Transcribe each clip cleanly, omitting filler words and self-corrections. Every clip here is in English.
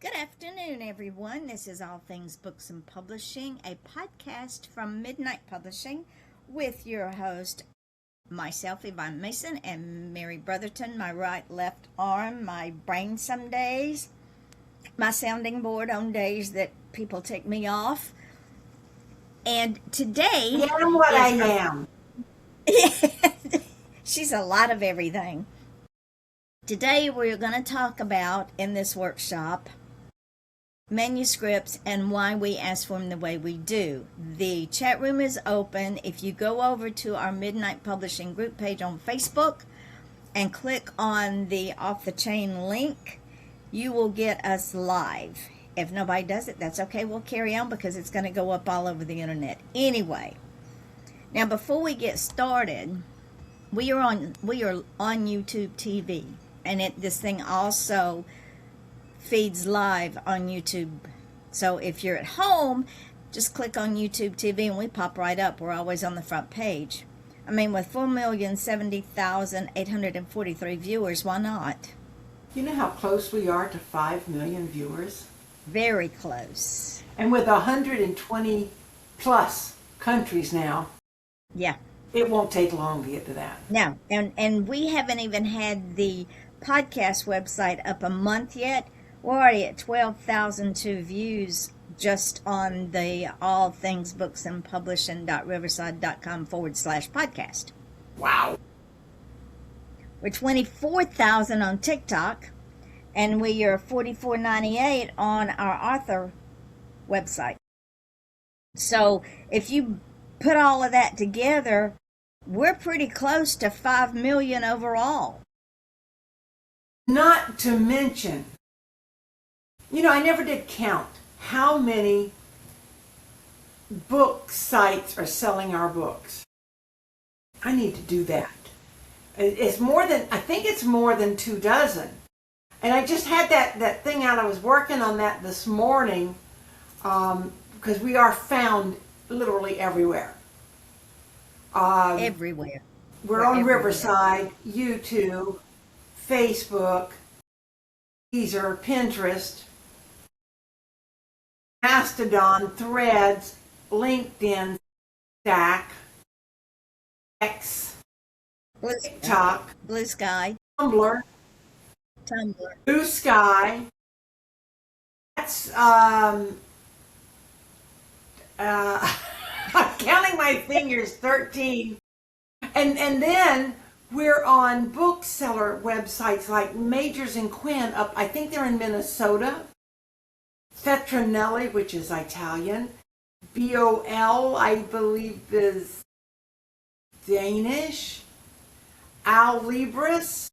Good afternoon, everyone. This is All Things Books and Publishing, a podcast from Midnight Publishing with your host, myself, Yvonne Mason, and Mary Brotherton, my right, left arm, my brain some days, my sounding board on days that people take me off. And today... I am what I am. She's a lot of everything. Today we're going to talk about, in this workshop, manuscripts and why we ask for them the way we do. The chat room is open. If you go over to our Midnight Publishing group page on Facebook and click on the Off the Chain link, you will get us live. If nobody does it, that's okay. We'll carry on because it's going to go up all over the internet. Anyway, now before we get started, we are on YouTube TV, and this thing also feeds live on YouTube. So if you're at home, just click on YouTube TV and we pop right up. We're always on the front page. I mean, with 4,070,843 viewers, why not? You know how close we are to 5 million viewers? Very close. And with 120 plus countries now, yeah, it won't take long to get to that. No, and we haven't even had the podcast website up a month yet. We're already at 12,002 views just on the All Things Books and Publishing.riverside.com/podcast. Wow. We're 24,000 on TikTok, and we are $44.98 on our author website. So if you put all of that together, we're pretty close to 5 million overall. Not to mention, I never did count how many book sites are selling our books. I need to do that. I think it's more than 24. And I just had that thing out. I was working on that this morning because we are found literally everywhere. Everywhere. We're on everywhere. Riverside, YouTube, Facebook, Deezer, Pinterest, Mastodon, Threads, LinkedIn, Stack, X, TikTok, Blue Sky, Tumblr, Blue Sky. That's I'm counting my fingers, 13. And then we're on bookseller websites like Majors and Quinn up, I think they're in Minnesota. Fetronelli, which is Italian. BOL, I believe, is Danish. Al Libris,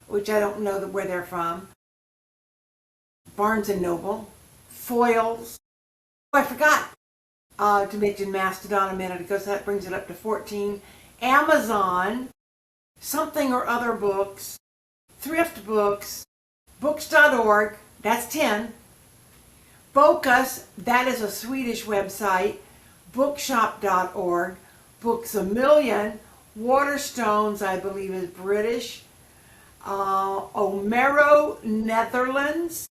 which I don't know where they're from. Barnes and Noble. Foils. Oh, I forgot to mention Mastodon a minute ago, so that brings it up to 14. Amazon, Something or Other Books, Thrift Books, Books.org, that's 10. Bokus, that is a Swedish website, Bookshop.org, Books A Million, Waterstones, I believe is British, Omero, Netherlands,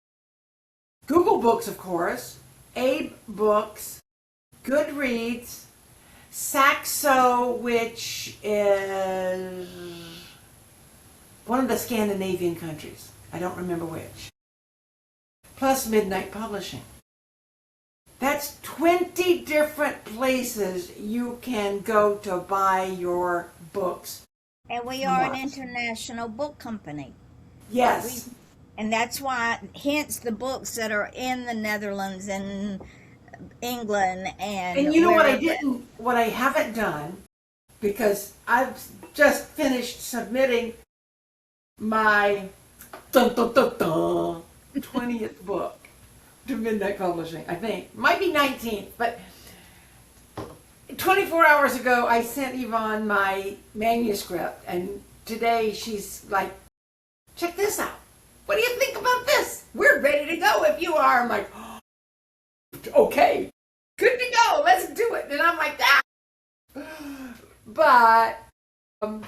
Google Books, of course, Abe Books, Goodreads, Saxo, which is one of the Scandinavian countries. I don't remember which. Plus Midnight Publishing. That's 20 different places you can go to buy your books. And we are an international book company. Yes. And that's why, hence the books that are in the Netherlands and England and you know what I haven't done, because I've just finished submitting my 20th book to Midnight Publishing, I think. Might be 19th, but 24 hours ago I sent Yvonne my manuscript, and today she's like, check this out. What do you think about this? We're ready to go if you are. I'm like, oh, okay, good to go. Let's do it. And I'm like, ah. But one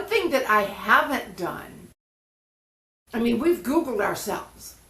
thing that I haven't done, I mean, we've Googled ourselves.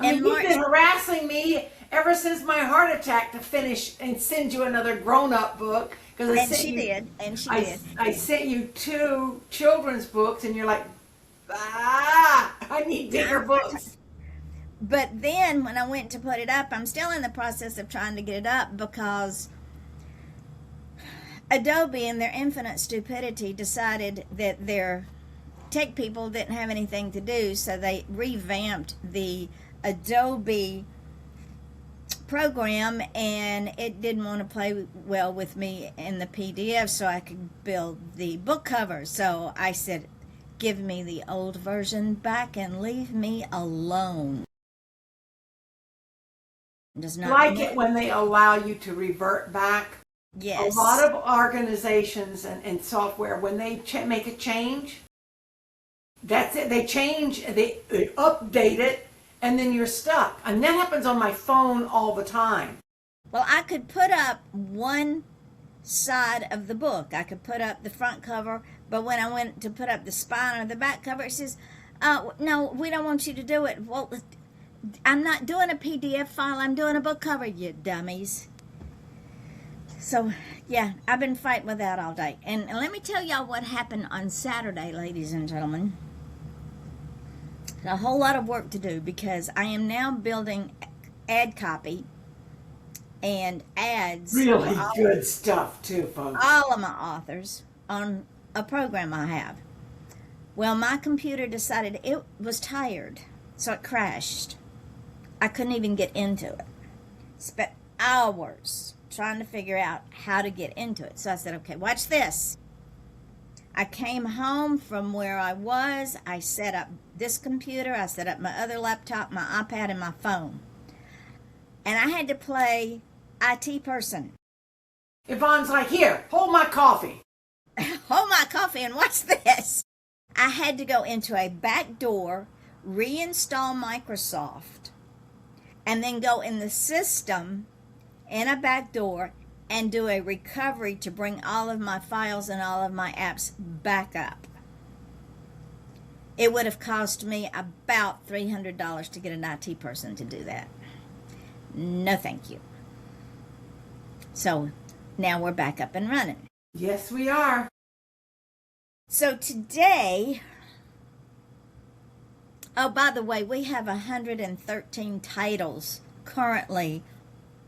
I mean, in you've March. been harassing me ever since my heart attack to finish and send you another grown-up book because And she did, and she did. I sent you 2 children's books, and you're like, I need bigger books. But then when I went to put it up, I'm still in the process of trying to get it up because Adobe, in their infinite stupidity, decided that their tech people didn't have anything to do, so they revamped the Adobe program, and it didn't want to play well with me in the PDF, so I could build the book cover. So I said, give me the old version back and leave me alone. Does not Like it when they allow you to revert back. Yes. A lot of organizations and software, when they make a change, that's it. They change, they update it, and then you're stuck. And that happens on my phone all the time. Well, I could put up one side of the book. I could put up the front cover, but when I went to put up the spine or the back cover, it says, no, we don't want you to do it. Well, I'm not doing a PDF file. I'm doing a book cover, you dummies. So, yeah, I've been fighting with that all day. And let me tell y'all what happened on Saturday, ladies and gentlemen. A whole lot of work to do because I am now building ad copy and ads. Really good stuff, too, folks. All of my authors on a program I have. Well, my computer decided it was tired, so it crashed. I couldn't even get into it. Spent hours trying to figure out how to get into it. So I said, okay, watch this. I came home from where I was. I set up this computer. I set up my other laptop, my iPad, and my phone. And I had to play IT person. Yvonne's like, here, hold my coffee. Hold my coffee and watch this. I had to go into a back door, reinstall Microsoft, and then go in the system in a back door and do a recovery to bring all of my files and all of my apps back up. It would have cost me about $300 to get an IT person to do that. No, thank you. So now we're back up and running. Yes, we are. So today, oh, by the way, we have 113 titles currently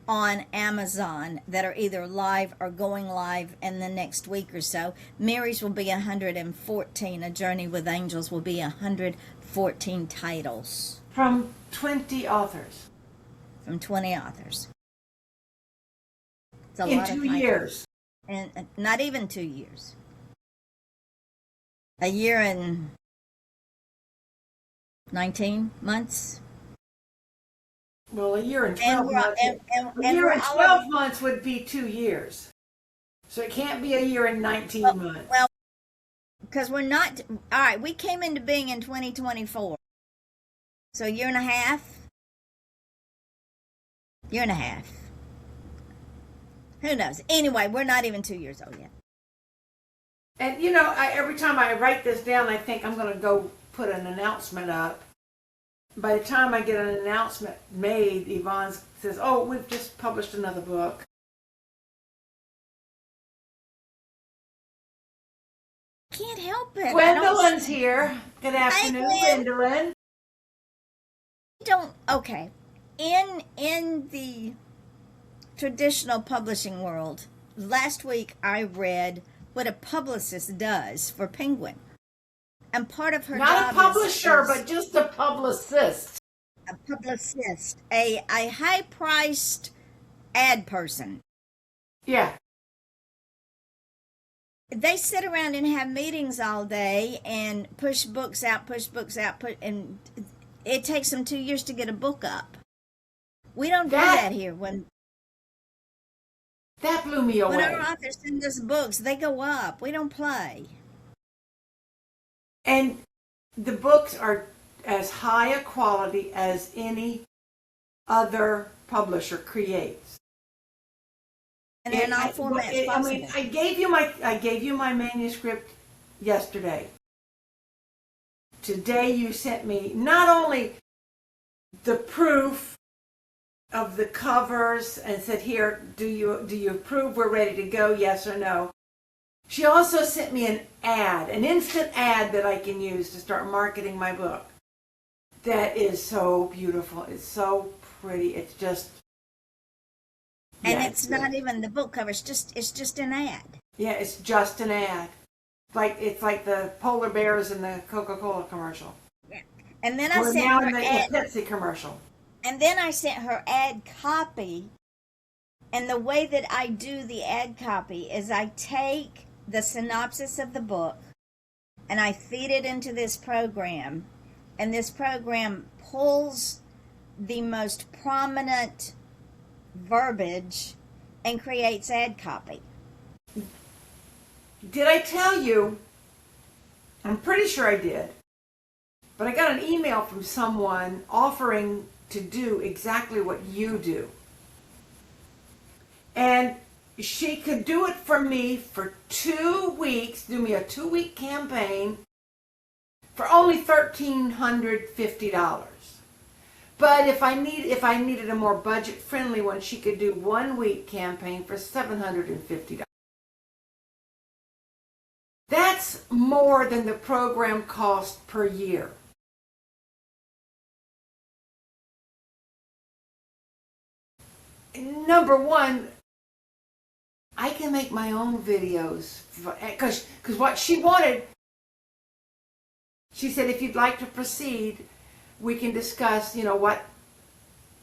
on Amazon that are either live or going live in the next week or so. Mary's will be 114. A Journey with Angels will be 114 titles. From 20 authors. From 20 authors. It's a In lot 2 of titles. years. And not even 2 years. A year and 19 months. Well, a year and 12 months. A year we're and 12 months would be 2 years. So it can't be a year and 19 months. Well, because we're not, all right, we came into being in 2024. So a year and a half. Year and a half. Who knows? Anyway, we're not even 2 years old yet. And, you know, every time I write this down, I think I'm going to go put an announcement up. By the time I get an announcement made, Yvonne says, oh, we've just published another book. Can't help it. Gwendolyn's here. Good afternoon, Gwendolyn. Okay. In the traditional publishing world, last week I read what a publicist does for Penguin. And part of her job Not a publisher, but just a publicist. A publicist. A high-priced ad person. Yeah. They sit around and have meetings all day and push books out, and it takes them 2 years to get a book up. We don't do that here. That blew me away. When our authors send us books, they go up. We don't play. And the books are as high a quality as any other publisher creates. And in all formats possible. I mean, I gave you my manuscript yesterday. Today you sent me not only the proof of the covers and said, here, do you approve? We're ready to go, yes or no. She also sent me an instant ad that I can use to start marketing my book. That is so beautiful. It's so pretty. It's just... And it's not even the book cover. It's just an ad. Yeah, it's just an ad. It's like the polar bears in the Coca-Cola commercial. Yeah. And then I sent her the Pepsi commercial. And then I sent her ad copy. And the way that I do the ad copy is I take the synopsis of the book and I feed it into this program. And this program pulls the most prominent verbiage and creates ad copy. Did I tell you? I'm pretty sure I did. But I got an email from someone offering to do exactly what you do. And she could do it for me for 2 weeks, do me a 2-week campaign for only $1,350. But if I needed a more budget-friendly one, she could do 1-week campaign for $750. That's more than the program cost per year. Number one, I can make my own videos because what she wanted, she said, if you'd like to proceed, we can discuss, what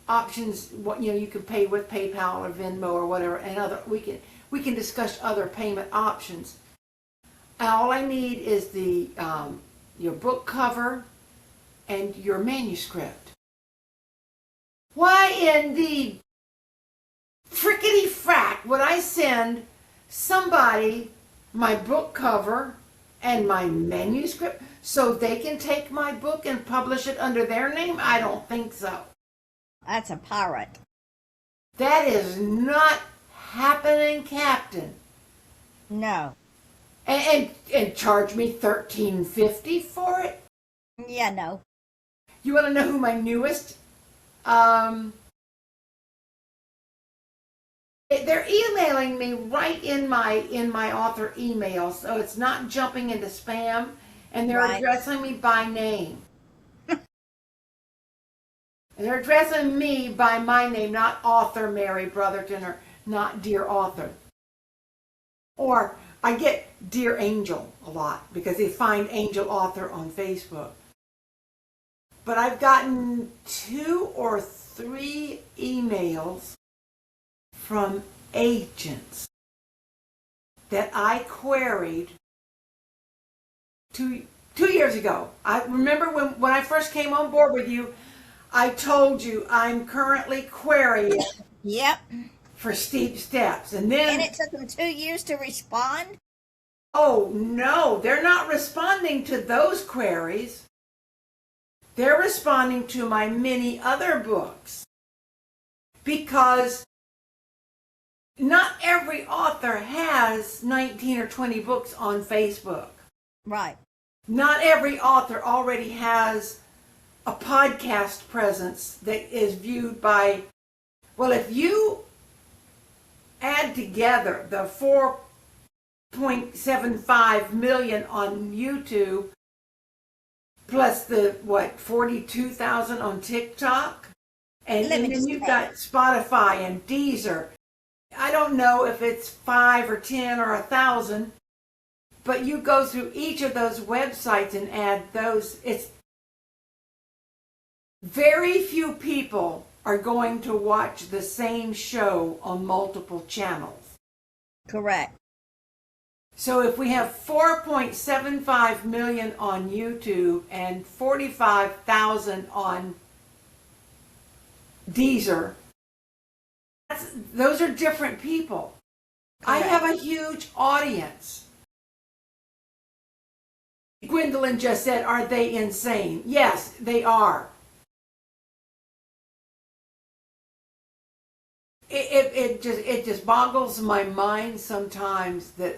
options, you can pay with PayPal or Venmo or whatever, and we can discuss other payment options. All I need is your book cover and your manuscript. Why in the frickety frack would I send somebody my book cover and my manuscript so they can take my book and publish it under their name? I don't think so. That's a pirate. That is not happening, Captain. No. And charge me $13.50 for it? Yeah, no. You want to know who my newest? They're emailing me right in my author email, so it's not jumping into spam, and they're addressing me by name. And they're addressing me by my name, not author Mary Brotherton or not dear author. Or I get Dear Angel a lot because they find Angel Author on Facebook. But I've gotten 2 or 3 emails from agents that I queried 2 years ago. I remember when I first came on board with you, I told you I'm currently querying Yep. for Steep Steps. And it took them 2 years to respond? Oh, no, they're not responding to those queries. They're responding to my many other books. Because not every author has 19 or 20 books on Facebook. Right. Not every author already has a podcast presence that is viewed by... Well, if you add together the 4.75 million on YouTube, plus the, 42,000 on TikTok, and then you've got Spotify and Deezer. I don't know if it's 5 or 10 or 1,000, but you go through each of those websites and add those. It's very few people are going to watch the same show on multiple channels. Correct. So if we have 4.75 million on YouTube and 45,000 on Deezer, those are different people. Correct. I have a huge audience. Gwendolyn just said, are they insane? Yes, they are. It just boggles my mind sometimes that,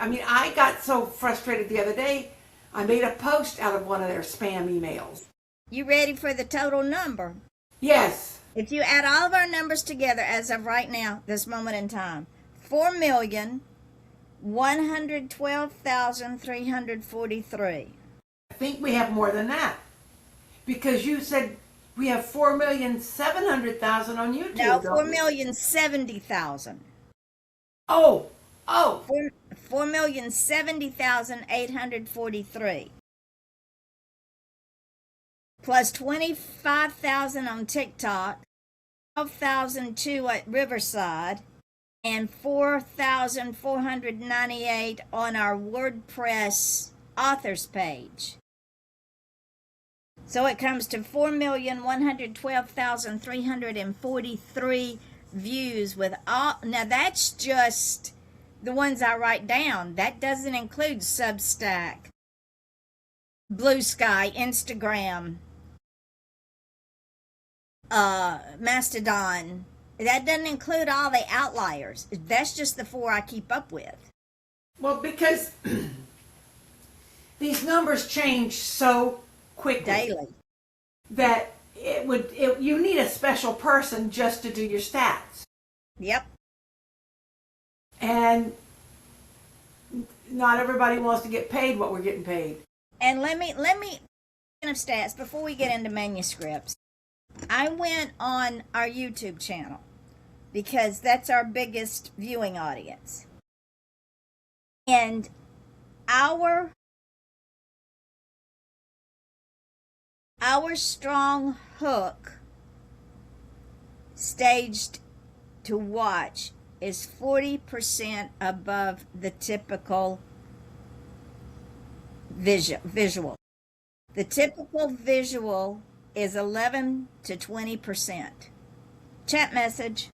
I got so frustrated the other day, I made a post out of one of their spam emails. You ready for the total number? Yes. If you add all of our numbers together as of right now, this moment in time, 4,112,343. I think we have more than that. Because you said we have 4,700,000 on YouTube. No, don't we? 4,070,000. Oh. 4,070,843. Plus 25,000 on TikTok, 12,002 at Riverside, and 4,498 on our WordPress authors page. So it comes to 4,112,343 views with all. Now that's just the ones I write down. That doesn't include Substack, Blue Sky, Instagram, Mastodon. That doesn't include all the outliers. That's just the 4 I keep up with. Well, because these numbers change so quickly Daily. that you need a special person just to do your stats. Yep. And not everybody wants to get paid what we're getting paid. And let me of stats before we get into manuscripts. I went on our YouTube channel because that's our biggest viewing audience. And our strong hook staged to watch is 40% above the typical visual. The typical visual is 11 to 20%. Chat message.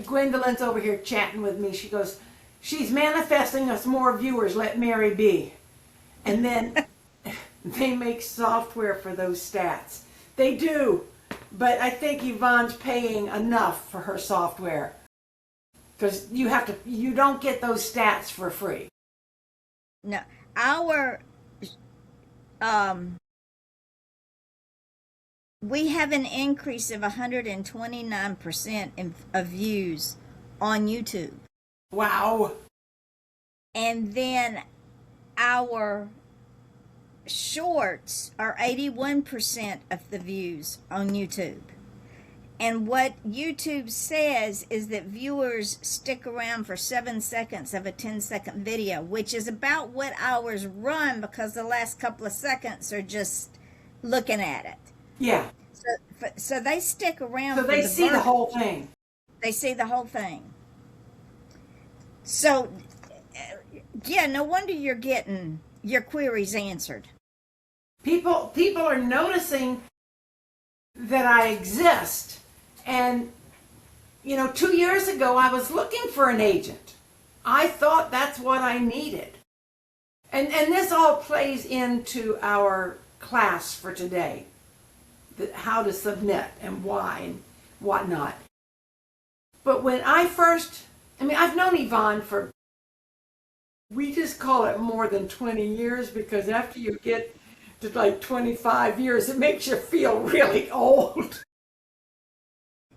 Gwendolyn's over here chatting with me. She goes, she's manifesting us more viewers, let Mary be. And then they make software for those stats. They do. But I think Yvonne's paying enough for her software. Because you don't get those stats for free. No, our we have an increase of 129% of views on YouTube. Wow. And then our shorts are 81% of the views on YouTube. And what YouTube says is that viewers stick around for 7 seconds of a 10-second video, which is about what ours run because the last couple of seconds are just looking at it. Yeah. So they stick around. So they see the whole thing. They see the whole thing. So, yeah, no wonder you're getting your queries answered. People are noticing that I exist. And, 2 years ago, I was looking for an agent. I thought that's what I needed. And this all plays into our class for today. How to submit and why and whatnot. But when I've known Yvonne for, we just call it more than 20 years because after you get to like 25 years, it makes you feel really old.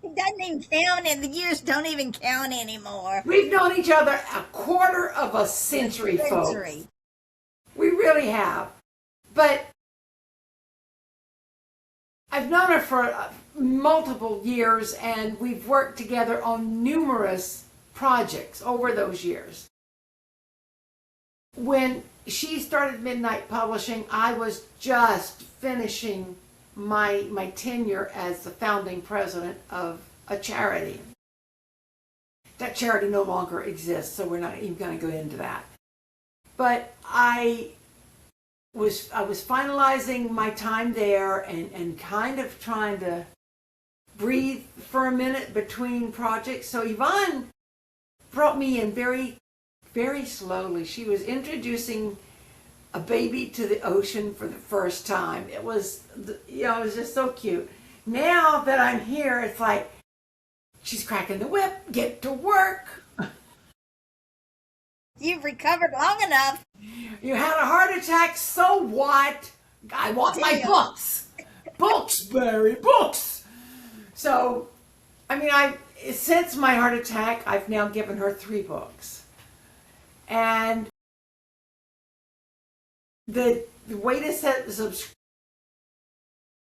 It doesn't even count, and the years don't even count anymore. We've known each other a quarter of a century, folks. We really have. But I've known her for multiple years, and we've worked together on numerous projects over those years. When she started Midnight Publishing, I was just finishing my tenure as the founding president of a charity. That charity no longer exists, so we're not even going to go into that. But I was finalizing my time there and kind of trying to breathe for a minute between projects. So Yvonne brought me in very, very slowly. She was introducing a baby to the ocean for the first time. It was, it was just so cute. Now that I'm here, it's like, she's cracking the whip, get to work. You've recovered long enough. You had a heart attack, so what? I want my books. Books, Barry, books. So, I mean, since my heart attack, I've now given her 3 books. And the way to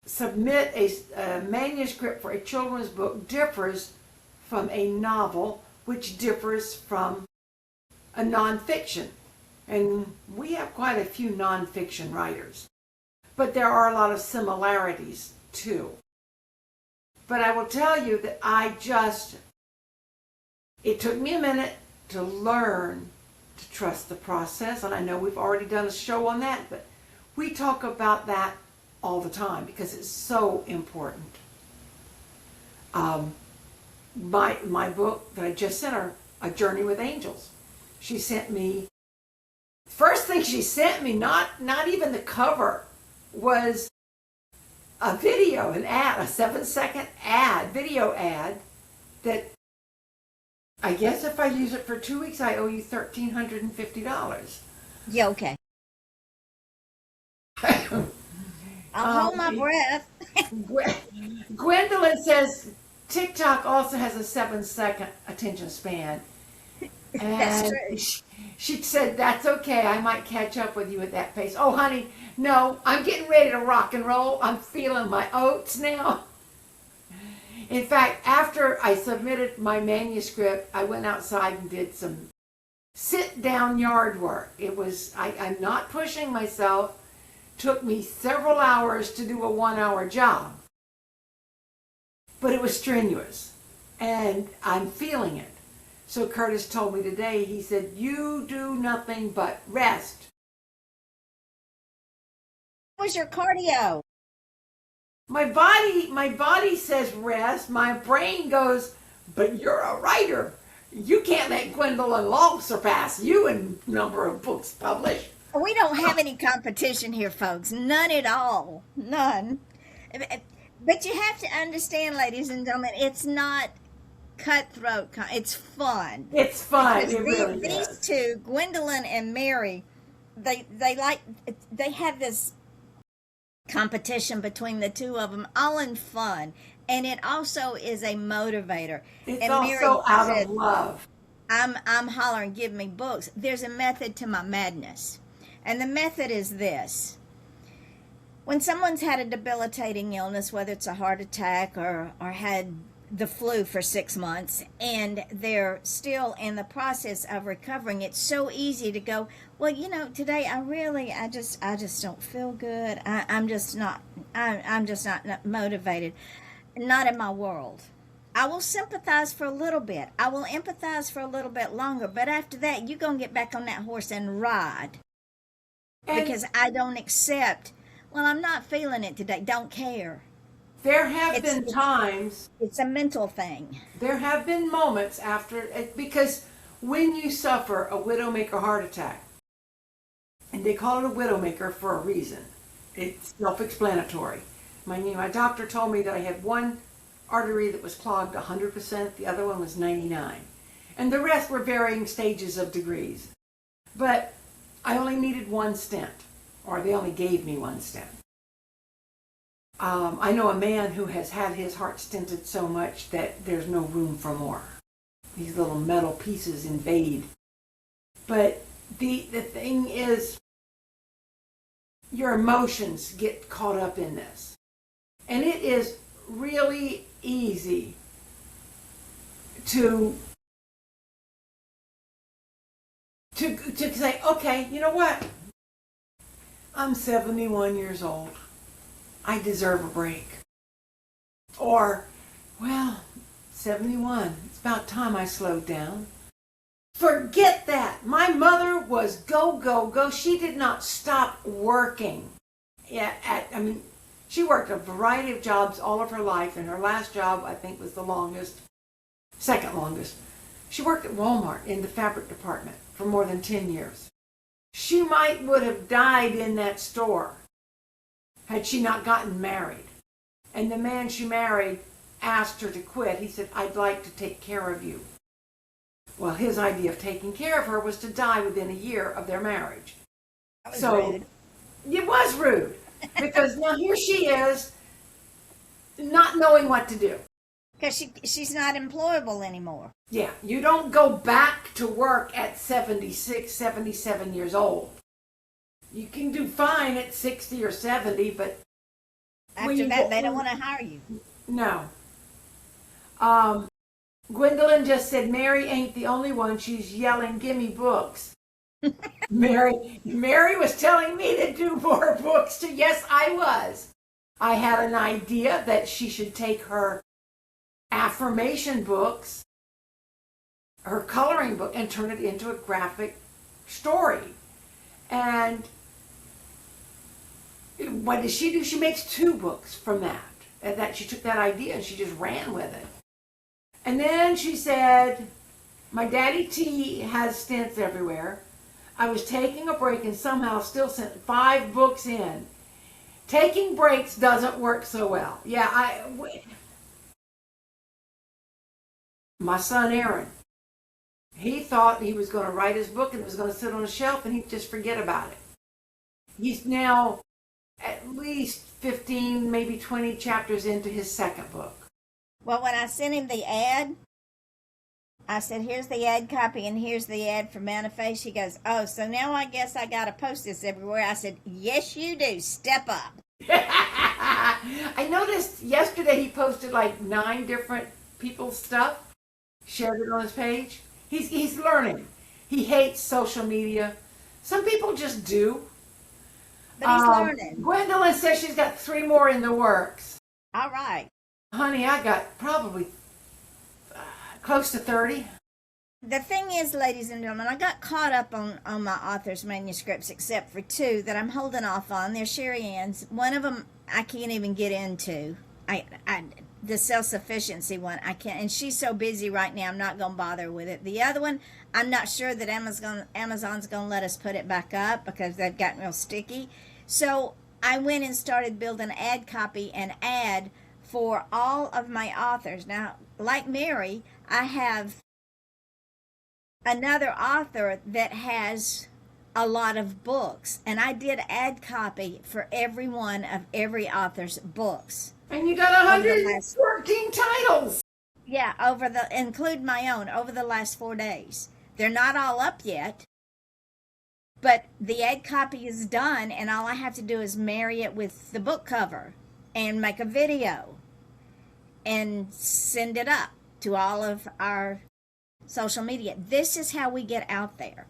submit a manuscript for a children's book differs from a novel, which differs from a nonfiction. And we have quite a few nonfiction writers. But there are a lot of similarities too. But I will tell you that it took me a minute to learn to trust the process. And I know we've already done a show on that, but we talk about that all the time because it's so important. My book that I just sent her, A Journey with Angels, she sent me, first thing she sent me, not even the cover, was a video, an ad, a 7-second video ad that I guess if I use it for 2 weeks, I owe you $1,350. Yeah, okay. I'll hold my breath. Gwendolyn says TikTok also has a 7-second attention span. And That's true. She said, that's okay. I might catch up with you at that pace. Oh, honey, no, I'm getting ready to rock and roll. I'm feeling my oats now. In fact, after I submitted my manuscript, I went outside and did some sit-down yard work. I'm not pushing myself. Took me several hours to do a 1-hour job. But it was strenuous, and I'm feeling it. So Curtis told me today, he said, you do nothing but rest. What was your cardio? My body says rest. My brain goes, but you're a writer. You can't let Gwendolyn Long surpass you in number of books published. We don't have any competition here, folks. None at all. None. But you have to understand, ladies and gentlemen, it's not cutthroat. It's fun. It's fun. Because it really these is. two, Gwendolyn and Mary, they have this competition between the two of them, all in fun, and it also is a motivator. It's and also Mary out said, of love. I'm hollering, give me books. There's a method to my madness, and the method is this. When someone's had a debilitating illness, whether it's a heart attack or had the flu for 6 months, and they're still in the process of recovering, it's so easy to go, well, today I just don't feel good. I'm just not motivated. Not in my world. I will sympathize for a little bit. I will empathize for a little bit longer, but after that, you're going to get back on that horse and ride. Because I don't accept, well, I'm not feeling it today. Don't care. There have been times. It's a mental thing. There have been moments because when you suffer a widowmaker heart attack, and they call it a widowmaker for a reason, it's self-explanatory. My doctor told me that I had one artery that was clogged 100%, the other one was 99%. And the rest were varying stages of degrees. But I only needed 1 stent, or they only gave me 1 stent. I know a man who has had his heart stented so much that there's no room for more. These little metal pieces invade. But the thing is, your emotions get caught up in this. And it is really easy to say, okay, you know what? I'm 71 years old. I deserve a break. Or, well, 71. It's about time I slowed down. Forget that. My mother was go, go, go. She did not stop working. She worked a variety of jobs all of her life, and her last job, I think, was the longest, second longest. She worked at Walmart in the fabric department for more than 10 years. She would have died in that store had she not gotten married. And the man she married asked her to quit. He said, I'd like to take care of you. Well, his idea of taking care of her was to die within a year of their marriage. That was rude. It was rude. Because now here she is, not knowing what to do. Because she's not employable anymore. Yeah, you don't go back to work at 76, 77 years old. You can do fine at 60 or 70, but After that, they don't want to hire you. No. Gwendolyn just said, Mary ain't the only one. She's yelling, gimme books. Mary was telling me to do more books too. Yes, I was. I had an idea that she should take her affirmation books, her coloring book, and turn it into a graphic story. And what does she do? She makes 2 books from that. And that she took that idea and she just ran with it. And then she said, my daddy T has stints everywhere. I was taking a break and somehow still sent 5 books in. Taking breaks doesn't work so well. Yeah, my son Aaron, he thought he was going to write his book and it was going to sit on a shelf and he'd just forget about it. He's now at least 15, maybe 20 chapters into his second book. Well, when I sent him the ad, I said, here's the ad copy and here's the ad for Manifest. He goes, oh, so now I guess I got to post this everywhere. I said, yes, you do. Step up. I noticed yesterday he posted like 9 different people's stuff, shared it on his page. He's learning. He hates social media. Some people just do. But he's learning. Gwendolyn says she's got 3 more in the works. All right. Honey, I got probably close to 30. The thing is, ladies and gentlemen, I got caught up on my author's manuscripts except for 2 that I'm holding off on. They're Sherry Ann's. One of them I can't even get into. The self-sufficiency one, I can't. And she's so busy right now, I'm not going to bother with it. The other one, I'm not sure that Amazon's going to let us put it back up because they've gotten real sticky. So I went and started building ad copy and ad for all of my authors. Now, like Mary, I have another author that has a lot of books, and I did ad copy for every one of every author's books. And you got 114 titles. Yeah, include my own, over the last 4 days. They're not all up yet, but the ad copy is done, and all I have to do is marry it with the book cover and make a video and send it up to all of our social media. This is how we get out there.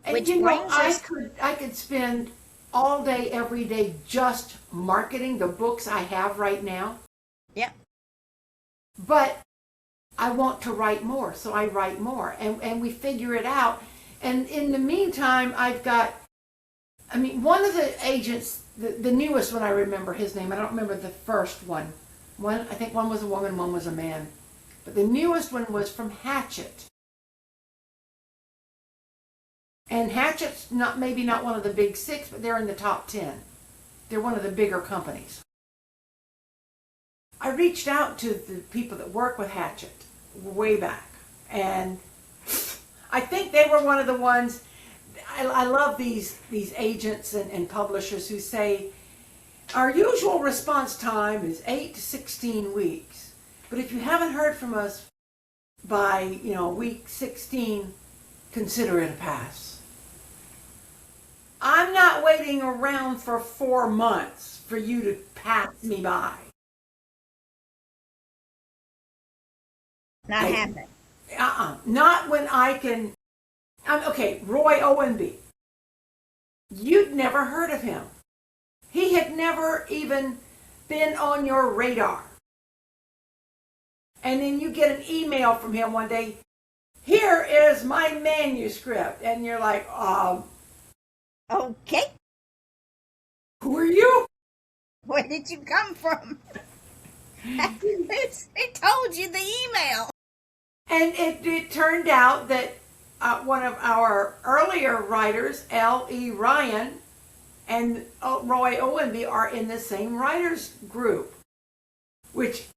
And I could spend all day, every day, just marketing the books I have right now. Yep. But I want to write more, so I write more. And we figure it out. And in the meantime, one of the agents, the newest one, I remember his name. I don't remember the first one. I think one was a woman, one was a man. But the newest one was from Hatchet. And Hatchet's maybe not one of the big 6, but they're in the top 10. They're one of the bigger companies. I reached out to the people that work with Hatchet way back. And I think they were one of the ones, I love these agents and publishers who say, our usual response time is 8 to 16 weeks. But if you haven't heard from us by, week 16, consider it a pass. I'm not waiting around for 4 months for you to pass me by. Not happening. Not when I can. Okay, Roy Owenby. You'd never heard of him. He had never even been on your radar. And then you get an email from him one day, here is my manuscript. And you're like, okay. Who are you? Where did you come from? It told you the email. And it turned out that one of our earlier writers, L.E. Ryan, and Roy Owenby are in the same writers group, which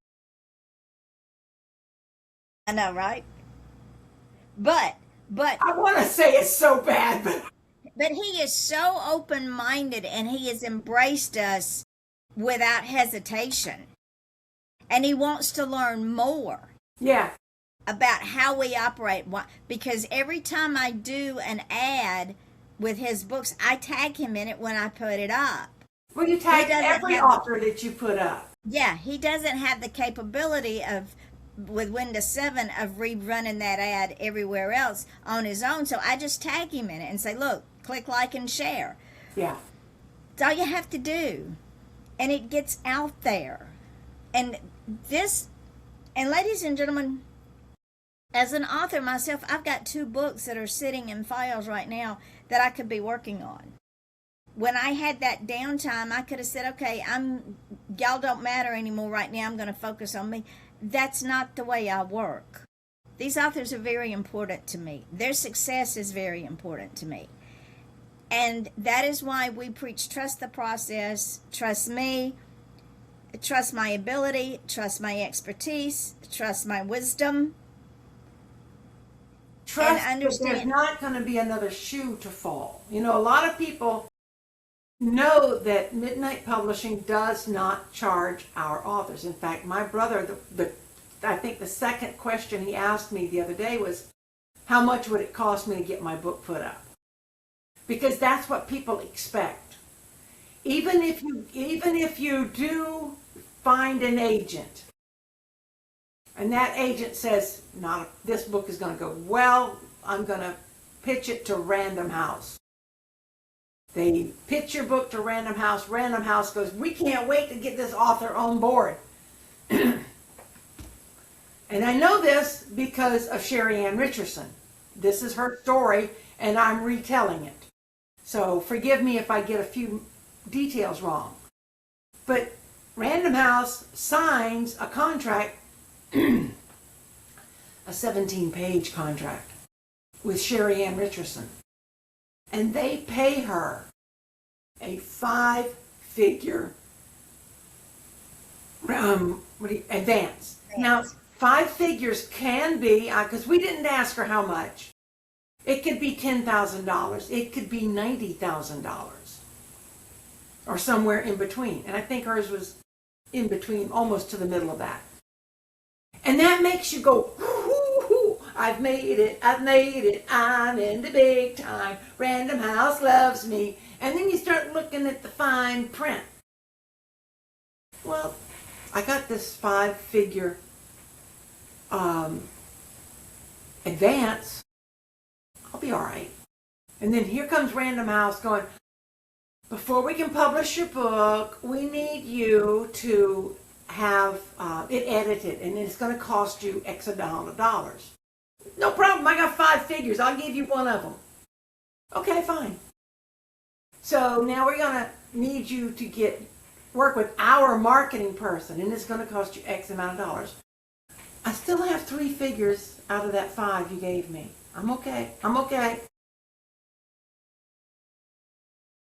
I know, right? But I want to say it's so bad, but he is so open-minded and he has embraced us without hesitation. And he wants to learn more Yeah. about how we operate. Because every time I do an ad with his books, I tag him in it when I put it up. Well, you tag every author that you put up. Yeah, he doesn't have the capability of, with Windows 7, of rerunning that ad everywhere else on his own. So I just tag him in it and say, look, click like and share. Yeah. That's all you have to do. And it gets out there. And this, and ladies and gentlemen, as an author myself, I've got 2 books that are sitting in files right now that I could be working on. When I had that downtime, I could have said, okay, y'all don't matter anymore right now. I'm going to focus on me. That's not the way I work. These authors are very important to me. Their success is very important to me. And that is why we preach trust the process, trust me, trust my ability, trust my expertise, trust my wisdom. Trust that there's not going to be another shoe to fall. You know, a lot of people know that Midnight Publishing does not charge our authors. In fact, my brother, I think the second question he asked me the other day was, how much would it cost me to get my book put up? Because that's what people expect. Even if you do find an agent, and that agent says, this book is going to go well, I'm going to pitch it to Random House. They pitch your book to Random House. Random House goes, we can't wait to get this author on board. And I know this because of Sherry Ann Richardson. This is her story, and I'm retelling it. So forgive me if I get a few details wrong. But Random House signs a contract, a 17-page contract with Sherry Ann Richardson. And they pay her a 5-figure advance. Now, 5 figures can be, because we didn't ask her how much. It could be $10,000. It could be $90,000. Or somewhere in between. And I think hers was in between, almost to the middle of that. And that makes you go, whoo, I've made it, I'm in the big time, Random House loves me. And then you start looking at the fine print. Well, I got this 5-figure advance. I'll be all right. And then here comes Random House going, before we can publish your book, we need you to have it edited, and it's going to cost you X amount of dollars. No problem, I got 5 figures. I'll give you one of them. Okay, fine. So now we're going to need you to work with our marketing person, and it's going to cost you X amount of dollars. I still have 3 figures out of that 5 you gave me. I'm okay.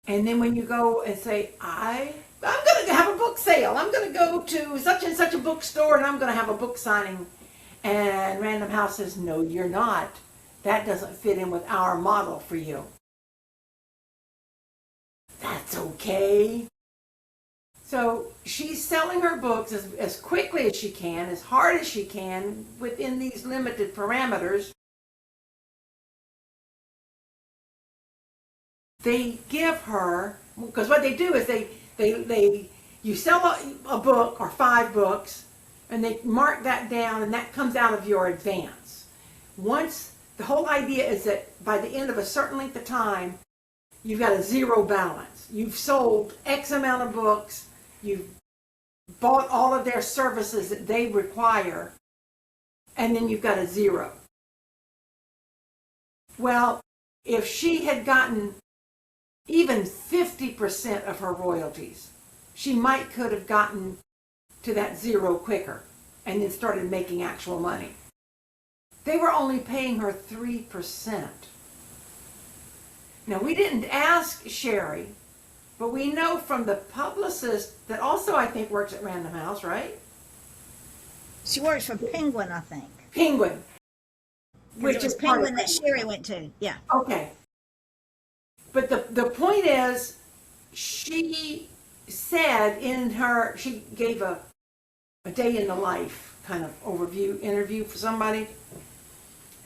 And then when you go and say, I'm going to have a book sale. I'm going to go to such and such a bookstore and I'm going to have a book signing. And Random House says, no, you're not. That doesn't fit in with our model for you. That's okay. So she's selling her books as quickly as she can, as hard as she can, within these limited parameters. They give her, because what they do is you sell a book or 5 books, and they mark that down, and that comes out of your advance. Once, the whole idea is that by the end of a certain length of time, you've got a zero balance. You've sold X amount of books, you've bought all of their services that they require, and then you've got a zero. Well, if she had gotten even 50% of her royalties, she could have gotten to that zero quicker and then started making actual money. They were only paying her 3%. Now, we didn't ask Sherry, but we know from the publicist that also, I think, works at Random House, right? She works for Penguin, I think. Penguin. Which is Penguin that Sherry went to, yeah. Okay. But the point is, she said she gave a a day in the life kind of overview interview for somebody.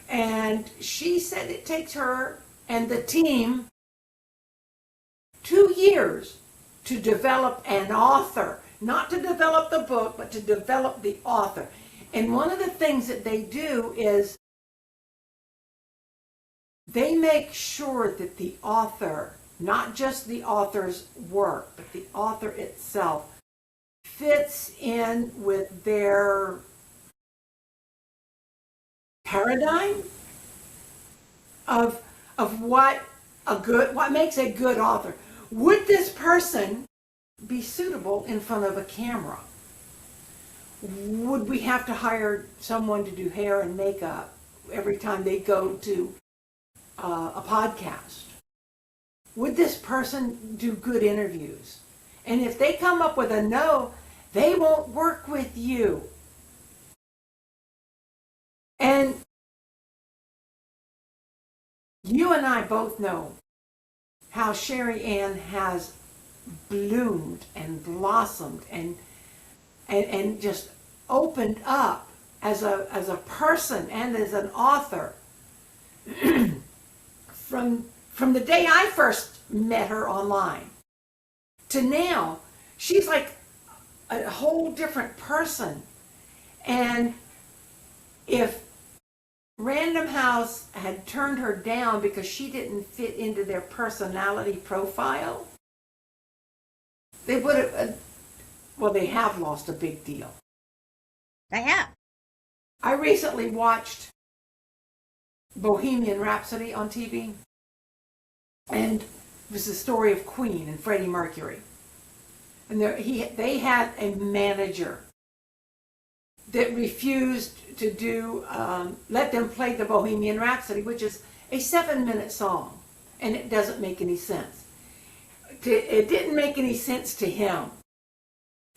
And she said it takes her and the team 2 years to develop an author, not to develop the book, but to develop the author. And one of the things that they do is they make sure that the author, not just the author's work, but the author itself, fits in with their paradigm of what makes a good author. Would this person be suitable in front of a camera? Would we have to hire someone to do hair and makeup every time they go to a podcast? Would this person do good interviews? And if they come up with a no, they won't work with you. And you and I both know how Sherry Ann has bloomed and blossomed and just opened up as a person and as an author. From the day I first met her online to now, she's like a whole different person. And if Random House had turned her down because she didn't fit into their personality profile, they would have, they have lost a big deal. They have. I recently watched Bohemian Rhapsody on TV, and it was the story of Queen and Freddie Mercury. And they had a manager that refused to let them play the Bohemian Rhapsody, which is a 7-minute song, and it doesn't make any sense. It didn't make any sense to him.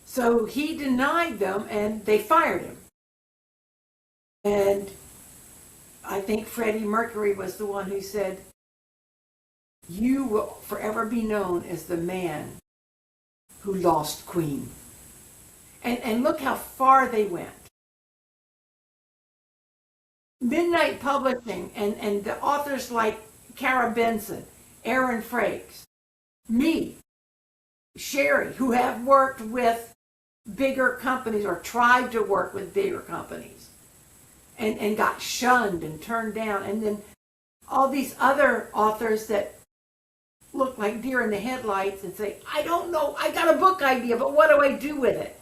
So he denied them, and they fired him. And I think Freddie Mercury was the one who said, "You will forever be known as the man who lost Queen." And look how far they went. Midnight Publishing and the authors like Kara Benson, Aaron Frakes, me, Sherry, who have worked with bigger companies or tried to work with bigger companies and got shunned and turned down. And then all these other authors that look like deer in the headlights and say, "I don't know, I got a book idea, but what do I do with it?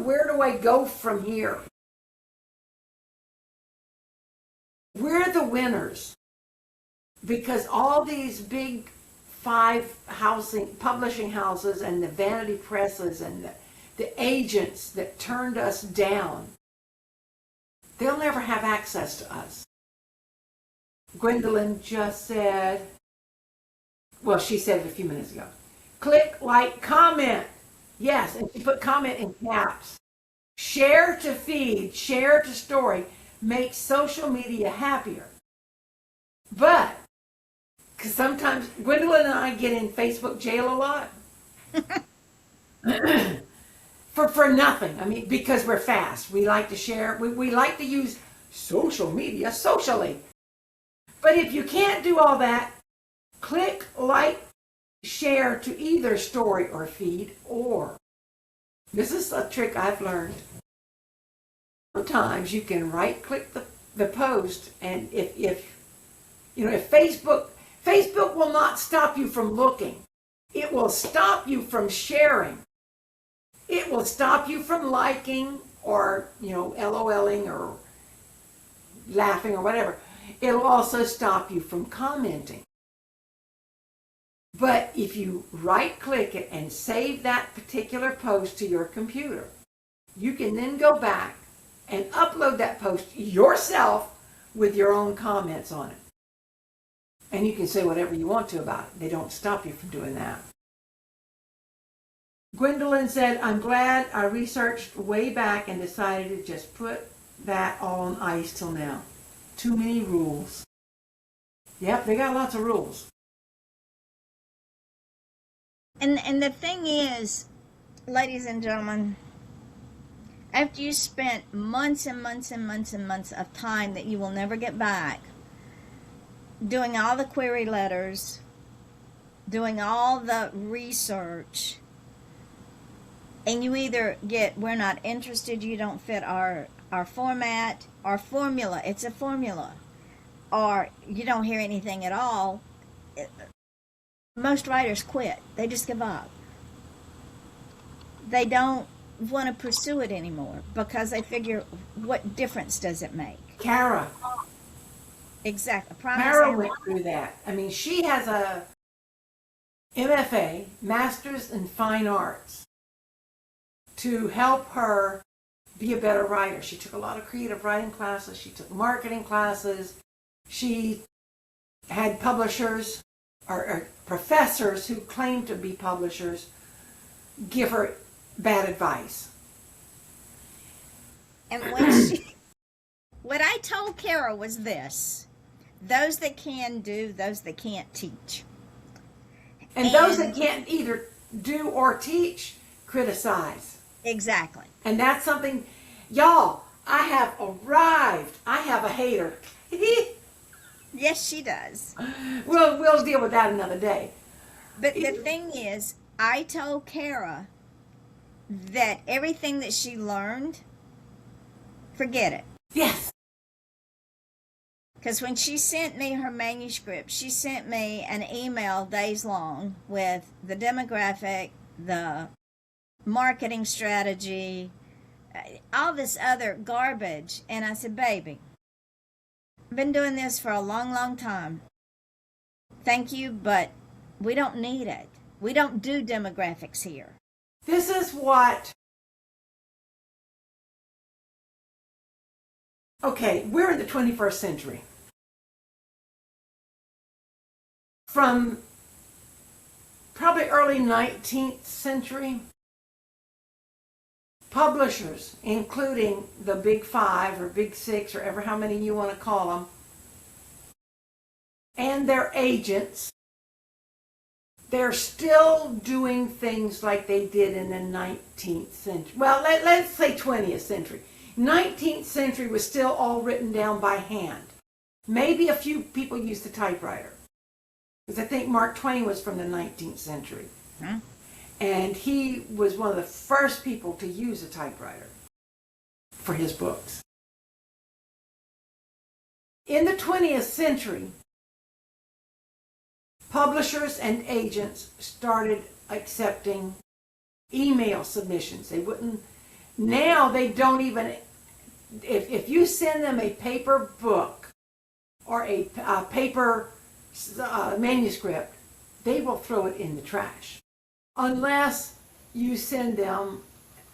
Where do I go from here?" We're the winners because all these big 5 publishing houses and the vanity presses and the agents that turned us down, they'll never have access to us. Gwendolyn just said, well, she said it a few minutes ago, click, like, comment. Yes, and she put comment in caps. Share to feed, share to story, makes social media happier. But, because sometimes Gwendolyn and I get in Facebook jail a lot. for nothing. I mean, because we're fast. We like to share. We like to use social media socially. But if you can't do all that, click, like, share to either story or feed, or this is a trick I've learned. Sometimes you can right click the post, and if Facebook will not stop you from looking. It will stop you from sharing. It will stop you from liking or, LOLing or laughing or whatever. It'll also stop you from commenting. But if you right-click it and save that particular post to your computer, you can then go back and upload that post yourself with your own comments on it. And you can say whatever you want to about it. They don't stop you from doing that. Gwendolyn said, "I'm glad I researched way back and decided to just put that all on ice till now. Too many rules." Yep, they got lots of rules. And the thing is, ladies and gentlemen, After you spent months and months and months and months of time that you will never get back doing all the query letters, doing all the research, and you either get, we're not interested, you don't fit our format, our formula, it's a formula, or you don't hear anything at all. Most writers quit. They just give up. They don't want to pursue it anymore because they figure, what difference does it make? Kara. Exactly. Kara went through that. I mean, she has a MFA, Master's in Fine Arts, to help her be a better writer. She took a lot of creative writing classes. She took marketing classes. She had publishers or professors who claimed to be publishers give her bad advice. And what I told Kara was this: those that can do, those that can't teach. And those that can't either do or teach, criticize. Exactly. And that's something, y'all, I have arrived. I have a hater. Yes, she does. We'll deal with that another day. But the thing is, I told Kara that everything that she learned, forget it. Yes. Because when she sent me her manuscript, she sent me an email days long with the demographic, the marketing strategy, all this other garbage. And I said, baby, I've been doing this for a long, long time. Thank you, but we don't need it. We don't do demographics here. This is what... Okay, we're in the 21st century. From probably early 19th century, publishers, including the Big Five or Big Six or ever how many you want to call them, and their agents, they're still doing things like they did in the 19th century. Well, let's say 20th century. 19th century was still all written down by hand. Maybe a few people used the typewriter. Because I think Mark Twain was from the 19th century. Huh? And he was one of the first people to use a typewriter for his books. In the 20th century, publishers and agents started accepting email submissions. They wouldn't, now they don't even, if you send them a paper book or a paper manuscript, they will throw it in the trash. Unless you send them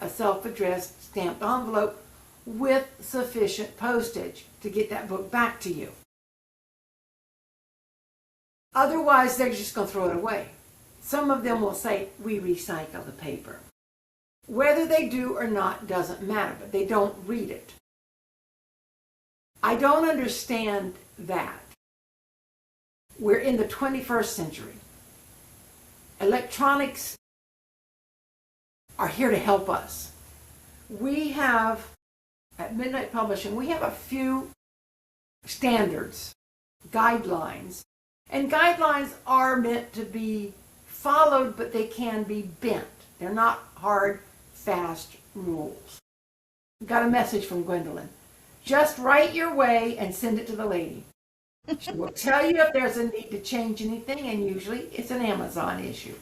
a self-addressed stamped envelope with sufficient postage to get that book back to you. Otherwise, they're just going to throw it away. Some of them will say, we recycle the paper. Whether they do or not doesn't matter, but they don't read it. I don't understand that. We're in the 21st century. Electronics are here to help us. We have, at Midnight Publishing, we have a few standards, guidelines. And guidelines are meant to be followed, but they can be bent. They're not hard, fast rules. Got a message from Gwendolyn. Just write your way and send it to the lady. She will tell you if there's a need to change anything, and usually it's an Amazon issue.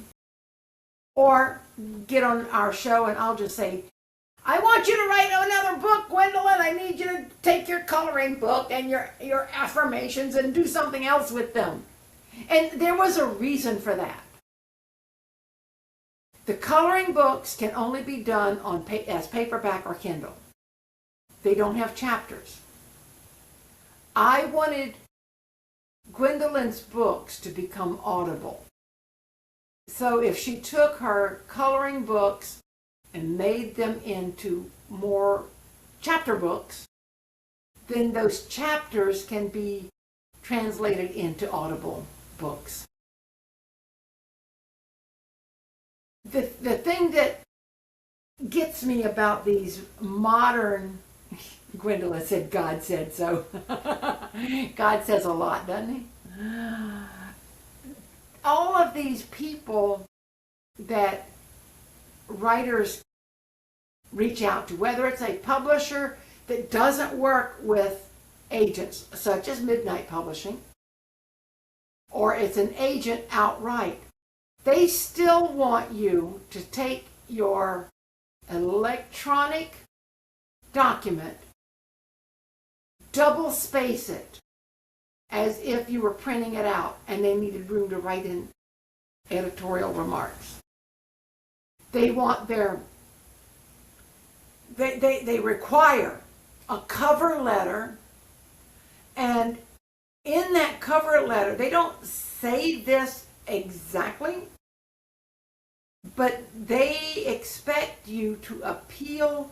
Or get on our show and I'll just say, I want you to write another book, Gwendolyn. I need you to take your coloring book and your affirmations and do something else with them. And there was a reason for that. The coloring books can only be done on as paperback or Kindle. They don't have chapters. I wanted Gwendolyn's books to become audible. So if she took her coloring books and made them into more chapter books, then those chapters can be translated into audible books. The thing that gets me about these modern, Gwendolyn said God said so. God says a lot, doesn't he? All of these people that writers reach out to, whether it's a publisher that doesn't work with agents such as Midnight Publishing, or it's an agent outright, they still want you to take your electronic document, double space it as if you were printing it out and they needed room to write in editorial remarks. They want they require a cover letter, and in that cover letter, they don't say this exactly, but they expect you to appeal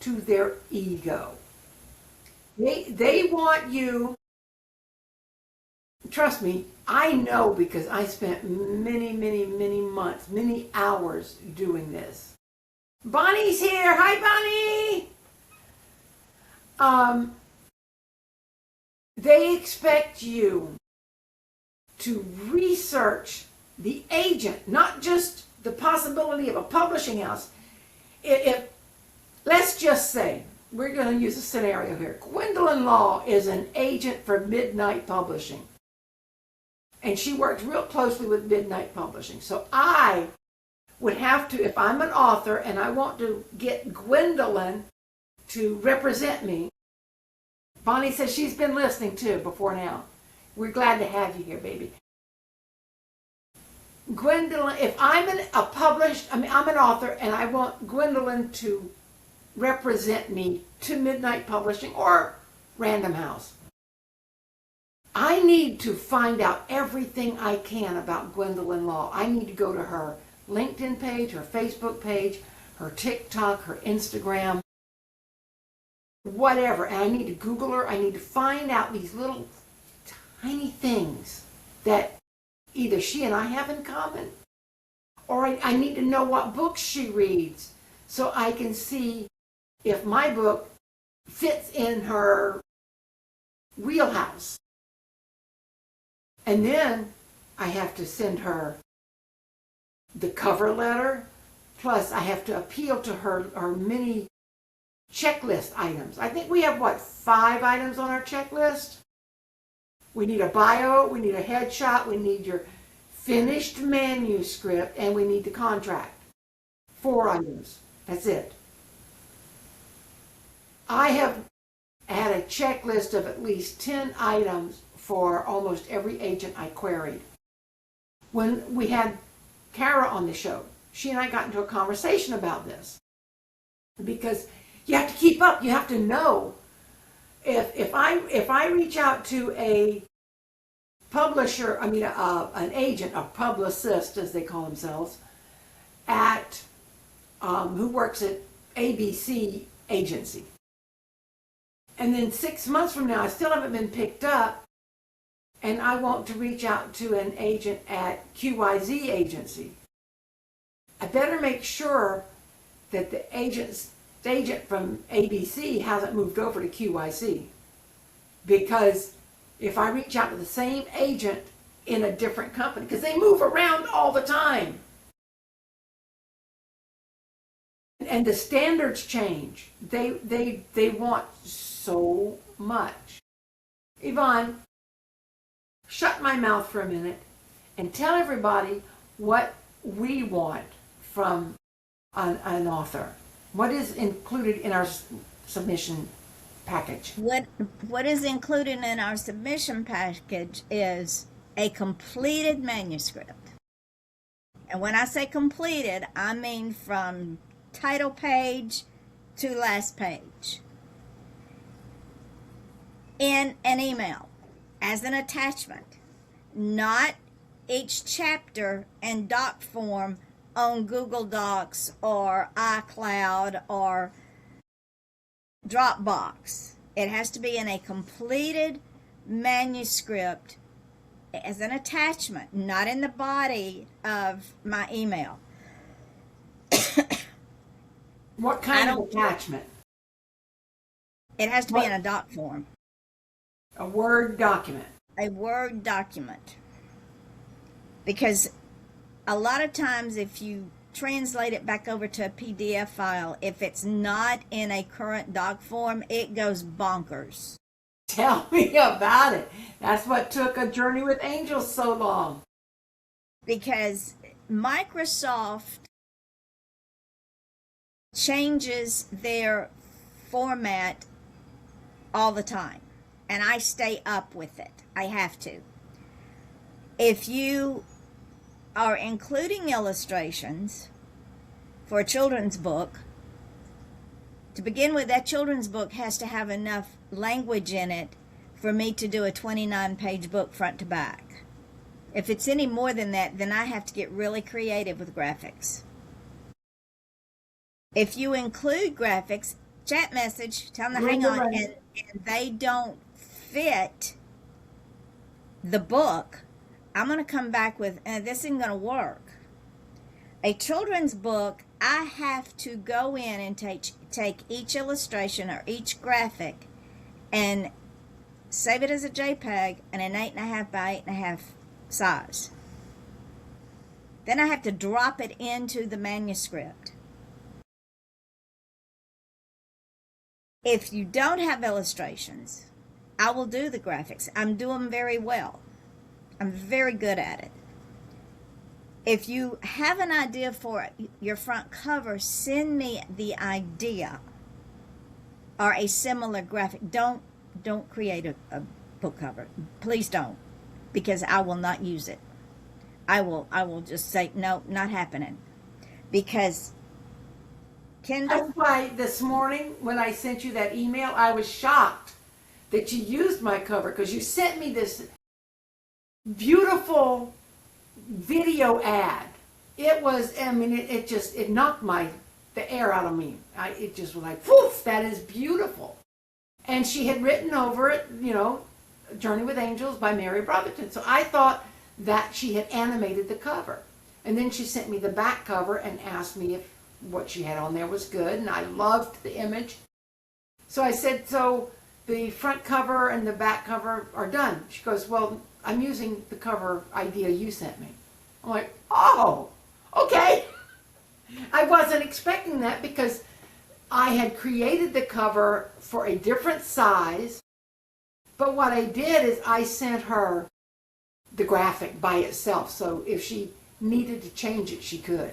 to their ego. They want you, trust me, I know because I spent many, many, many months, many hours doing this. Bonnie's here. Hi, Bonnie. They expect you to research the agent, not just the possibility of a publishing house. If let's just say, we're going to use a scenario here. Gwendolyn Law is an agent for Midnight Publishing, and she works real closely with Midnight Publishing. So I would have to, if I'm an author and I want to get Gwendolyn to represent me. Bonnie says she's been listening too before now. We're glad to have you here, baby. Gwendolyn, if I'm an author and I want Gwendolyn to represent me to Midnight Publishing or Random House, I need to find out everything I can about Gwendolyn Law. I need to go to her LinkedIn page, her Facebook page, her TikTok, her Instagram, whatever. And I need to Google her. I need to find out these little tiny things that either she and I have in common, or I need to know what books she reads so I can see if my book fits in her wheelhouse. And then I have to send her the cover letter, plus I have to appeal to her many checklist items. I think we have, 5 items on our checklist? We need a bio, we need a headshot, we need your finished manuscript, and we need the contract. 4 items. That's it. I have had a checklist of at least 10 items for almost every agent I queried. When we had Kara on the show, she and I got into a conversation about this. Because you have to keep up, you have to know. If I reach out to a publisher, an agent, a publicist as they call themselves, at who works at ABC agency, and then 6 months from now I still haven't been picked up, and I want to reach out to an agent at QYZ agency, I better make sure that the agent from ABC hasn't moved over to QYC. Because if I reach out to the same agent in a different company, because they move around all the time, and the standards change, they want so much. Yvonne, shut my mouth for a minute and tell everybody what we want from an author. What is included in our submission package? What is included in our submission package is a completed manuscript. And when I say completed, I mean from title page to last page. In an email, as an attachment, not each chapter in doc form on Google Docs or iCloud or Dropbox. It has to be in a completed manuscript as an attachment, not in the body of my email. What kind of attachment? It has to be in a doc form. A Word document. A Word document. Because a lot of times if you translate it back over to a PDF file, if it's not in a current doc form, it goes bonkers. Tell me about it. That's what took A Journey with Angels so long. Because Microsoft changes their format all the time, and I stay up with it. I have to. If you are including illustrations for a children's book, to begin with, that children's book has to have enough language in it for me to do a 29-page book front to back. If it's any more than that, then I have to get really creative with graphics. If you include graphics, chat message, tell them to hang on, and they don't fit the book, I'm going to come back with, this isn't going to work. A children's book, I have to go in and take each illustration or each graphic and save it as a JPEG in an 8.5 by 8.5 size. Then I have to drop it into the manuscript. If you don't have illustrations, I will do the graphics. I'm doing them very well. I'm very good at it. If you have an idea for your front cover, send me the idea or a similar graphic. Don't create a book cover. Please don't, because I will not use it. I will just say, no, not happening. Because Kindle. That's why this morning when I sent you that email, I was shocked that you used my cover, because you sent me this beautiful video ad. It was, I mean, it knocked the air out of me. It just was like, poof, that is beautiful. And she had written over it, Journey with Angels by Mary Brotherton. So I thought that she had animated the cover. And then she sent me the back cover and asked me if what she had on there was good. And I loved the image. So I said, so the front cover and the back cover are done. She goes, well, I'm using the cover idea you sent me. I'm like, oh, okay. I wasn't expecting that, because I had created the cover for a different size. But what I did is I sent her the graphic by itself. So if she needed to change it, she could.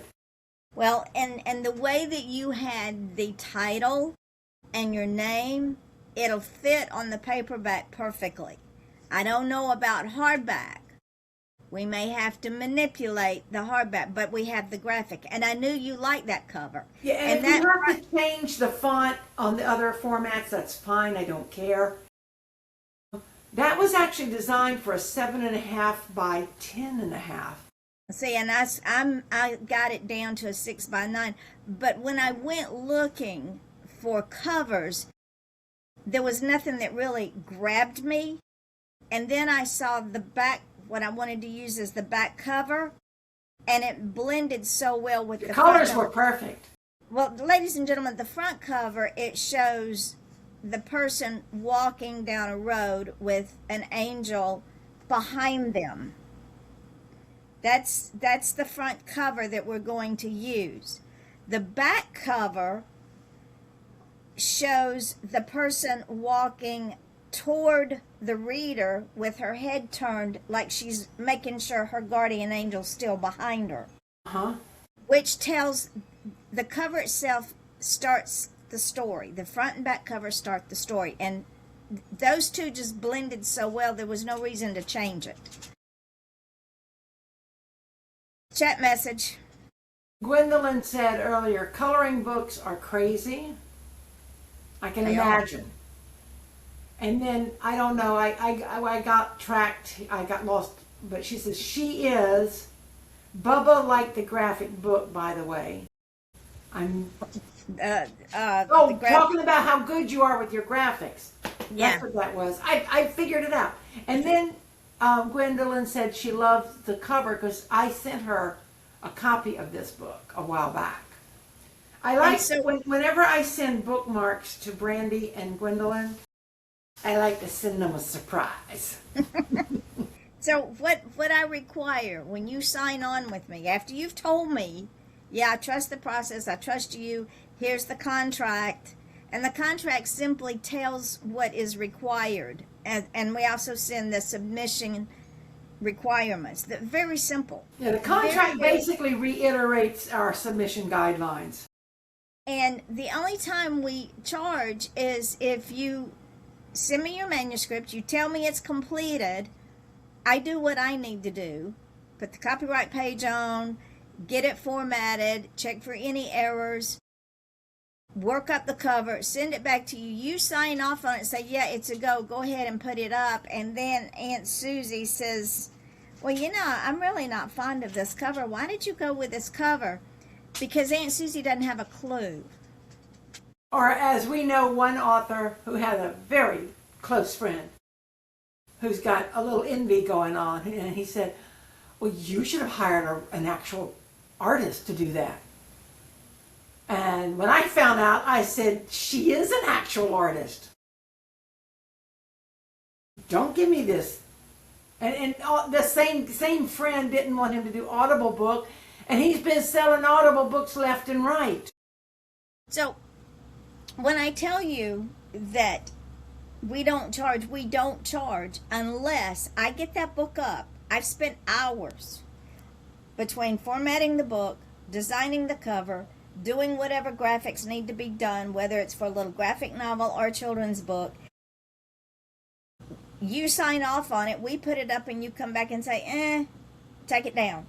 Well, and the way that you had the title and your name, it'll fit on the paperback perfectly. I don't know about hardback. We may have to manipulate the hardback, but we have the graphic. And I knew you liked that cover. Yeah, and if you have to change the font on the other formats, that's fine. I don't care. That was actually designed for a 7.5 by 10.5. See, and I got it down to a 6 by 9. But when I went looking for covers, there was nothing that really grabbed me. And then I saw the back, what I wanted to use as the back cover, and it blended so well with the colors front were perfect. Well, ladies and gentlemen, the front cover, it shows the person walking down a road with an angel behind them. That's the front cover that we're going to use. The back cover shows the person walking toward the reader with her head turned, like she's making sure her guardian angel's still behind her. Which tells, the cover itself starts the story. The front and back cover start the story. And those two just blended so well, there was no reason to change it. Chat message. Gwendolyn said earlier, coloring books are crazy. I can imagine. And then, I don't know, I got tracked, I got lost, but she says, she is Bubba like the graphic book, by the way. I'm talking about how good you are with your graphics. Yeah. That's what that was. I figured it out. And then Gwendolyn said she loved the cover because I sent her a copy of this book a while back. I like so, whenever I send bookmarks to Brandy and Gwendolyn, I like to send them a surprise. so what I require when you sign on with me, after you've told me, yeah, I trust the process, I trust you, here's the contract, and the contract simply tells what is required. And we also send the submission requirements. That very simple. Yeah, the contract Very, basically reiterates our submission guidelines. and the only time we charge is if you send me your manuscript, you tell me it's completed, I do what I need to do, put the copyright page on, get it formatted, check for any errors, work up the cover, send it back to you. You sign off on it, say, yeah, it's a go. Go ahead and put it up. And then Aunt Susie says, well, I'm really not fond of this cover. Why did you go with this cover? Because Aunt Susie doesn't have a clue. Or as we know, one author who had a very close friend who's got a little envy going on, and he said, well, you should have hired an actual artist to do that. And when I found out, I said, she is an actual artist. Don't give me this. And the same friend didn't want him to do Audible book, and he's been selling Audible books left and right. So when I tell you that we don't charge unless I get that book up. I've spent hours between formatting the book, designing the cover, doing whatever graphics need to be done, whether it's for a little graphic novel or a children's book. You sign off on it, we put it up, and you come back and say, take it down.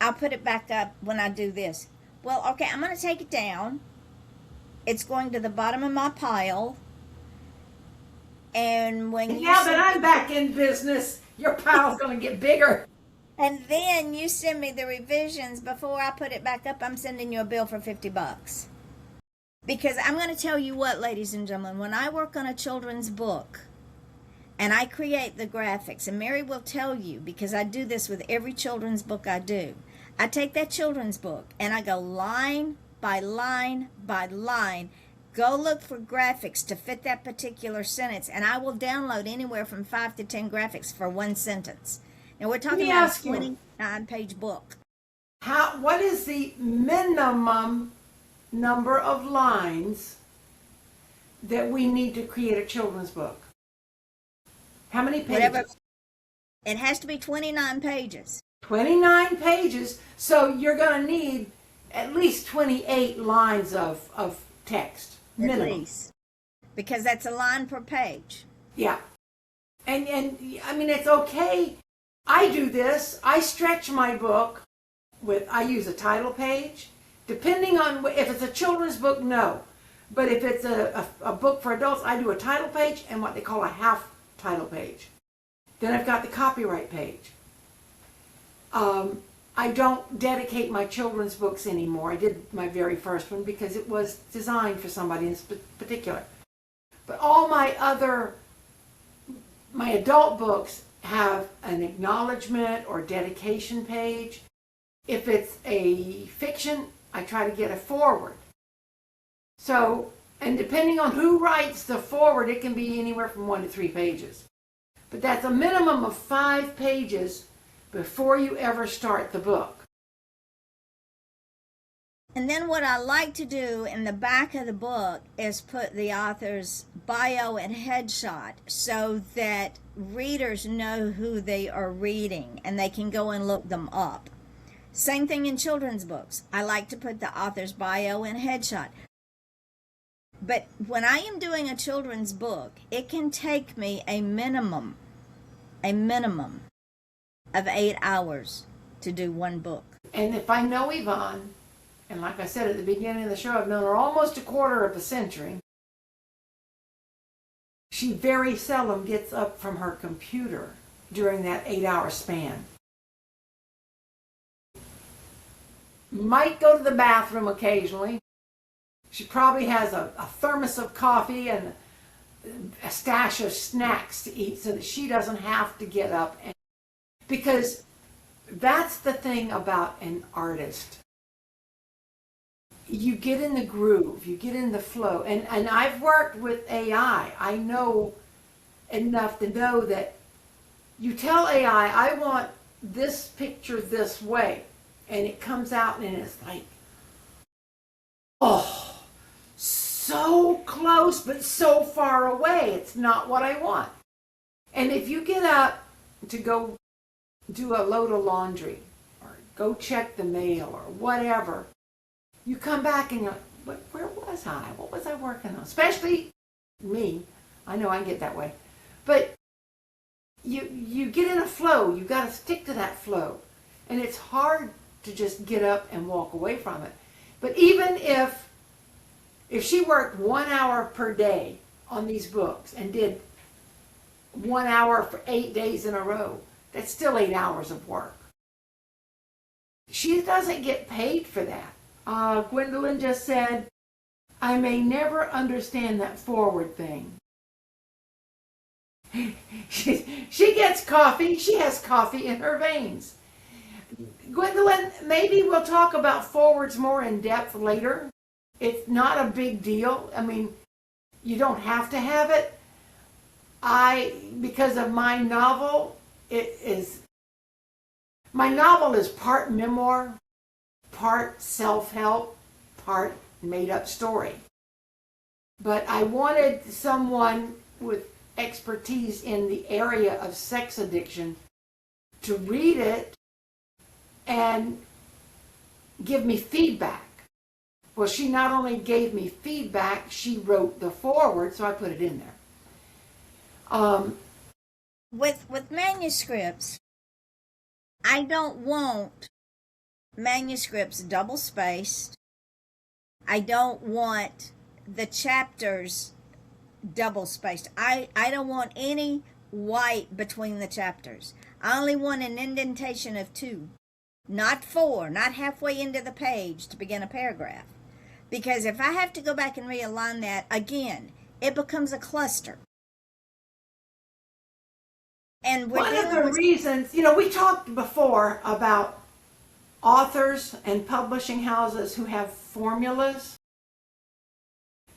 I'll put it back up when I do this. Well, okay, I'm going to take it down. It's going to the bottom of my pile. And now that I'm back in business, your pile's going to get bigger. And then you send me the revisions before I put it back up. I'm sending you a bill for $50. Because I'm going to tell you what, ladies and gentlemen, when I work on a children's book and I create the graphics, and Mary will tell you, because I do this with every children's book I do, I take that children's book and I go line by line by line, go look for graphics to fit that particular sentence, and I will download anywhere from 5 to 10 graphics for one sentence. Now we're talking about a 29-page book. What is the minimum number of lines that we need to create a children's book? How many pages? Whatever. It has to be 29 pages. 29 pages, so you're going to need at least 28 lines of text. Minimum. At least. Because that's a line per page. Yeah. And I mean, it's okay. I do this. I stretch my book I use a title page. Depending on if it's a children's book, no. But if it's a book for adults, I do a title page and what they call a half title page. Then I've got the copyright page. I don't dedicate my children's books anymore. I did my very first one because it was designed for somebody in particular. But all my adult books have an acknowledgement or dedication page. If it's a fiction, I try to get a foreword. So, and depending on who writes the foreword, it can be anywhere from 1 to 3 pages. But that's a minimum of 5 pages before you ever start the book. And then what I like to do in the back of the book is put the author's bio and headshot so that readers know who they are reading and they can go and look them up. Same thing in children's books. I like to put the author's bio and headshot. But when I am doing a children's book, it can take me a minimum of 8 hours to do one book. And if I know Yvonne, and like I said at the beginning of the show, I've known her almost a quarter of a century, she very seldom gets up from her computer during that 8-hour span. Might go to the bathroom occasionally. She probably has a thermos of coffee and a stash of snacks to eat so that she doesn't have to get up. Because that's the thing about an artist. you get in the groove, you get in the flow. And I've worked with AI. I know enough to know that you tell AI, I want this picture this way, and it comes out and it's like, oh, so close, but so far away. It's not what I want. And if you get up to go do a load of laundry or go check the mail or whatever, you come back and you're like, where was I? What was I working on? Especially me. I know I get that way. But you get in a flow. You got to stick to that flow. And it's hard to just get up and walk away from it. But even if she worked 1 hour per day on these books and did 1 hour for 8 days in a row, that's still 8 hours of work. She doesn't get paid for that. Gwendolyn just said, I may never understand that forward thing. She gets coffee. She has coffee in her veins. Gwendolyn, maybe we'll talk about forwards more in depth later. It's not a big deal. I mean, you don't have to have it. Because of my novel, my novel is part memoir, part self-help, part made-up story. But I wanted someone with expertise in the area of sex addiction to read it and give me feedback. Well, she not only gave me feedback, she wrote the foreword, so I put it in there. With manuscripts, I don't want manuscripts double spaced. I don't want the chapters double spaced. I don't want any white between the chapters. I only want an indentation of 2, not 4, not halfway into the page to begin a paragraph. Because if I have to go back and realign that again, it becomes a cluster. And one of the reasons, we talked before about authors and publishing houses who have formulas.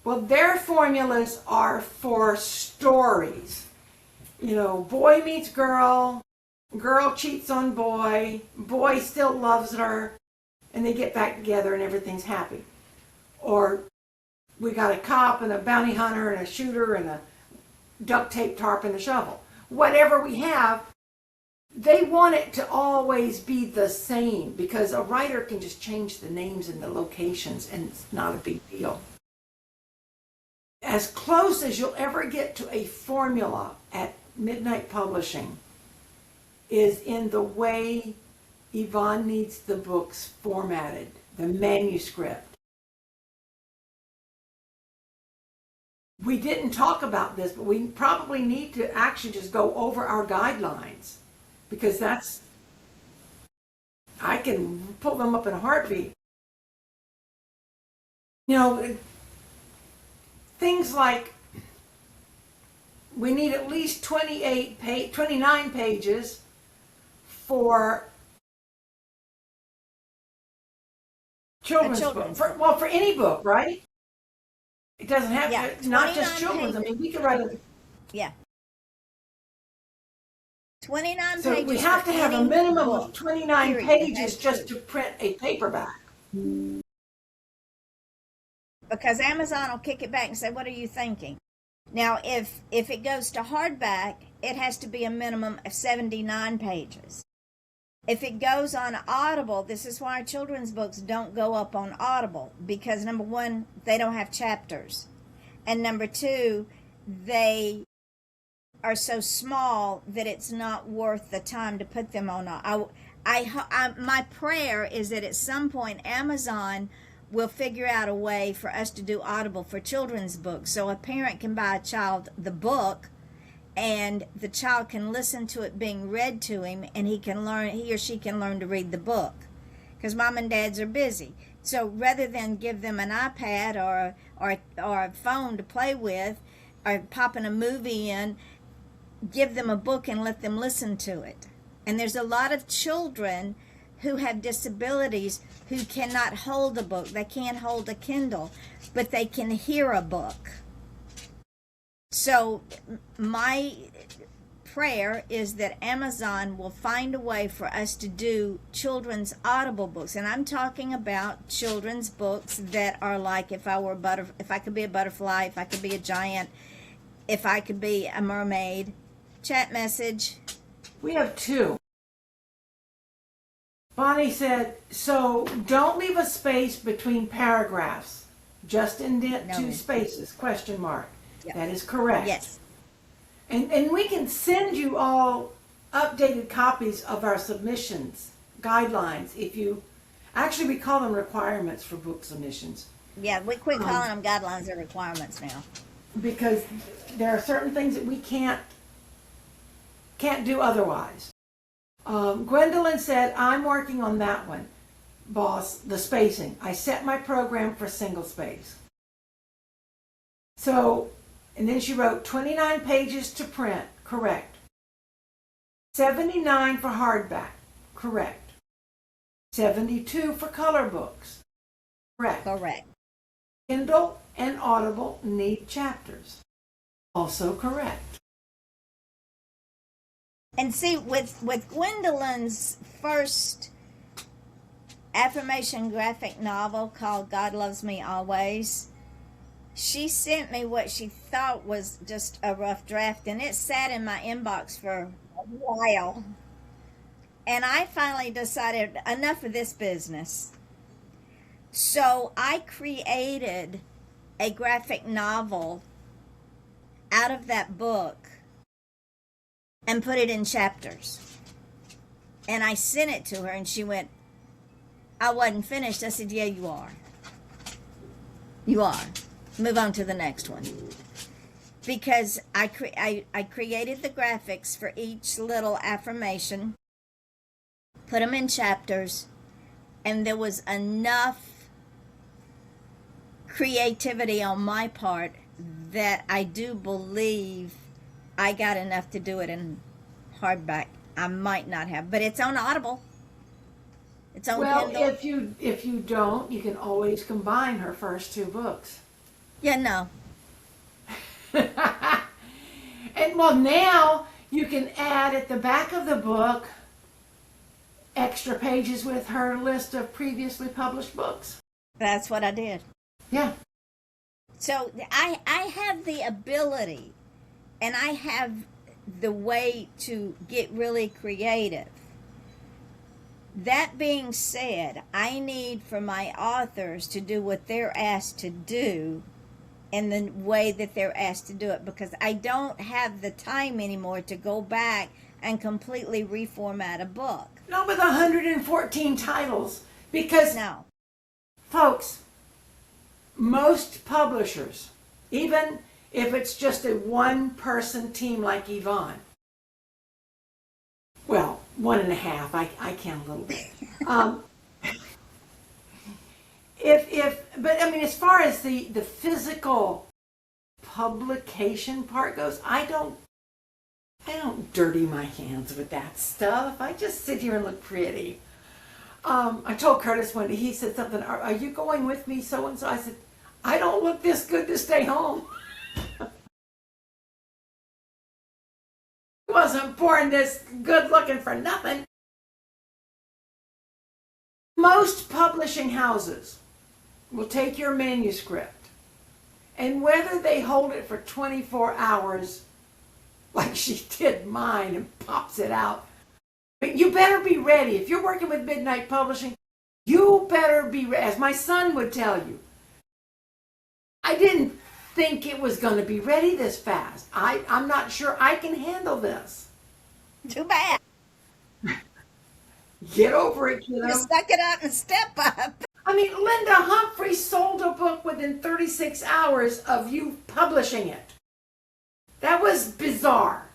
Well, their formulas are for stories. Boy meets girl, girl cheats on boy, boy still loves her, and they get back together and everything's happy. Or we got a cop and a bounty hunter and a shooter and a duct tape tarp and a shovel. Whatever we have, they want it to always be the same because a writer can just change the names and the locations and it's not a big deal. As close as you'll ever get to a formula at Midnight Publishing is in the way Yvonne needs the books formatted, the manuscript. We didn't talk about this, but we probably need to actually just go over our guidelines because I can pull them up in a heartbeat. Things like we need at least 29 pages for children's book. For any book, right? It doesn't have to, not just children's. Pages. I mean, we could write a... Yeah. 29 so pages. We have to have a minimum of 29 pages just to print a paperback. Because Amazon will kick it back and say, what are you thinking? Now, if it goes to hardback, it has to be a minimum of 79 pages. If it goes on Audible, this is why our children's books don't go up on Audible, because number one, they don't have chapters. And number two, they are so small that it's not worth the time to put them on. My prayer is that at some point Amazon will figure out a way for us to do Audible for children's books, so a parent can buy a child the book and the child can listen to it being read to him, and he or she can learn to read the book, because mom and dads are busy. So rather than give them an iPad or a phone to play with or popping a movie in, give them a book and let them listen to it. And there's a lot of children who have disabilities who cannot hold a book. They can't hold a Kindle, but they can hear a book. So my prayer is that Amazon will find a way for us to do children's audible books, and I'm talking about children's books that are like if I could be a butterfly, if I could be a giant, if I could be a mermaid. Chat message. We have two. Bonnie said, so don't leave a space between paragraphs. Just indent No. 2 spaces, question mark. Yep. That is correct. Yes. And we can send you all updated copies of our submissions, guidelines, if you, actually we call them requirements for book submissions. Yeah, we quit calling them guidelines or requirements now. Because there are certain things that we can't do otherwise. Gwendolyn said, I'm working on that one, boss, the spacing. I set my program for single space. So, and then she wrote 29 pages to print, correct. 79 for hardback, correct. 72 for color books, correct. Correct. Kindle and Audible need chapters, also correct. And see, with Gwendolyn's first affirmation graphic novel called God Loves Me Always, she sent me what she thought was just a rough draft, and it sat in my inbox for a while. And I finally decided enough of this business. So I created a graphic novel out of that book and put it in chapters. And I sent it to her, and she went, I wasn't finished. I said, yeah, you are. You are. Move on to the next one. Because I created the graphics for each little affirmation, put them in chapters, and there was enough creativity on my part that I do believe I got enough to do it in hardback. I might not have, but it's on Audible. It's on Kindle. Well, if you don't, you can always combine her first 2 books. Yeah, no. And well, now you can add at the back of the book extra pages with her list of previously published books. That's what I did. Yeah. So I have the ability, and I have the way to get really creative. That being said, I need for my authors to do what they're asked to do in the way that they're asked to do it, because I don't have the time anymore to go back and completely reformat a book. Not with 114 titles, because, No. folks, most publishers, even if it's just a one-person team like Yvonne, well, 1.5, I count a little bit. But I mean, as far as the physical publication part goes, I don't dirty my hands with that stuff. I just sit here and look pretty. I told Curtis one day, he said something, are you going with me so and so? I said, I don't look this good to stay home. I wasn't born this good looking for nothing. Most publishing houses will take your manuscript, and whether they hold it for 24 hours, like she did mine, and pops it out, but you better be ready. If you're working with Midnight Publishing, you better be ready. As my son would tell you, I didn't think it was going to be ready this fast. I'm not sure I can handle this. Too bad. Get over it, kiddo. You suck it up and step up. I mean, Linda Humphrey sold a book within 36 hours of you publishing it. That was bizarre.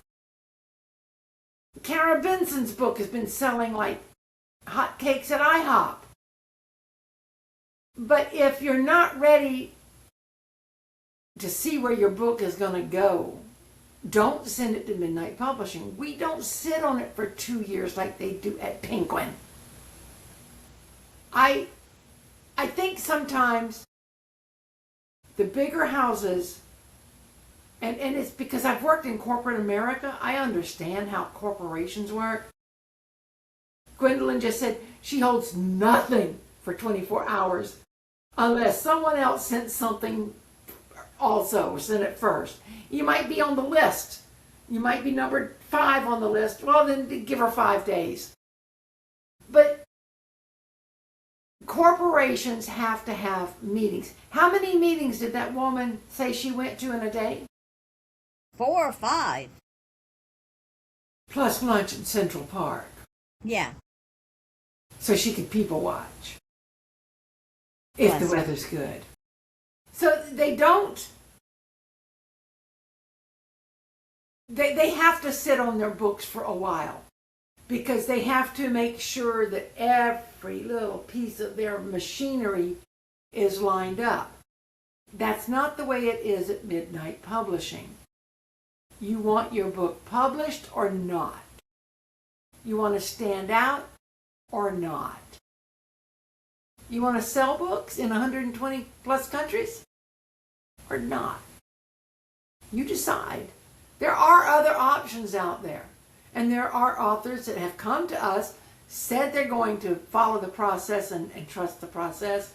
Kara Benson's book has been selling like hotcakes at IHOP. But if you're not ready to see where your book is going to go, don't send it to Midnight Publishing. We don't sit on it for 2 years like they do at Penguin. I think sometimes the bigger houses, and it's because I've worked in corporate America, I understand how corporations work. Gwendolyn just said she holds nothing for 24 hours unless someone else sent something also, or sent it first. You might be on the list. You might be numbered 5 on the list. Well, then give her 5 days. But corporations have to have meetings. How many meetings did that woman say she went to in a day? 4 or 5. Plus lunch in Central Park. Yeah. So she could people watch. If the weather's good. So they don't. They have to sit on their books for a while. Because they have to make sure that every little piece of their machinery is lined up. That's not the way it is at Midnight Publishing. You want your book published or not? You want to stand out or not? You want to sell books in 120 plus countries or not? You decide. There are other options out there. And there are authors that have come to us, said they're going to follow the process and trust the process,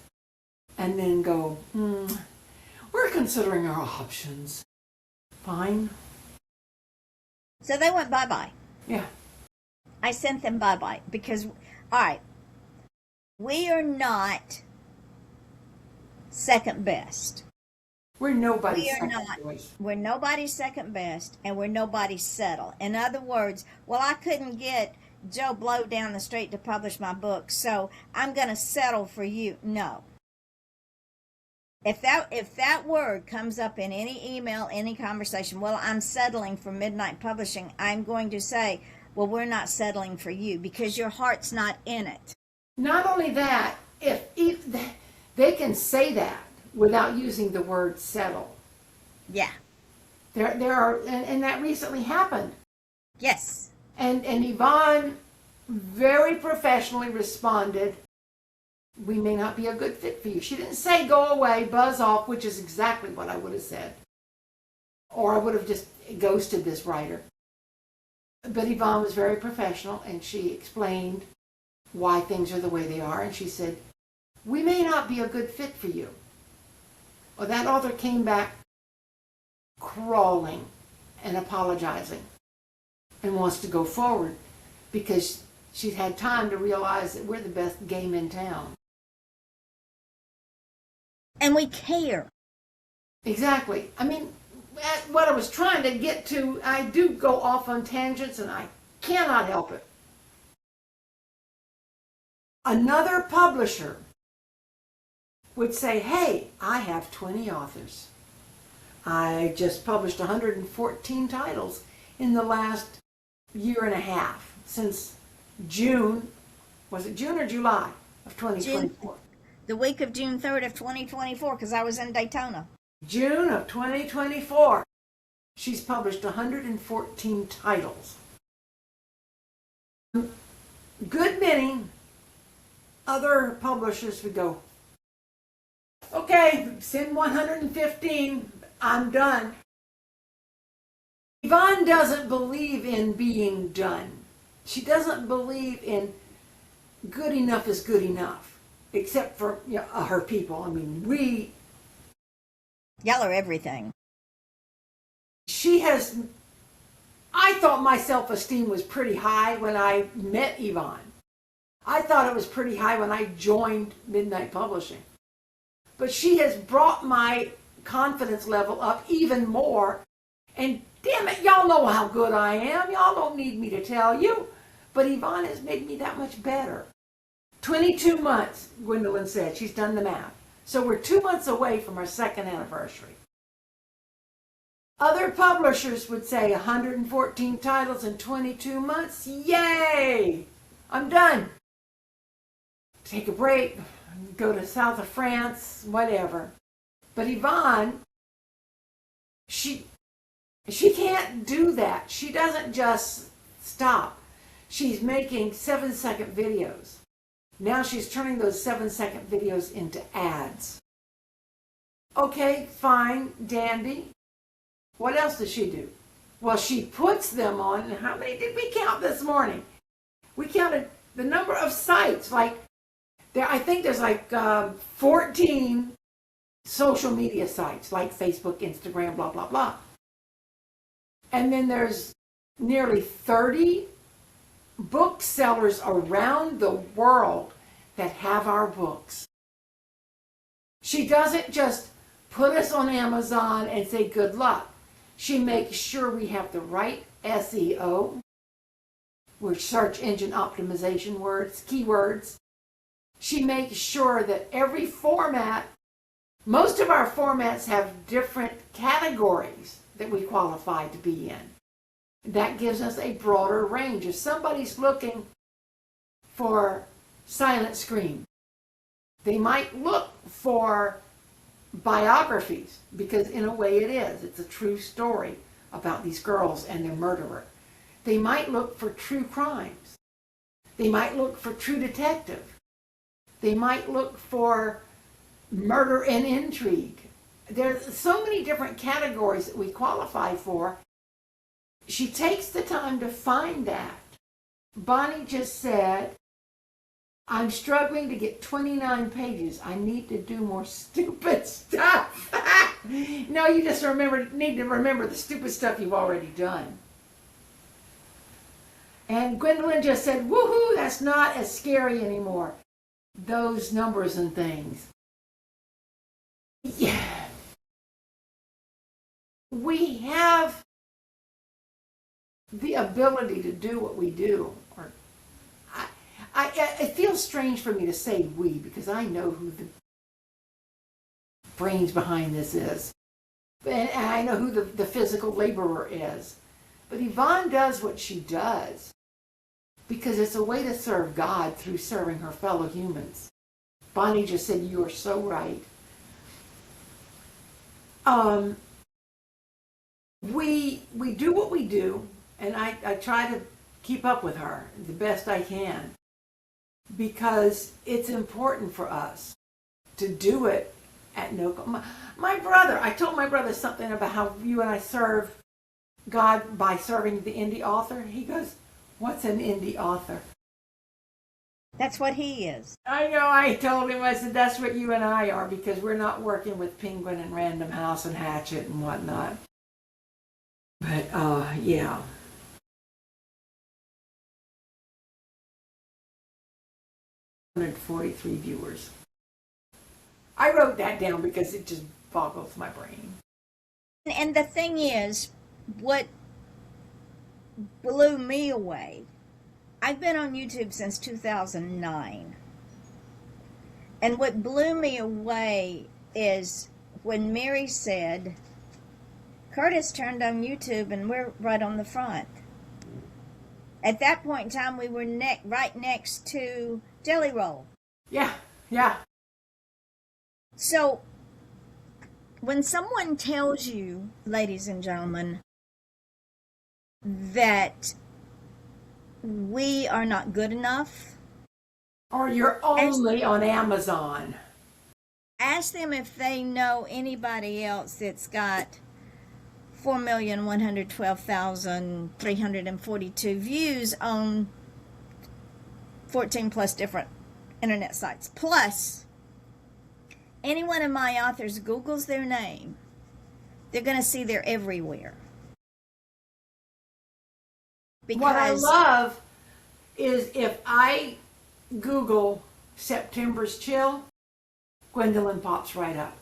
and then go, we're considering our options. Fine. So they went bye-bye. Yeah. I sent them bye-bye because, all right, we are not second best. We're nobody's We are second not. choice. We're nobody's second best, and we're nobody's settle. In other words, well, I couldn't get Joe Blow down the street to publish my book, so I'm going to settle for you. No. If that word comes up in any email, any conversation, well, I'm settling for Midnight Publishing, I'm going to say, well, we're not settling for you because your heart's not in it. Not only that, if they can say that without using the word settle. Yeah. There are, and that recently happened. Yes. And Yvonne very professionally responded, we may not be a good fit for you. She didn't say go away, buzz off, which is exactly what I would have said. Or I would have just ghosted this writer. But Yvonne was very professional, and she explained why things are the way they are. And she said, we may not be a good fit for you. Well, that author came back crawling and apologizing and wants to go forward because she's had time to realize that we're the best game in town. And we care. Exactly. I mean, what I was trying to get to, I do go off on tangents and I cannot help it. Another publisher would say, hey, I have 20 authors. I just published 114 titles in the last year and a half, since June, was it June or July of 2024? The week of June 3rd of 2024, because I was in Daytona. June of 2024. She's published 114 titles. Good many other publishers would go, okay, send 115, I'm done. Yvonne doesn't believe in being done. She doesn't believe in good enough is good enough, except for her people. I mean, Y'all are everything. I thought my self-esteem was pretty high when I met Yvonne. I thought it was pretty high when I joined Midnight Publishing. But she has brought my confidence level up even more. And damn it, y'all know how good I am. Y'all don't need me to tell you. But Yvonne has made me that much better. 22 months, Gwendolyn said. She's done the math. So we're 2 months away from our second anniversary. Other publishers would say 114 titles in 22 months. Yay! I'm done. Take a break, go to south of France, whatever. But Yvonne, she can't do that. She doesn't just stop. She's making 7-second videos. Now she's turning those 7-second videos into ads. Okay, fine, dandy. What else does she do? Well, she puts them on, and how many did we count this morning? We counted the number of sites. Like, I think there's like 14 social media sites, like Facebook, Instagram, blah, blah, blah. And then there's nearly 30 booksellers around the world that have our books. She doesn't just put us on Amazon and say good luck. She makes sure we have the right SEO, which search engine optimization words, keywords. She makes sure that every format, most of our formats have different categories that we qualify to be in. That gives us a broader range. If somebody's looking for silent scream, they might look for biographies, because in a way it is. It's a true story about these girls and their murderer. They might look for true crimes. They might look for true detective. They might look for murder and intrigue. There's so many different categories that we qualify for. She takes the time to find that. Bonnie just said, I'm struggling to get 29 pages. I need to do more stupid stuff. No, you just need to remember the stupid stuff you've already done. And Gwendolyn just said, woohoo, that's not as scary anymore. Those numbers and things. Yeah. We have the ability to do what we do. Or it feels strange for me to say we, because I know who the brains behind this is. And I know who the physical laborer is. But Yvonne does what she does because it's a way to serve God through serving her fellow humans. Bonnie just said, you are so right. We do what we do, and I try to keep up with her the best I can, because it's important for us to do it at no cost. My brother, I told my brother something about how you and I serve God by serving the indie author. He goes, what's an indie author? That's what he is. I know, I told him, I said, that's what you and I are, because we're not working with Penguin and Random House and Hatchet and whatnot. But, yeah. $143 viewers. I wrote that down because it just boggles my brain. And the thing is, what blew me away, I've been on YouTube since 2009. And what blew me away is when Mary said, Curtis turned on YouTube and we're right on the front. At that point in time, we were right next to Jelly Roll. Yeah, yeah. So, when someone tells you, ladies and gentlemen, that we are not good enough, or you're only on Amazon, ask them if they know anybody else that's got 4,112,342 views on 14 plus different internet sites. Plus, any one of my authors Googles their name, they're going to see they're everywhere. Because what I love is if I Google September's Chill, Gwendolyn pops right up.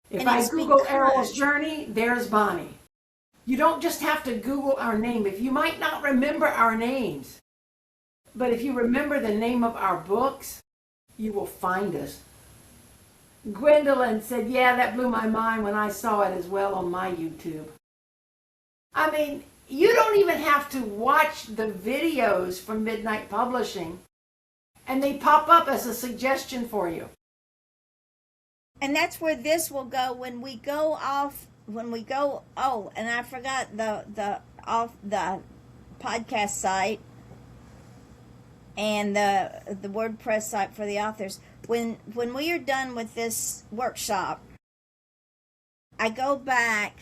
If I Google Errol's Journey, there's Bonnie. You don't just have to Google our name. If you might not remember our names, but if you remember the name of our books, you will find us. Gwendolyn said, yeah, that blew my mind when I saw it as well on my YouTube. I mean, you don't even have to watch the videos from Midnight Publishing, and they pop up as a suggestion for you. And that's where this will go when we go, oh, and I forgot the podcast site. and the WordPress site for the authors. When we are done with this workshop, I go back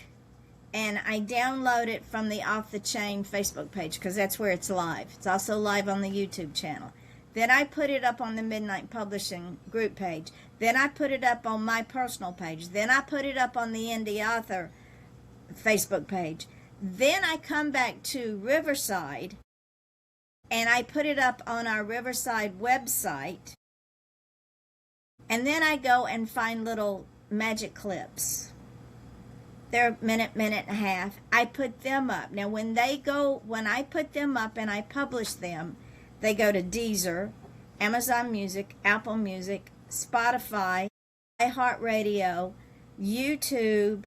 and I download it from the Off the Chain Facebook page, because that's where it's live. It's also live on the YouTube channel. Then I put it up on the Midnight Publishing group page. Then I put it up on my personal page. Then I put it up on the Indie Author Facebook page. Then I come back to Riverside and I put it up on our Riverside website. And then I go and find little magic clips. They're a minute and a half. I put them up. Now when I put them up and I publish them, they go to Deezer, Amazon Music, Apple Music, Spotify, iHeartRadio, YouTube,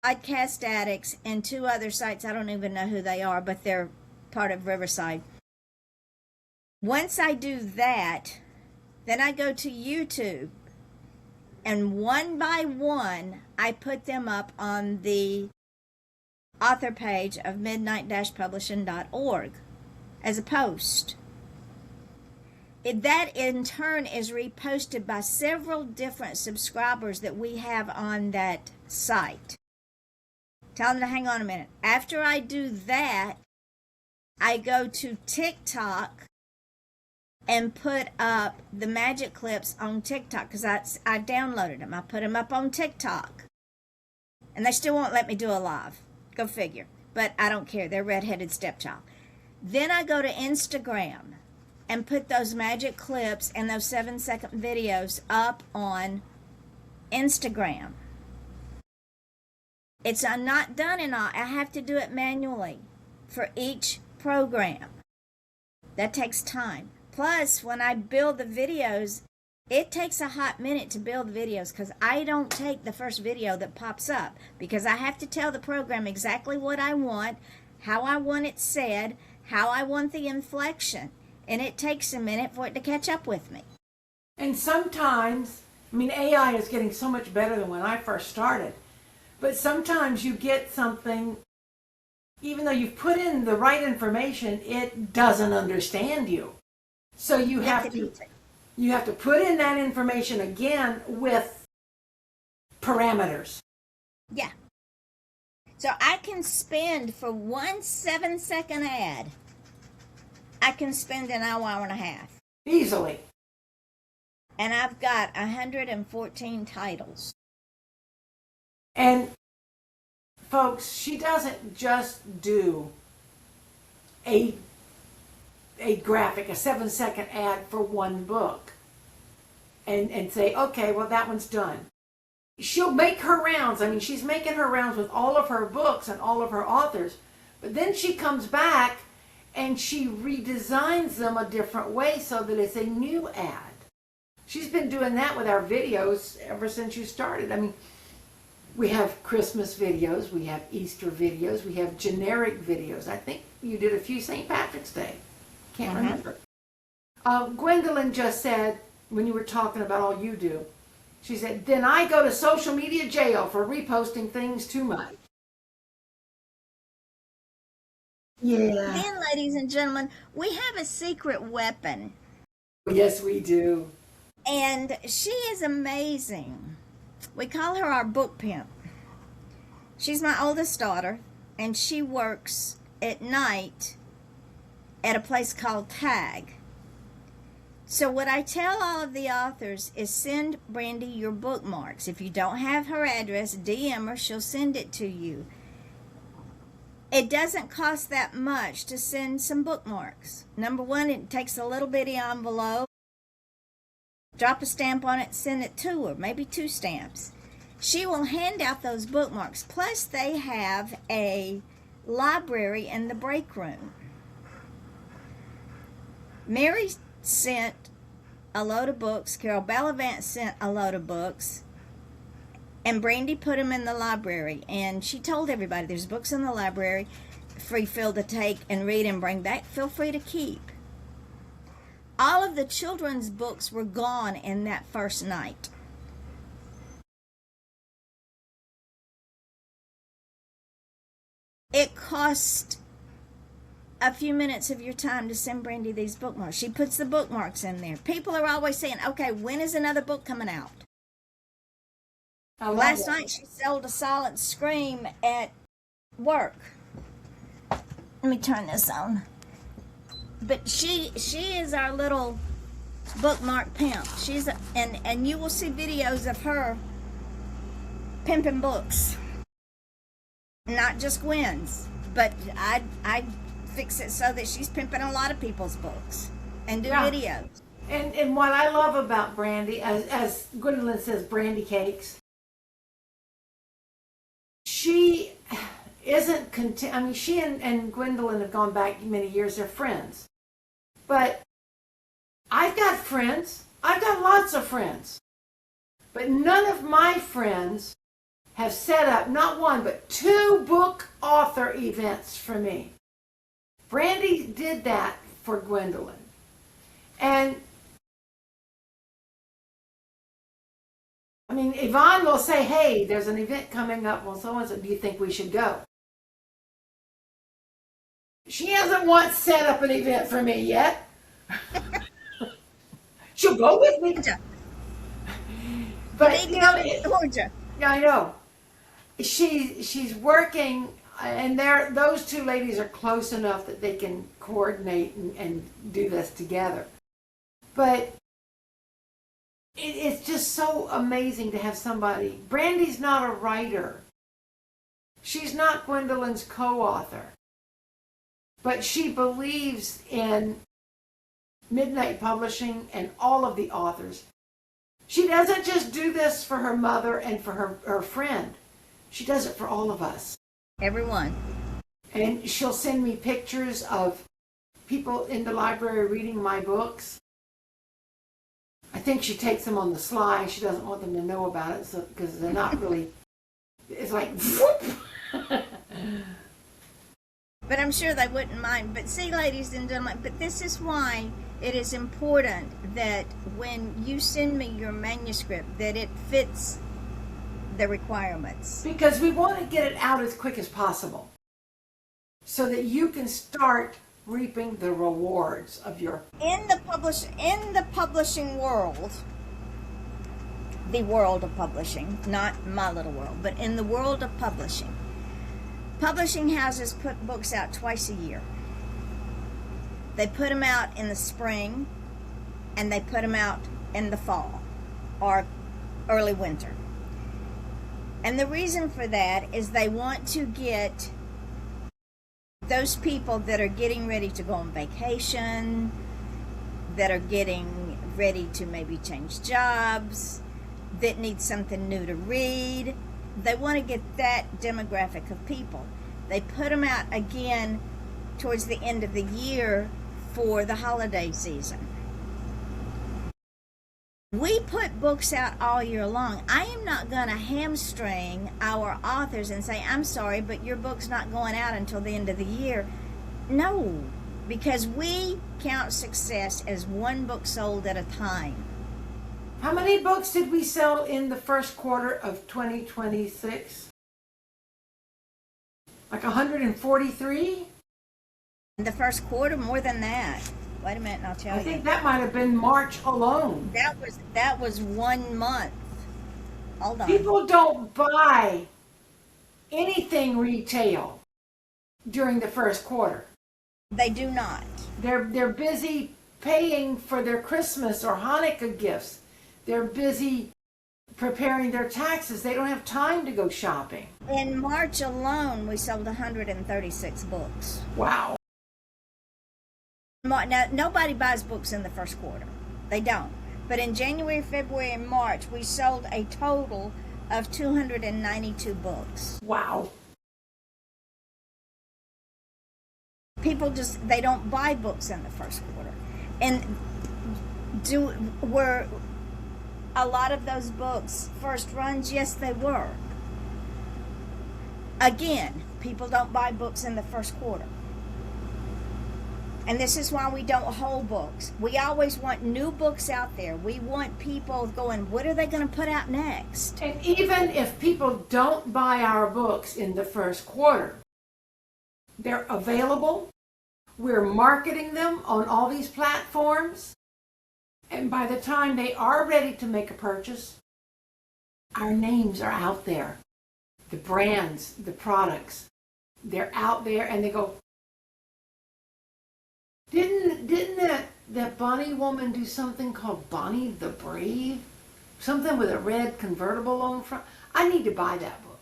Podcast Addicts, and 2 other sites. I don't even know who they are, but they're part of Riverside. Once I do that, then I go to YouTube, and one by one, I put them up on the author page of midnight-publishing.org as a post. That in turn is reposted by several different subscribers that we have on that site. Tell them to hang on a minute. After I do that, I go to TikTok and put up the magic clips on TikTok, because I downloaded them. I put them up on TikTok. And they still won't let me do a live. Go figure. But I don't care. They're redheaded stepchild. Then I go to Instagram and put those magic clips and those 7-second videos up on Instagram. It's not done and all. I have to do it manually for each program. That takes time. Plus, when I build the videos, it takes a hot minute to build videos, because I don't take the first video that pops up, because I have to tell the program exactly what I want, how I want it said, how I want the inflection. And it takes a minute for it to catch up with me. And sometimes, AI is getting so much better than when I first started. But sometimes you get something, even though you've put in the right information, it doesn't understand you. So you have to put in that information again with parameters. Yeah. So I can spend, for one 7-second ad, I can spend an hour and a half. Easily. And I've got 114 titles. And folks, she doesn't just do a graphic, a 7-second ad for one book and say, okay, well, that one's done. She'll make her rounds. She's making her rounds with all of her books and all of her authors. But then she comes back and she redesigns them a different way so that it's a new ad. She's been doing that with our videos ever since you started. We have Christmas videos, we have Easter videos, we have generic videos. I think you did a few St. Patrick's Day. Can't remember. Gwendolyn just said, when you were talking about all you do, she said, then I go to social media jail for reposting things too much. Yeah. Then, ladies and gentlemen, we have a secret weapon. Yes, we do. And she is amazing. We call her our book pimp. She's my oldest daughter, and she works at night at a place called Tag. So what I tell all of the authors is send Brandy your bookmarks. If you don't have her address, DM her, she'll send it to you. It doesn't cost that much to send some bookmarks. Number one, it takes a little bitty envelope. Drop a stamp on it, send it to her, maybe 2 stamps. She will hand out those bookmarks. Plus, they have a library in the break room. Mary sent a load of books. Carol Bellavant sent a load of books. And Brandy put them in the library. And she told everybody, there's books in the library, free fill to take and read and bring back. Feel free to keep. All of the children's books were gone in that first night. It cost a few minutes of your time to send Brandy these bookmarks. She puts the bookmarks in there. People are always saying, okay, when is another book coming out? Last night she sold A Silent Scream at work. Let me turn this on. But she is our little bookmark pimp. And you will see videos of her pimping books. Not just Gwen's, but I fix it so that she's pimping a lot of people's books and do videos. And what I love about Brandy, as Gwendolyn says, Brandy Cakes, she isn't content. I mean, she and Gwendolyn have gone back many years. They're friends. But I've got friends. I've got lots of friends. But none of my friends have set up, not one, but 2 book author events for me. Brandy did that for Gwendolyn. And I mean, Yvonne will say, hey, there's an event coming up. Well, someone said, do you think we should go? She hasn't once set up an event for me yet. She'll go with me. But, you know, yeah, I know. She's working, and those 2 ladies are close enough that they can coordinate and do this together. But it's just so amazing to have somebody. Brandy's not a writer. She's not Gwendolyn's co-author. But she believes in Midnight Publishing and all of the authors. She doesn't just do this for her mother and for her friend. She does it for all of us. Everyone. And she'll send me pictures of people in the library reading my books. I think she takes them on the sly. She doesn't want them to know about it because they're not really, it's like, whoop. But I'm sure they wouldn't mind. But see, ladies and gentlemen, but this is why it is important that when you send me your manuscript, that it fits the requirements. Because we want to get it out as quick as possible so that you can start reaping the rewards of your... In the publishing world, the world of publishing, not my little world, but in the world of publishing, publishing houses put books out twice a year. They put them out in the spring, and they put them out in the fall or early winter. And the reason for that is they want to get those people that are getting ready to go on vacation, that are getting ready to maybe change jobs, that need something new to read. They want to get that demographic of people. They put them out again towards the end of the year for the holiday season. We put books out all year long. I am not going to hamstring our authors and say, I'm sorry, but your book's not going out until the end of the year. No, because we count success as one book sold at a time. How many books did we sell in the first quarter of 2026? Like 143? In the first quarter, more than that. Wait a minute, and I'll tell you. I think that might have been March alone. That was 1 month. Hold on. People don't buy anything retail during the first quarter. They do not. They're busy paying for their Christmas or Hanukkah gifts. They're busy preparing their taxes. They don't have time to go shopping. In March alone, we sold 136 books. Wow. Now, nobody buys books in the first quarter. They don't. But in January, February, and March, we sold a total of 292 books. Wow. People they don't buy books in the first quarter. And were a lot of those books first runs? Yes, they were. Again, people don't buy books in the first quarter. And this is why we don't hold books. We always want new books out there. We want people going, what are they going to put out next? And even if people don't buy our books in the first quarter, they're available. We're marketing them on all these platforms. And by the time they are ready to make a purchase, our names are out there. The brands, the products, they're out there, and they go, didn't that Bonnie woman do something called Bonnie the Brave? Something with a red convertible on the front? I need to buy that book.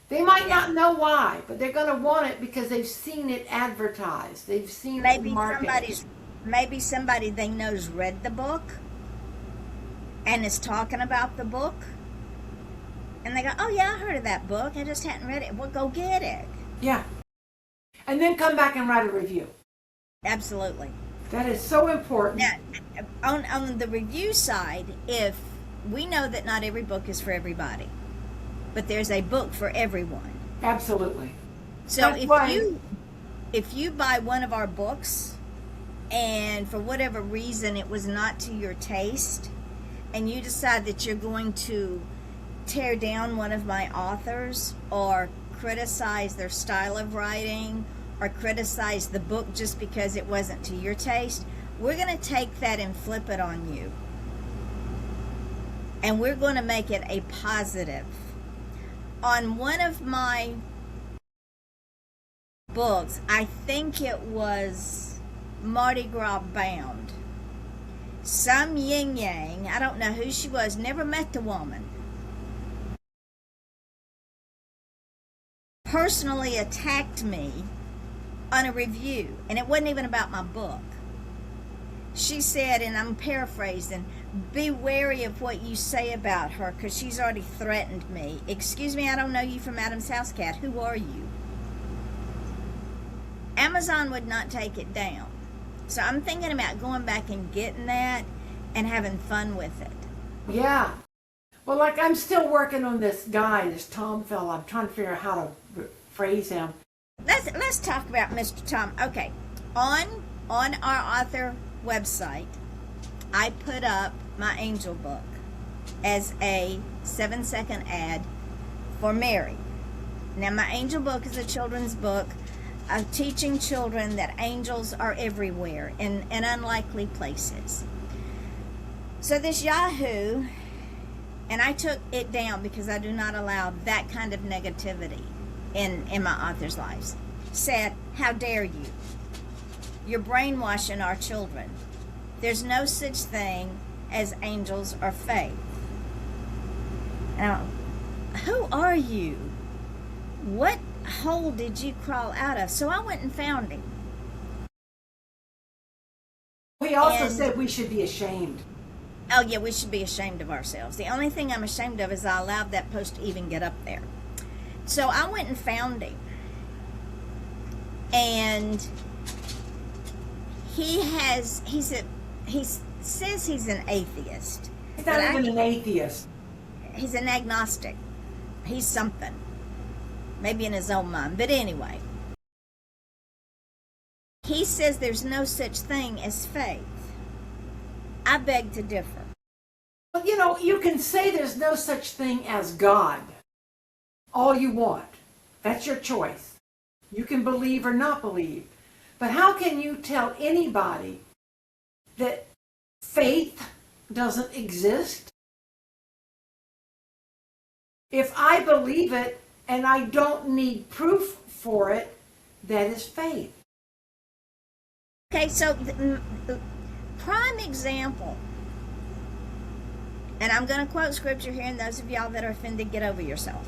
They might not know why, but they're going to want it because they've seen it advertised. They've seen it marketed. Maybe somebody they know's read the book and is talking about the book. And they go, oh yeah, I heard of that book. I just hadn't read it. Well, go get it. Yeah. And then come back and write a review. Absolutely. That is so important. Now, on the review side, if we know that not every book is for everybody, but there's a book for everyone. Absolutely. So if you buy one of our books and for whatever reason it was not to your taste, and you decide that you're going to tear down one of my authors or criticize their style of writing or criticize the book just because it wasn't to your taste, we're going to take that and flip it on you. And we're going to make it a positive. On one of my books, I think it was Mardi Gras Bound, some yin yang, I don't know who she was, never met the woman, personally attacked me on a review, and it wasn't even about my book. She said, and I'm paraphrasing, be wary of what you say about her because she's already threatened me. Excuse me, I don't know you from Adam's House Cat. Who are you? Amazon would not take it down. So I'm thinking about going back and getting that and having fun with it. Yeah. Well, like I'm still working on this guy, this Tom fella. I'm trying to figure out how to phrase him. Let's talk about Mr. Tom. Okay. On our author website, I put up my angel book as a 7-second ad for Mary. Now, my angel book is a children's book of teaching children that angels are everywhere in unlikely places. So this Yahoo, and I took it down because I do not allow that kind of negativity in my authors' lives, said, how dare you? You're brainwashing our children. There's no such thing as angels or faith. Now, who are you? What hole did you crawl out of? So I went and found him. He also said we should be ashamed. Oh yeah, we should be ashamed of ourselves. The only thing I'm ashamed of is I allowed that post to even get up there. So I went and found him. And he says he's an atheist. He's not even an atheist. He's an agnostic. He's something. Maybe in his own mind. But anyway. He says there's no such thing as faith. I beg to differ. Well, you know, you can say there's no such thing as God all you want. That's your choice. You can believe or not believe. But how can you tell anybody that faith doesn't exist? If I believe it and I don't need proof for it, that is faith. Okay, so the prime example, and I'm going to quote scripture here, and those of y'all that are offended, get over yourself.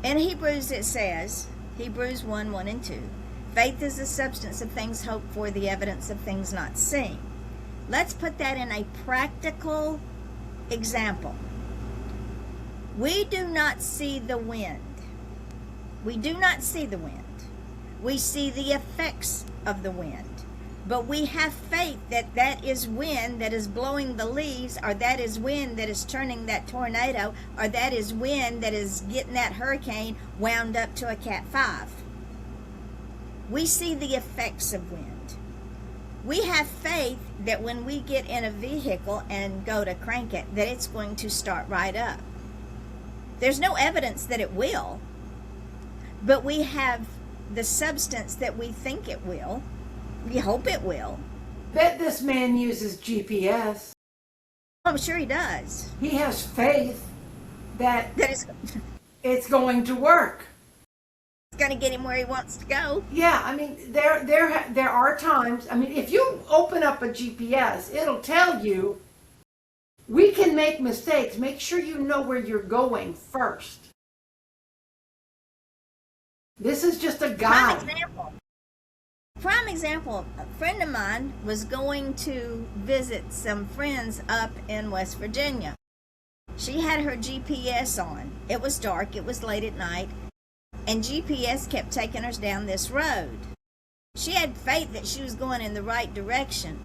In Hebrews it says, Hebrews 1 and 2, faith is the substance of things hoped for, the evidence of things not seen. Let's put that in a practical example. We do not see the wind. We do not see the wind. We see the effects of the wind. But we have faith that that is wind that is blowing the leaves, or that is wind that is turning that tornado, or that is wind that is getting that hurricane wound up to a Cat 5. We see the effects of wind. We have faith that when we get in a vehicle and go to crank it, that it's going to start right up. There's no evidence that it will, but we have the substance that we think it will. You hope it will. Bet this man uses GPS. I'm sure he does. He has faith that That is it's going to work. going to get him where he wants to go. Yeah, I mean, there are times. I mean, if you open up a GPS, it'll tell you we can make mistakes. Make sure you know where you're going first. This is just a guide. Prime example, a friend of mine was going to visit some friends up in West Virginia. She had her GPS on. It was dark, it was late at night, and GPS kept taking us down this road. She had faith that she was going in the right direction.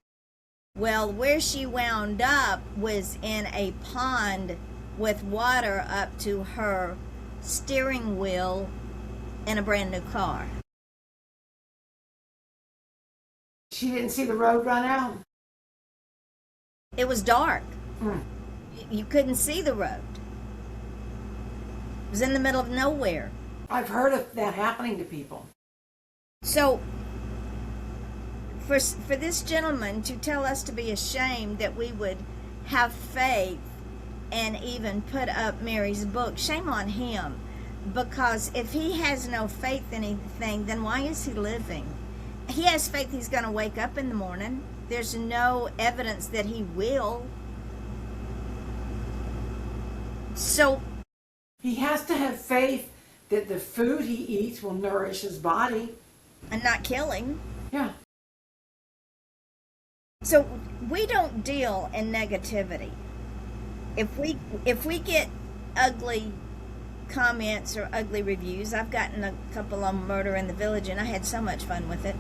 Well, where she wound up was in a pond with water up to her steering wheel in a brand new car. She didn't see the road run out. It was dark. Hmm. You couldn't see the road. It was in the middle of nowhere. I've heard of that happening to people. So, for this gentleman to tell us to be ashamed that we would have faith and even put up Mary's book, shame on him. Because if he has no faith in anything, then why is he living? He has faith he's going to wake up in the morning. There's no evidence that he will. So he has to have faith that the food he eats will nourish his body and not kill him. Yeah. So we don't deal in negativity. If we get ugly comments or ugly reviews, I've gotten a couple on Murder in the Village, and I had so much fun with it.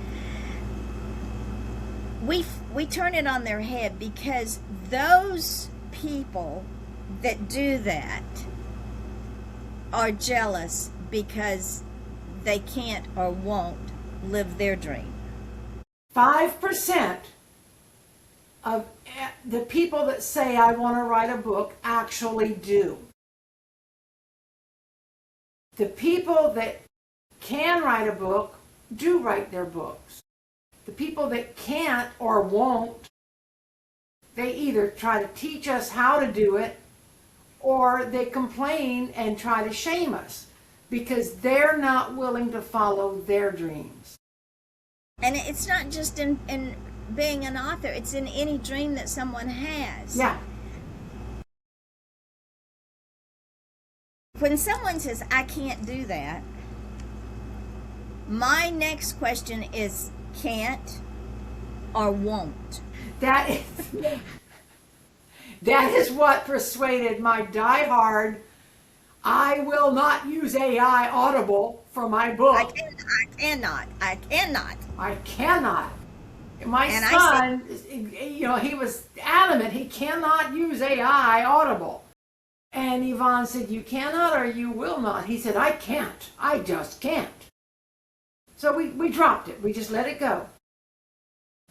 We turn it on their head, because those people that do that are jealous because they can't or won't live their dream. 5% of the people that say I want to write a book actually do. The people that can write a book do write their books. The people that can't or won't, they either try to teach us how to do it, or they complain and try to shame us because they're not willing to follow their dreams. And it's not just in being an author, it's in any dream that someone has. Yeah. When someone says, I can't do that, my next question is can't or won't. That is what persuaded my diehard, I will not use AI Audible for my book. I cannot. My And son, he was adamant he cannot use AI Audible. And Yvonne said, you cannot or you will not? He said, I can't. I just can't. So we dropped it. We just let it go.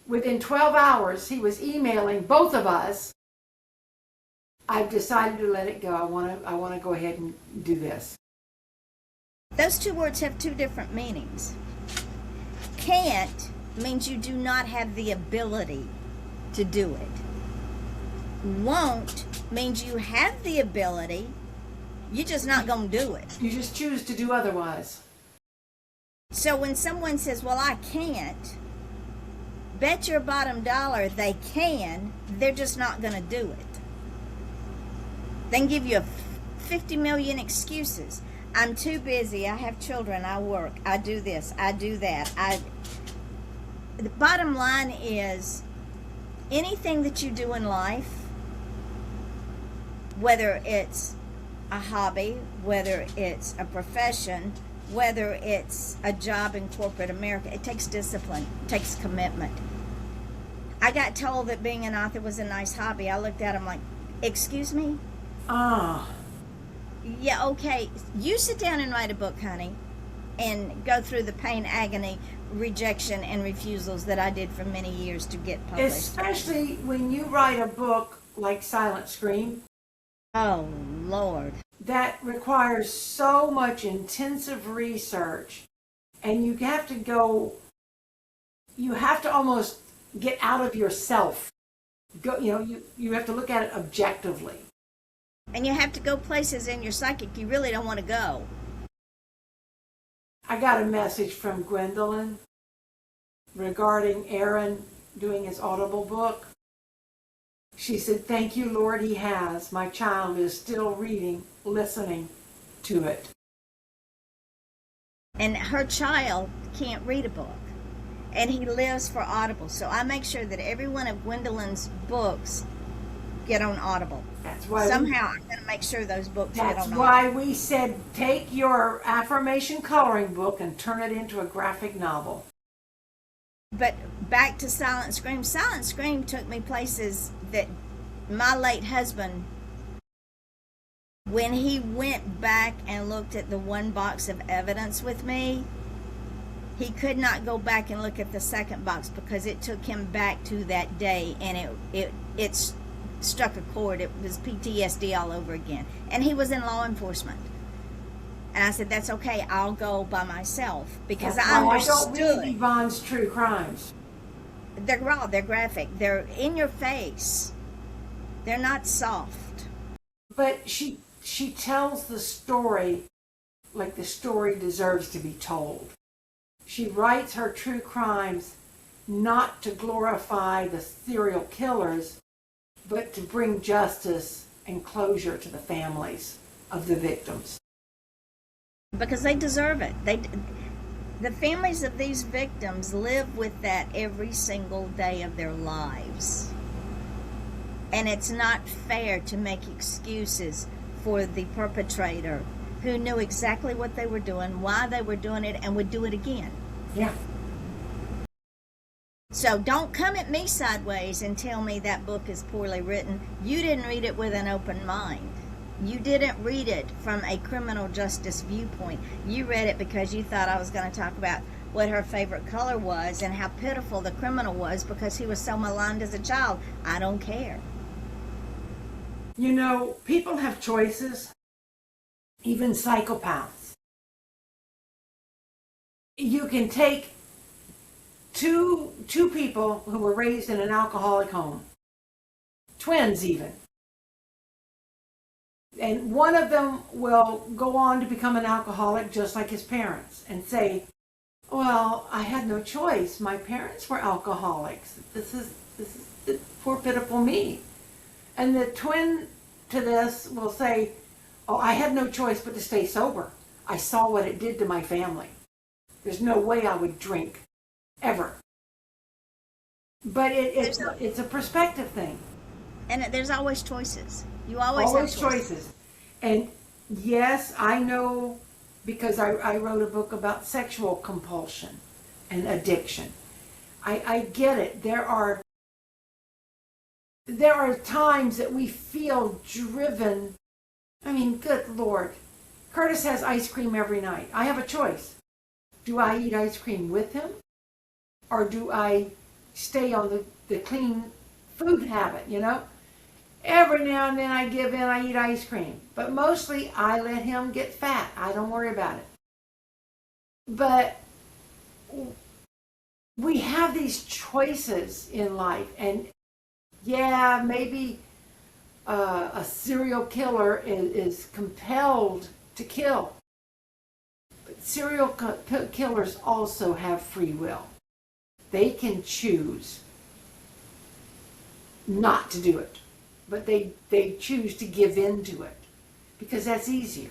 Within 12 hours, he was emailing both of us. I've decided to let it go. I want to go ahead and do this. Those two words have two different meanings. Can't means you do not have the ability to do it. Won't means you have the ability, you're just not going to do it. You just choose to do otherwise. So when someone says, well, I can't, bet your bottom dollar they can, they're just not going to do it. They can give you 50 million excuses. I'm too busy, I have children, I work, I do this, I do that. The bottom line is, anything that you do in life, whether it's a hobby, whether it's a profession, whether it's a job in corporate America, it takes discipline, it takes commitment. I got told that being an author was a nice hobby. I looked at him like, excuse me? Yeah, okay. You sit down and write a book, honey, and go through the pain, agony, rejection, and refusals that I did for many years to get published. Especially when you write a book like Silent Scream. Oh, Lord. That requires so much intensive research, and you have to go you have to almost get out of yourself. You have to look at it objectively. And you have to go places in your psychic you really don't want to go. I got a message from Gwendolyn regarding Aaron doing his Audible book. She said, "Thank you, Lord, he has. My child is still reading, listening to it." And her child can't read a book. And he lives for Audible. So I make sure that every one of Gwendolyn's books get on Audible. That's why somehow I'm going to make sure those books get on That's Audible. why we said take your affirmation coloring book and turn it into a graphic novel. But back to Silent Scream. Silent Scream took me places that my late husband, when he went back and looked at the one box of evidence with me, he could not go back and look at the second box because it took him back to that day, and it struck a chord. It was PTSD all over again. And he was in law enforcement. And I said, that's okay, I'll go by myself. Because I understood. I don't read Yvonne's true crimes. They're raw, they're graphic, they're in your face. They're not soft. But she tells the story like the story deserves to be told. She writes her true crimes not to glorify the serial killers, but to bring justice and closure to the families of the victims. Because they deserve it. The families of these victims live with that every single day of their lives. And it's not fair to make excuses for the perpetrator who knew exactly what they were doing, why they were doing it, and would do it again. Yeah. So don't come at me sideways and tell me that book is poorly written. You didn't read it with an open mind. You didn't read it from a criminal justice viewpoint. You read it because you thought I was going to talk about what her favorite color was and how pitiful the criminal was because he was so maligned as a child. I don't care. You know, people have choices, even psychopaths. You can take two people who were raised in an alcoholic home, twins even, and one of them will go on to become an alcoholic just like his parents and say, well, I had no choice. My parents were alcoholics. This is the poor pitiful me. And the twin to this will say, oh, I had no choice but to stay sober. I saw what it did to my family. There's no way I would drink, ever. But it's a perspective thing. And there's always choices. You always have choices. And yes, I know, because I wrote a book about sexual compulsion and addiction. I get it. There are times that we feel driven. I mean, good Lord. Curtis has ice cream every night. I have a choice. Do I eat ice cream with him? Or do I stay on the clean food habit, you know? Every now and then I give in, I eat ice cream. But mostly I let him get fat. I don't worry about it. But we have these choices in life. And yeah, maybe a serial killer is compelled to kill. But serial killers also have free will. They can choose not to do it. But they choose to give in to it because that's easier.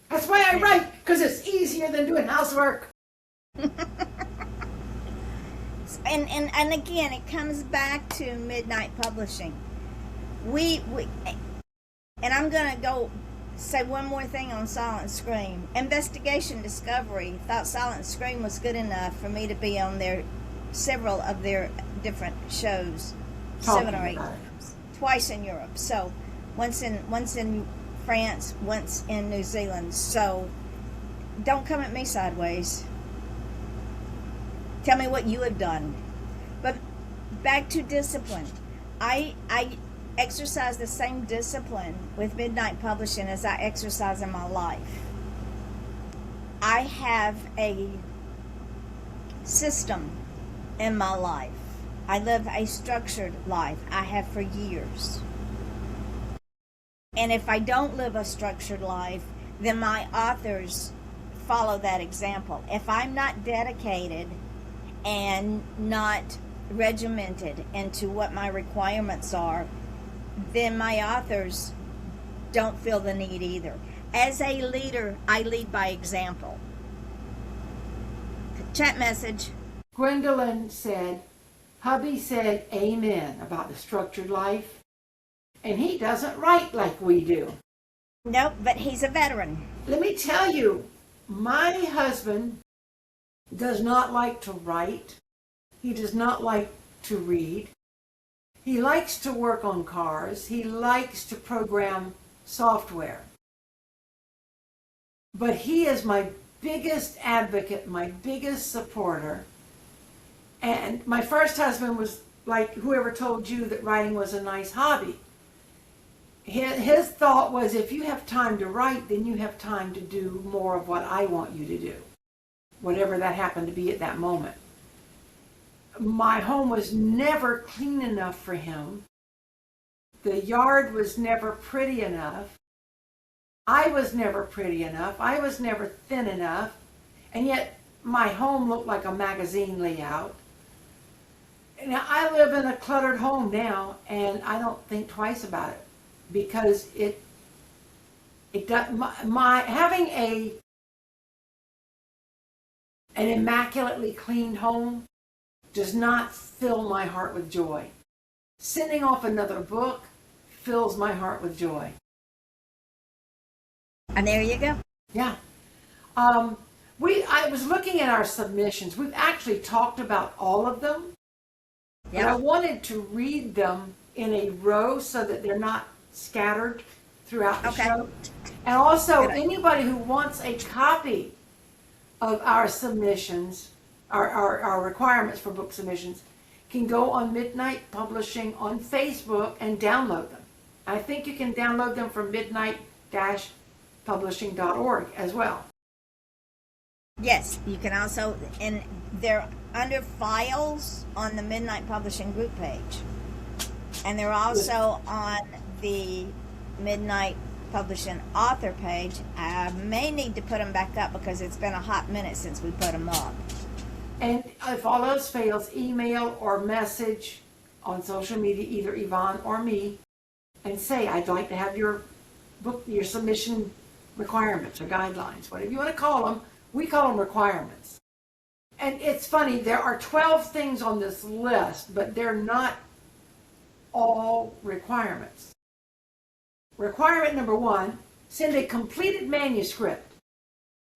That's why I write, because it's easier than doing housework. And again, it comes back to Midnight Publishing. We and I'm going to go say one more thing on Silent Scream. Investigation Discovery thought Silent Scream was good enough for me to be on several of their different shows, 7 or 8 times, twice in Europe. So once in France, once in New Zealand. So don't come at me sideways. Tell me what you have done. But back to discipline. I exercise the same discipline with Midnight Publishing as I exercise in my life. I have a system in my life. I live a structured life. I have for years. And if I don't live a structured life, then my authors follow that example. If I'm not dedicated and not regimented into what my requirements are, then my authors don't feel the need either. As a leader, I lead by example. Chat message. Gwendolyn said, hubby said amen about the structured life, and he doesn't write like we do. Nope, but he's a veteran. Let me tell you, my husband does not like to write. He does not like to read. He likes to work on cars. He likes to program software. But he is my biggest advocate, my biggest supporter. And my first husband was like whoever told you that writing was a nice hobby. His thought was, if you have time to write, then you have time to do more of what I want you to do, whatever that happened to be at that moment. My home was never clean enough for him. The yard was never pretty enough. I was never pretty enough. I was never thin enough. And yet my home looked like a magazine layout. Now, I live in a cluttered home now, and I don't think twice about it, because it does, my having an immaculately cleaned home does not fill my heart with joy. Sending off another book fills my heart with joy. And there you go. Yeah. I was looking at our submissions. We've actually talked about all of them. But I wanted to read them in a row so that they're not scattered throughout the show. And also, anybody who wants a copy of our submissions, our requirements for book submissions, can go on Midnight Publishing on Facebook and download them. I think you can download them from midnight-publishing.org as well. Yes, you can also, and they're under files on the Midnight Publishing group page. And they're also on the Midnight Publishing author page. I may need to put them back up because it's been a hot minute since we put them up. And if all else fails, email or message on social media, either Yvonne or me, and say, I'd like to have your book, your submission requirements or guidelines, whatever you want to call them. We call them requirements. And it's funny, there are 12 things on this list, but they're not all requirements. Requirement number 1, send a completed manuscript.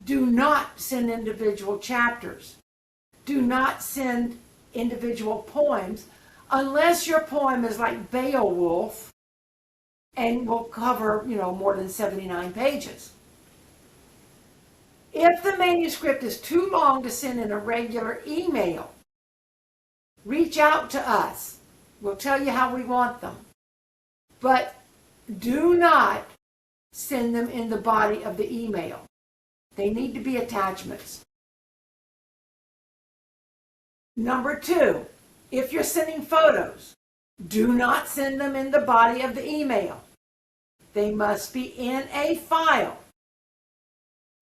Do not send individual chapters. Do not send individual poems unless your poem is like Beowulf and will cover, more than 79 pages. If the manuscript is too long to send in a regular email, reach out to us. We'll tell you how we want them. But do not send them in the body of the email. They need to be attachments. Number 2, if you're sending photos, do not send them in the body of the email. They must be in a file.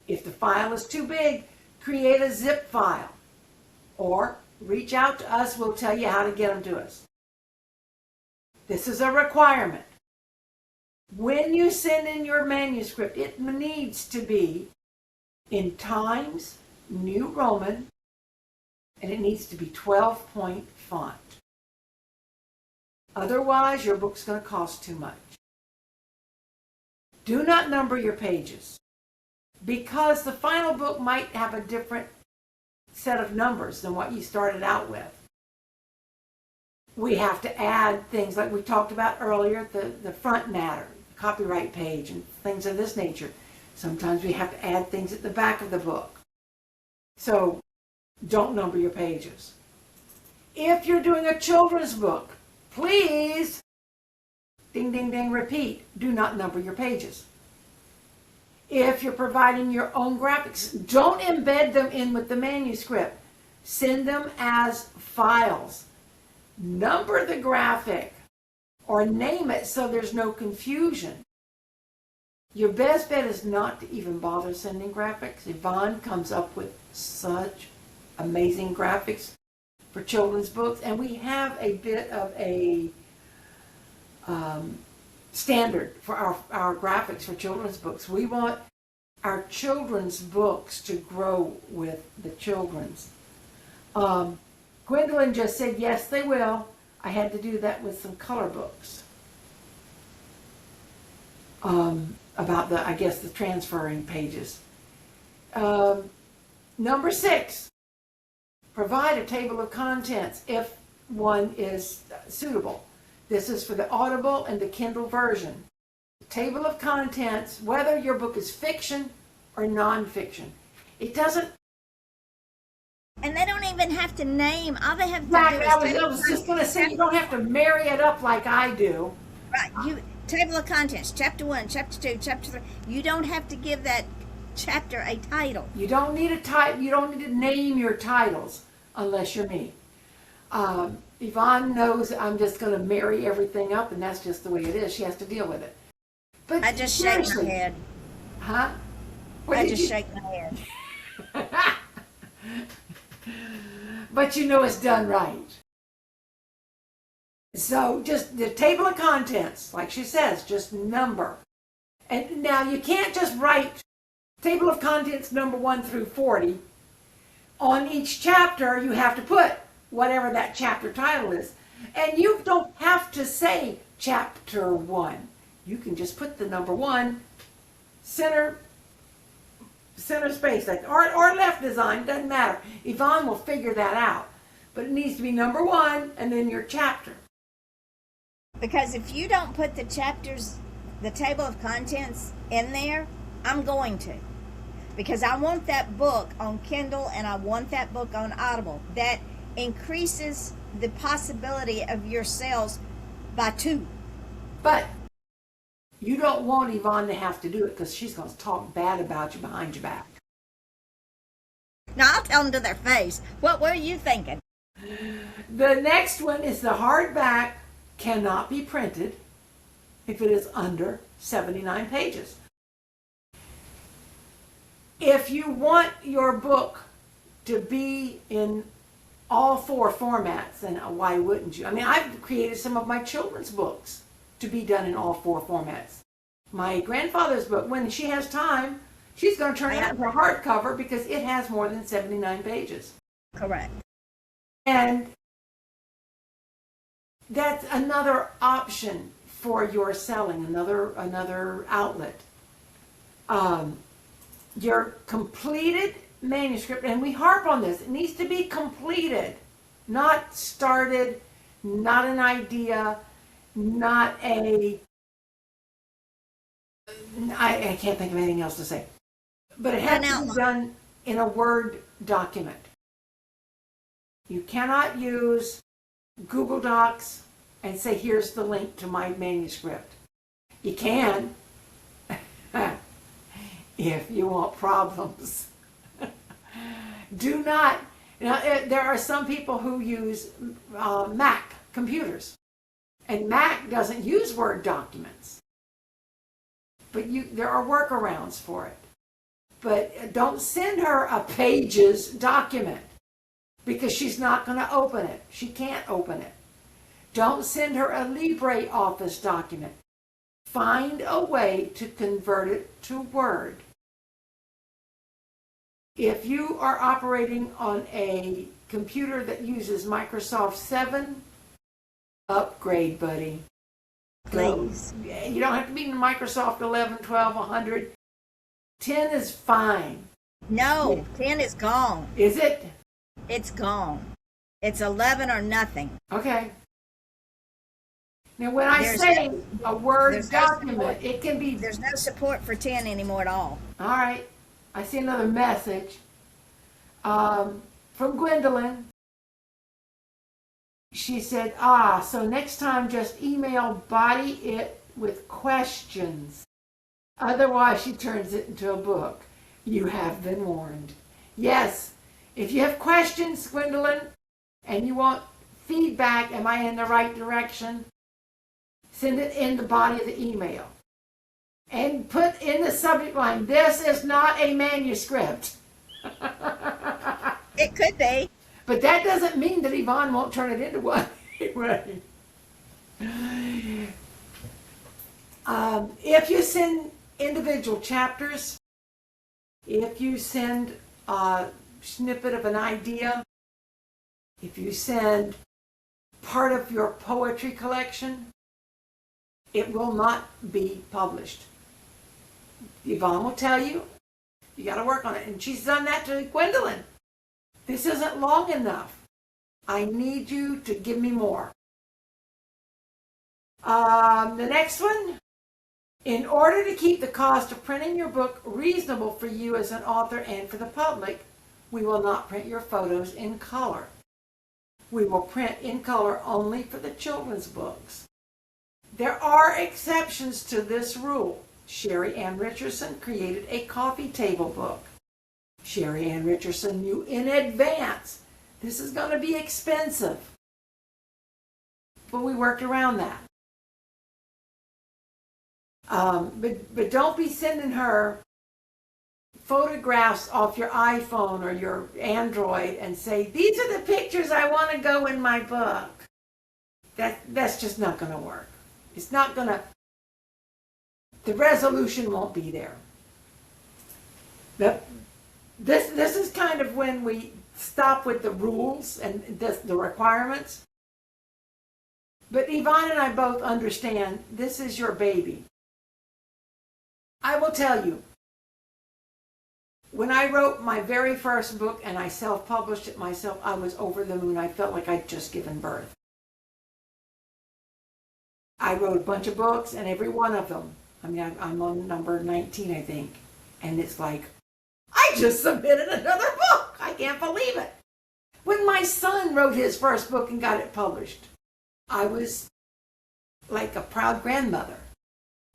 If the file is too big, create a zip file. Or reach out to us, we'll tell you how to get them to us. This is a requirement. When you send in your manuscript, it needs to be in Times New Roman, and it needs to be 12-point font. Otherwise, your book's going to cost too much. Do not number your pages, because the final book might have a different set of numbers than what you started out with. We have to add things like we talked about earlier, the front matter, the copyright page, and things of this nature. Sometimes we have to add things at the back of the book. So don't number your pages. If you're doing a children's book, please, ding, ding, ding, repeat, do not number your pages. If you're providing your own graphics, don't embed them in with the manuscript. Send them as files. Number the graphic or name it so there's no confusion. Your best bet is not to even bother sending graphics. Yvonne comes up with such amazing graphics for children's books, and we have a bit of a standard for our graphics for children's books. We want our children's books to grow with the children's. Gwendolyn just said, yes, they will. I had to do that with some color books. About the, I guess, the transferring pages. Number 6, provide a table of contents if one is suitable. This is for the Audible and the Kindle version. Table of contents, whether your book is fiction or nonfiction. It doesn't. And they don't even have to name. All they have to Exactly. do is I was just going to say, you don't have to marry it up like I do. right. Table of contents, chapter 1, chapter 2, chapter 3. You don't have to give that chapter a title. You don't need a title. You don't need to name your titles unless you're me. Yvonne knows I'm just going to marry everything up, and that's just the way it is. She has to deal with it. But I just shake my head. Huh? I just shake my head. But you know it's done right. So just the table of contents, like she says, just number. And now you can't just write table of contents number 1 through 40. On each chapter, you have to put whatever that chapter title is. And you don't have to say chapter 1. You can just put the number 1, center space, or left design, doesn't matter. Yvonne will figure that out. But it needs to be number 1 and then your chapter. Because if you don't put the chapters, the table of contents in there, I'm going to. Because I want that book on Kindle and I want that book on Audible. That increases the possibility of your sales by 2. But you don't want Yvonne to have to do it because she's going to talk bad about you behind your back. Now, I'll tell them to their face. What were you thinking? The next one is the hardback cannot be printed if it is under 79 pages. If you want your book to be in all 4 formats, then why wouldn't you? I mean, I've created some of my children's books to be done in all 4 formats. My grandfather's book, when she has time, she's going to turn it into a hardcover because it has more than 79 pages. Correct. And that's another option for your selling, another outlet. Your completed manuscript, and we harp on this, it needs to be completed, not started, not an idea, not I can't think of anything else to say. But it has to be done in a Word document. You cannot use Google Docs and say, here's the link to my manuscript. You can, if you want problems. Do not, there are some people who use Mac computers, and Mac doesn't use Word documents. But there are workarounds for it. But don't send her a Pages document because she's not going to open it. She can't open it. Don't send her a LibreOffice document. Find a way to convert it to Word. If you are operating on a computer that uses Microsoft 7, upgrade, buddy. Please. You don't have to be in Microsoft 11, 12, 100. 10 is fine. No, 10 is gone. Is it? It's gone. It's 11 or nothing. Okay. Now, when I say a Word document, it can be... There's no support for 10 anymore at all. All right. I see another message from Gwendolyn. She said, so next time just email body it with questions. Otherwise, she turns it into a book. You have been warned. Yes, If you have questions, Gwendolyn, and you want feedback, am I in the right direction? Send it in the body of the email. And put in the subject line, this is not a manuscript. It could be. But that doesn't mean that Yvonne won't turn it into one. Anyway. If you send individual chapters, if you send a snippet of an idea, if you send part of your poetry collection, it will not be published. Yvonne will tell you, you got to work on it. And she's done that to Gwendolyn. This isn't long enough. I need you to give me more. The next one, in order to keep the cost of printing your book reasonable for you as an author and for the public, we will not print your photos in color. We will print in color only for the children's books. There are exceptions to this rule. Sherry Ann Richardson created a coffee table book. Sherry Ann Richardson knew in advance this is going to be expensive. But we worked around that. But don't be sending her photographs off your iPhone or your Android and say, these are the pictures I want to go in my book. That's just not going to work. It's not going to, the resolution won't be there. This is kind of when we stop with the rules and the requirements. But Yvonne and I both understand this is your baby. I will tell you, when I wrote my very first book and I self-published it myself, I was over the moon. I felt like I'd just given birth. I wrote a bunch of books, and every one of them, I mean, I'm on number 19, I think, and it's like, I just submitted another book. I can't believe it. When my son wrote his first book and got it published, I was like a proud grandmother.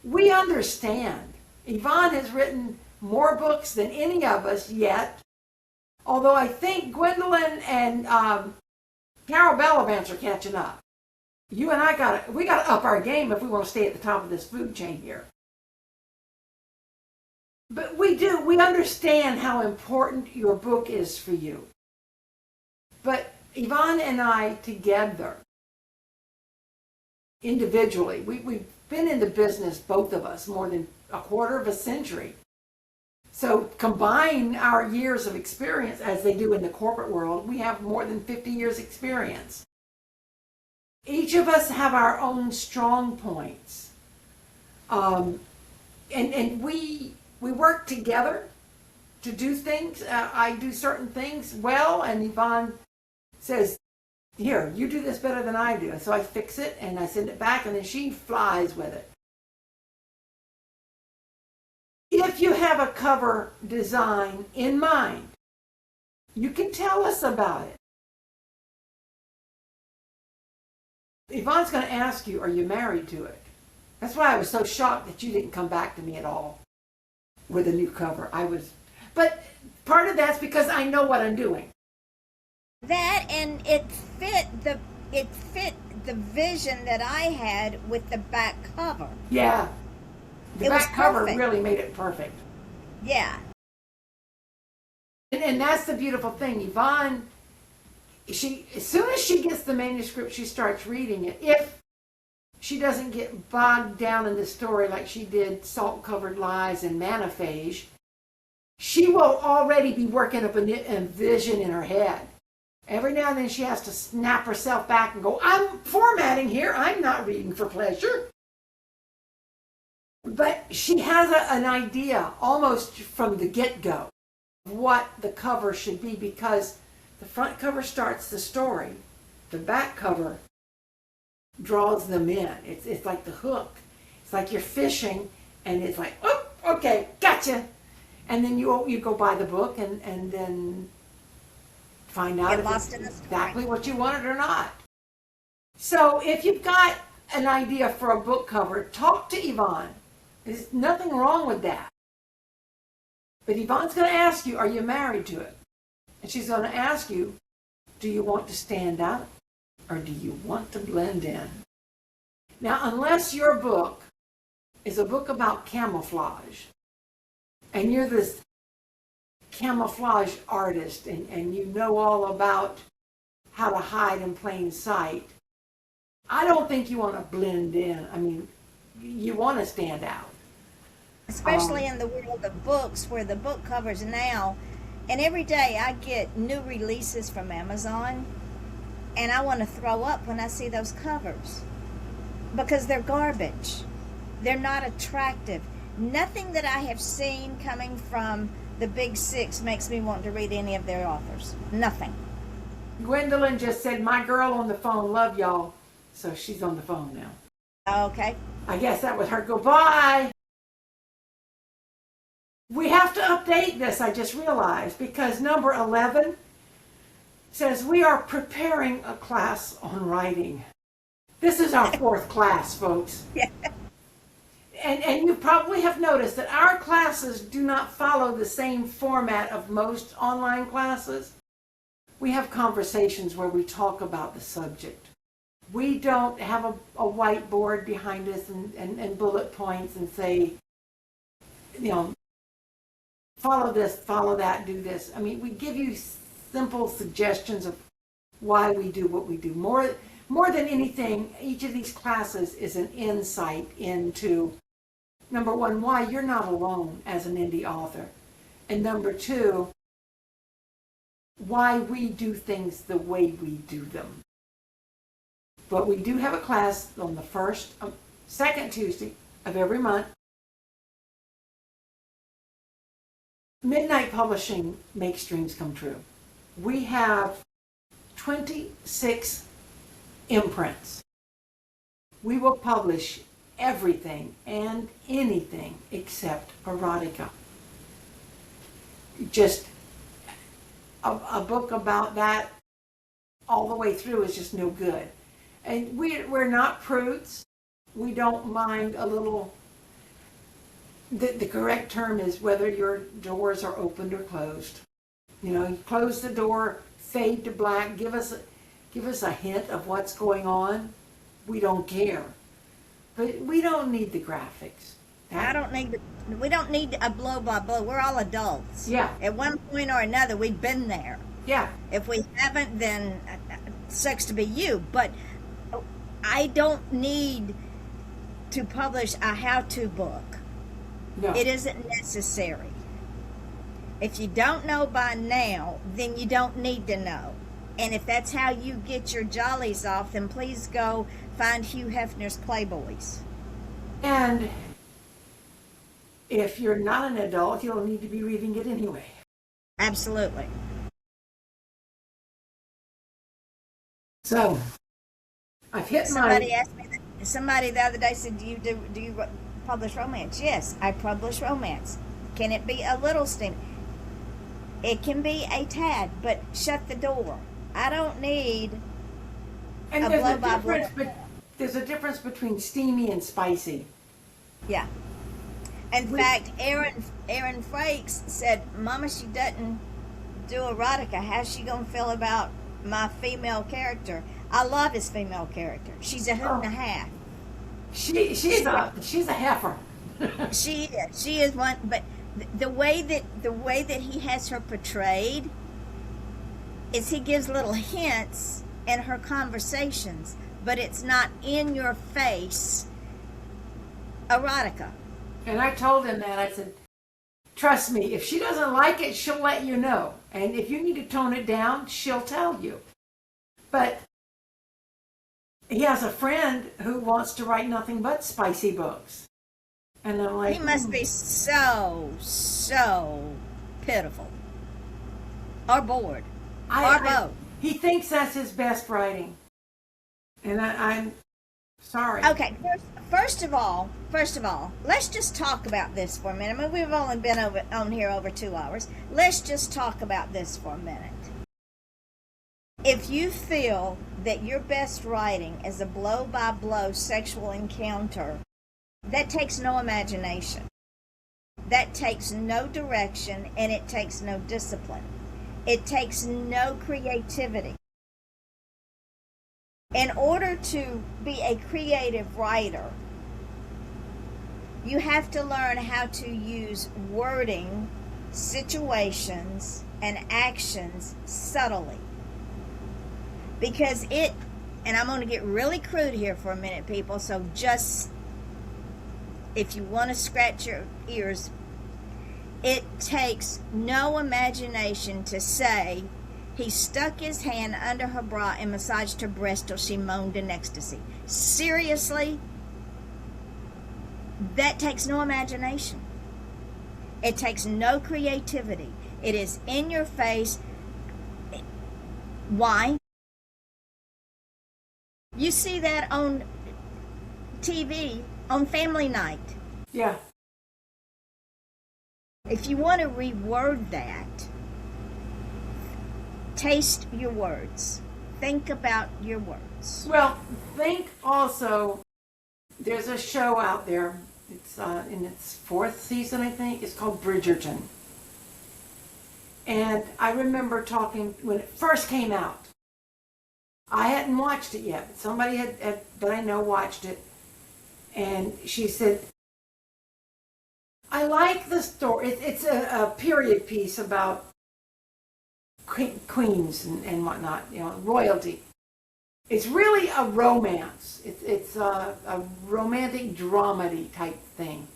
We understand. Yvonne has written more books than any of us yet, although I think Gwendolyn and Carol Bellavance are catching up. You and I we got to up our game if we want to stay at the top of this food chain here. But we understand how important your book is for you. But Yvonne and I together, individually, we've been in the business, both of us, more than a quarter of a century. So combine our years of experience, as they do in the corporate world, we have more than 50 years experience. Each of us have our own strong points. And we work together to do things. I do certain things well, and Yvonne says, here, you do this better than I do. So I fix it, and I send it back, and then she flies with it. If you have a cover design in mind, you can tell us about it. Yvonne's going to ask you, are you married to it? That's why I was so shocked that you didn't come back to me at all with a new cover. But part of that's because I know what I'm doing. That, and it fit the vision that I had with the back cover. Yeah. The back cover really made it perfect. Yeah. And that's the beautiful thing. Yvonne, as soon as she gets the manuscript, she starts reading it. If she doesn't get bogged down in the story like she did Salt-Covered Lies and Manophage, she will already be working up a vision in her head. Every now and then she has to snap herself back and go, I'm formatting here. I'm not reading for pleasure. But she has an idea almost from the get-go of what the cover should be, because the front cover starts the story. The back cover draws them in. It's like the hook. It's like you're fishing, and it's like, oh, okay, gotcha. And then you go buy the book and then find out if it's exactly what you wanted or not. So if you've got an idea for a book cover, talk to Yvonne. There's nothing wrong with that. But Yvonne's going to ask you, are you married to it? And she's going to ask you, do you want to stand out or do you want to blend in? Now, unless your book is a book about camouflage, and you're this camouflage artist and you know all about how to hide in plain sight, I don't think you want to blend in. I mean, you want to stand out. Especially in the world of books, where the book covers now, and every day I get new releases from Amazon, and I want to throw up when I see those covers because they're garbage. They're not attractive. Nothing that I have seen coming from the big six makes me want to read any of their authors. Nothing. Gwendolyn just said, my girl on the phone, love y'all. So she's on the phone now. Okay. I guess that was her goodbye. We have to update this, I just realized, because number 11 says we are preparing a class on writing. This is our 4th class, folks. Yeah. And you probably have noticed that our classes do not follow the same format of most online classes. We have conversations where we talk about the subject. We don't have a whiteboard behind us and bullet points and say, you know, follow this, follow that, do this. I mean, we give you simple suggestions of why we do what we do. More than anything, each of these classes is an insight into, number one, why you're not alone as an indie author. And number 2, why we do things the way we do them. But we do have a class on the second Tuesday of every month. Midnight Publishing makes dreams come true. We have 26 imprints. We will publish everything and anything except erotica. Just a book about that all the way through is just no good. And we're not prudes. We don't mind a little. The correct term is whether your doors are opened or closed. You know, you close the door, fade to black, give us a hint of what's going on. We don't care. But we don't need the graphics. We don't need a blow by blow. We're all adults. Yeah. At one point or another, we've been there. Yeah. If we haven't, then sucks to be you. But I don't need to publish a how-to book. No. It isn't necessary. If you don't know by now, then you don't need to know. And if that's how you get your jollies off, then please go find Hugh Hefner's Playboys. And if you're not an adult, you'll need to be reading it anyway. Absolutely. So, I've hit Somebody asked me. Somebody the other day said, "Do you publish romance?" Yes, I publish romance. Can it be a little steamy? It can be a tad, but shut the door. I don't need and a blow by blow. There's a difference between steamy and spicy. Yeah. In fact, Aaron Frakes said, "Mama, she doesn't do erotica. How's she gonna feel about my female character?" I love his female character. She's a hoot and a half. She's a heifer. She is one, but the way that he has her portrayed is he gives little hints in her conversations, but it's not in your face erotica. And I told him that. I said, trust me, if she doesn't like it, she'll let you know. And if you need to tone it down, she'll tell you. But he has a friend who wants to write nothing but spicy books. And I'm like, he must be so pitiful. Or bored. Or both. He thinks that's his best writing. And I'm sorry. Okay, first of all, let's just talk about this for a minute. I mean, we've only been on here over 2 hours. Let's just talk about this for a minute. If you feel that your best writing is a blow-by-blow sexual encounter, that takes no imagination. That takes no direction, and it takes no discipline. It takes no creativity. In order to be a creative writer, you have to learn how to use wording, situations, and actions subtly. Because and I'm going to get really crude here for a minute, people, so just, if you want to scratch your ears, it takes no imagination to say, he stuck his hand under her bra and massaged her breast till she moaned in ecstasy. Seriously? That takes no imagination. It takes no creativity. It is in your face. Why? You see that on TV on family night. Yeah. If you want to reword that, taste your words. Think about your words. Well, think also, there's a show out there. It's in its 4th season, I think. It's called Bridgerton. And I remember talking when it first came out. I hadn't watched it yet, but somebody had that I know watched it. And she said, I like the story. It's a period piece about queens and whatnot, royalty. It's really a romance. It's a romantic dramedy type thing.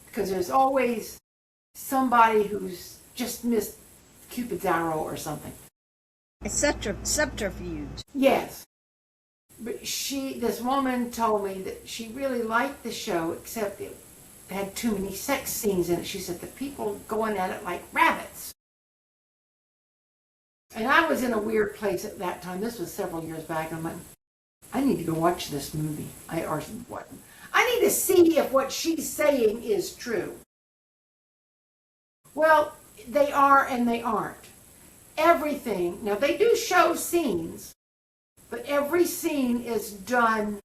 Because there's always somebody who's just missed Cupid's arrow or something. It's such a subterfuge. Yes. But this woman told me that she really liked the show, except it had too many sex scenes in it. She said the people going at it like rabbits. And I was in a weird place at that time. This was several years back. I'm like, I need to go watch this movie. I need to see if what she's saying is true. Well, they are and they aren't. Everything, now they do show scenes, but every scene is done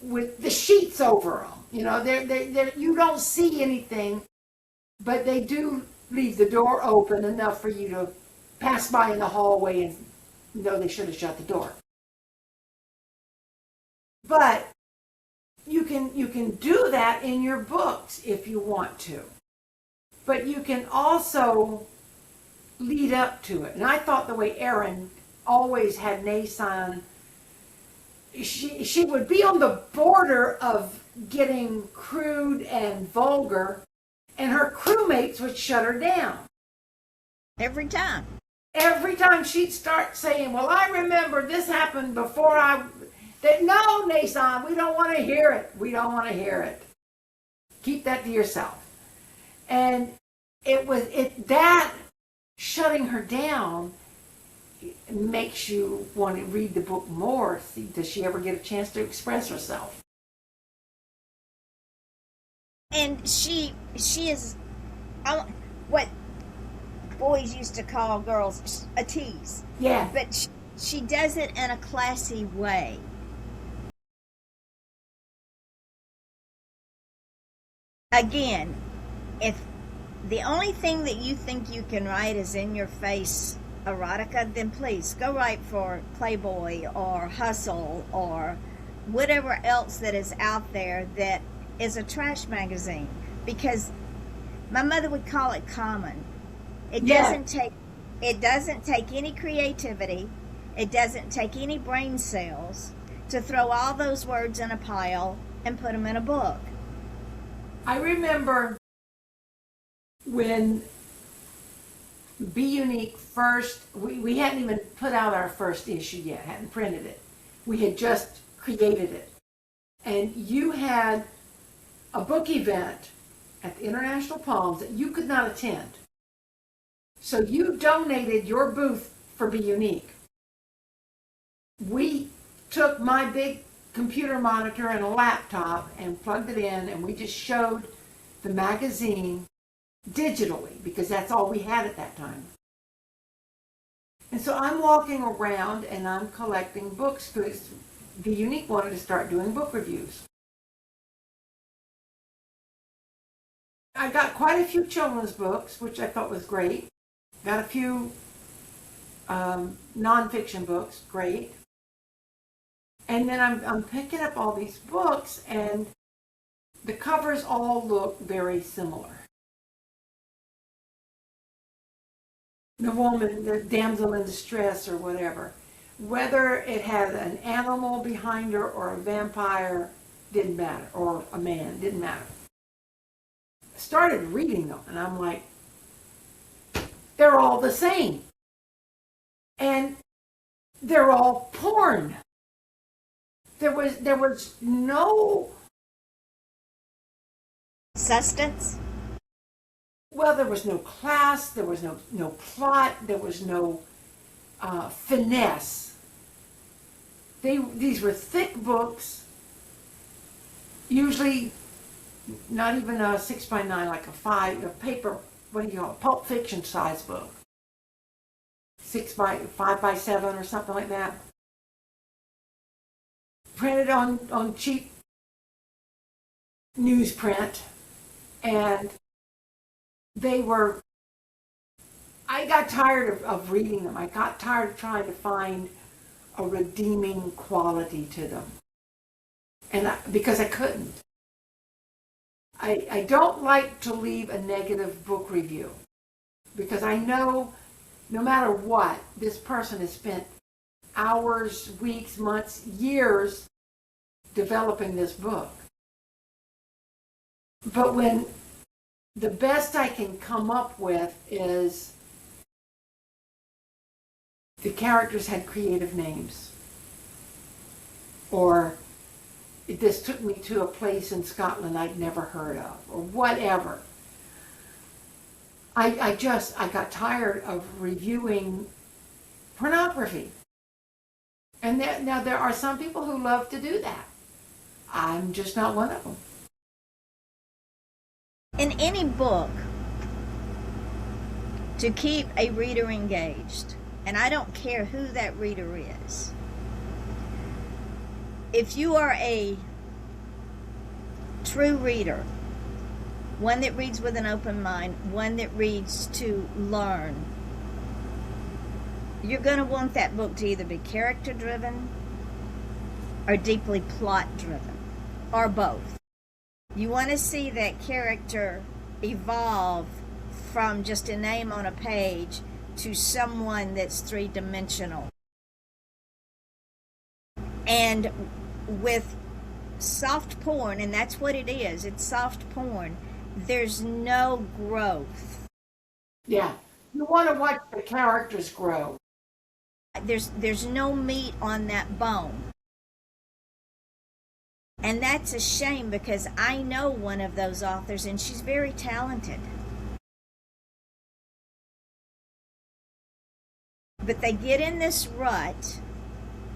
with the sheets over them. You don't see anything, but they do leave the door open enough for you to pass by in the hallway and know they should have shut the door. But you can do that in your books if you want to. But you can also lead up to it. And I thought the way Erin always had Nason, she would be on the border of getting crude and vulgar, and her crewmates would shut her down. Every time. Every time she'd start saying, well, I remember this happened before no, Nason, we don't want to hear it. We don't want to hear it. Keep that to yourself. And that shutting her down makes you want to read the book more. See, does she ever get a chance to express herself? And she is what boys used to call girls a tease. Yeah. But she does it in a classy way. Again, if the only thing that you think you can write is in your face erotica, then please go write for Playboy or Hustle or whatever else that is out there that is a trash magazine, because my mother would call it common. It doesn't take any creativity. It doesn't take any brain cells to throw all those words in a pile and put them in a book. I remember when Be Unique first, we hadn't even put out our first issue yet, hadn't printed it. We had just created it. And you had a book event at the International Palms that you could not attend. So you donated your booth for Be Unique. We took my big computer monitor and a laptop and plugged it in, and we just showed the magazine digitally, because that's all we had at that time. And so I'm walking around and I'm collecting books because Be Unique wanted to start doing book reviews. I got quite a few children's books, which I thought was great. Got a few nonfiction books, great. And then I'm picking up all these books, and the covers all look very similar. The woman, the damsel in distress or whatever, whether it had an animal behind her or a vampire, didn't matter, or a man, didn't matter. I started reading them, and I'm like, they're all the same. And they're all porn. There was no Sustenance? well, there was no class, there was no plot, there was no finesse. These were thick books, usually not even a 6x9, like a paper, what do you call it, Pulp Fiction size book. 5x7 or something like that. Printed on cheap newsprint, and I got tired of reading them. I got tired of trying to find a redeeming quality to them. And because I couldn't. I don't like to leave a negative book review, because I know no matter what, this person has spent hours, weeks, months, years developing this book. But when the best I can come up with is the characters had creative names, or this took me to a place in Scotland I'd never heard of, or whatever. I got tired of reviewing pornography. And now there are some people who love to do that. I'm just not one of them. In any book, to keep a reader engaged, and I don't care who that reader is, if you are a true reader, one that reads with an open mind, one that reads to learn, you're going to want that book to either be character driven or deeply plot driven, or both. You want to see that character evolve from just a name on a page to someone that's three-dimensional. And with soft porn, and that's what it is, it's soft porn, there's no growth. Yeah. You want to watch the characters grow. There's no meat on that bone. And that's a shame, because I know one of those authors, and she's very talented. But they get in this rut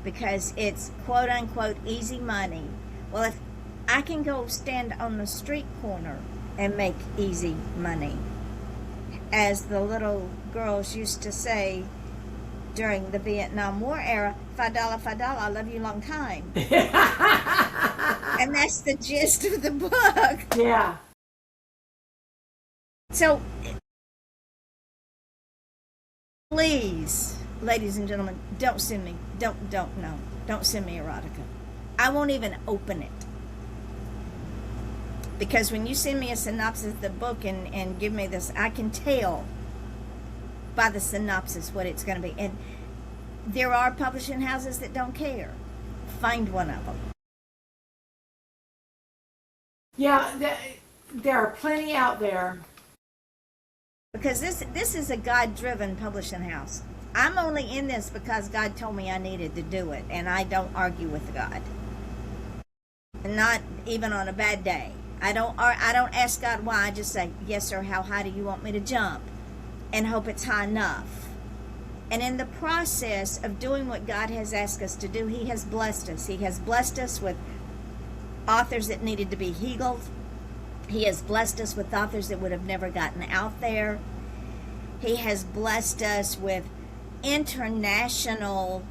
because it's quote unquote easy money. Well, if I can go stand on the street corner and make easy money, as the little girls used to say during the Vietnam War era, $5, $5, I love you long time. And that's the gist of the book. Yeah. So, please, ladies and gentlemen, don't send me, don't send me erotica. I won't even open it. Because when you send me a synopsis of the book and give me this, I can tell by the synopsis what it's going to be. And there are publishing houses that don't care. Find one of them. Yeah, there are plenty out there. Because this is a God-driven publishing house. I'm only in this because God told me I needed to do it, and I don't argue with God. Not even on a bad day. I don't ask God why. I just say, yes, sir, how high do you want me to jump? And hope it's high enough. And in the process of doing what God has asked us to do, He has blessed us. He has blessed us with authors that needed to be healed. He has blessed us with authors that would have never gotten out there. He has blessed us with international,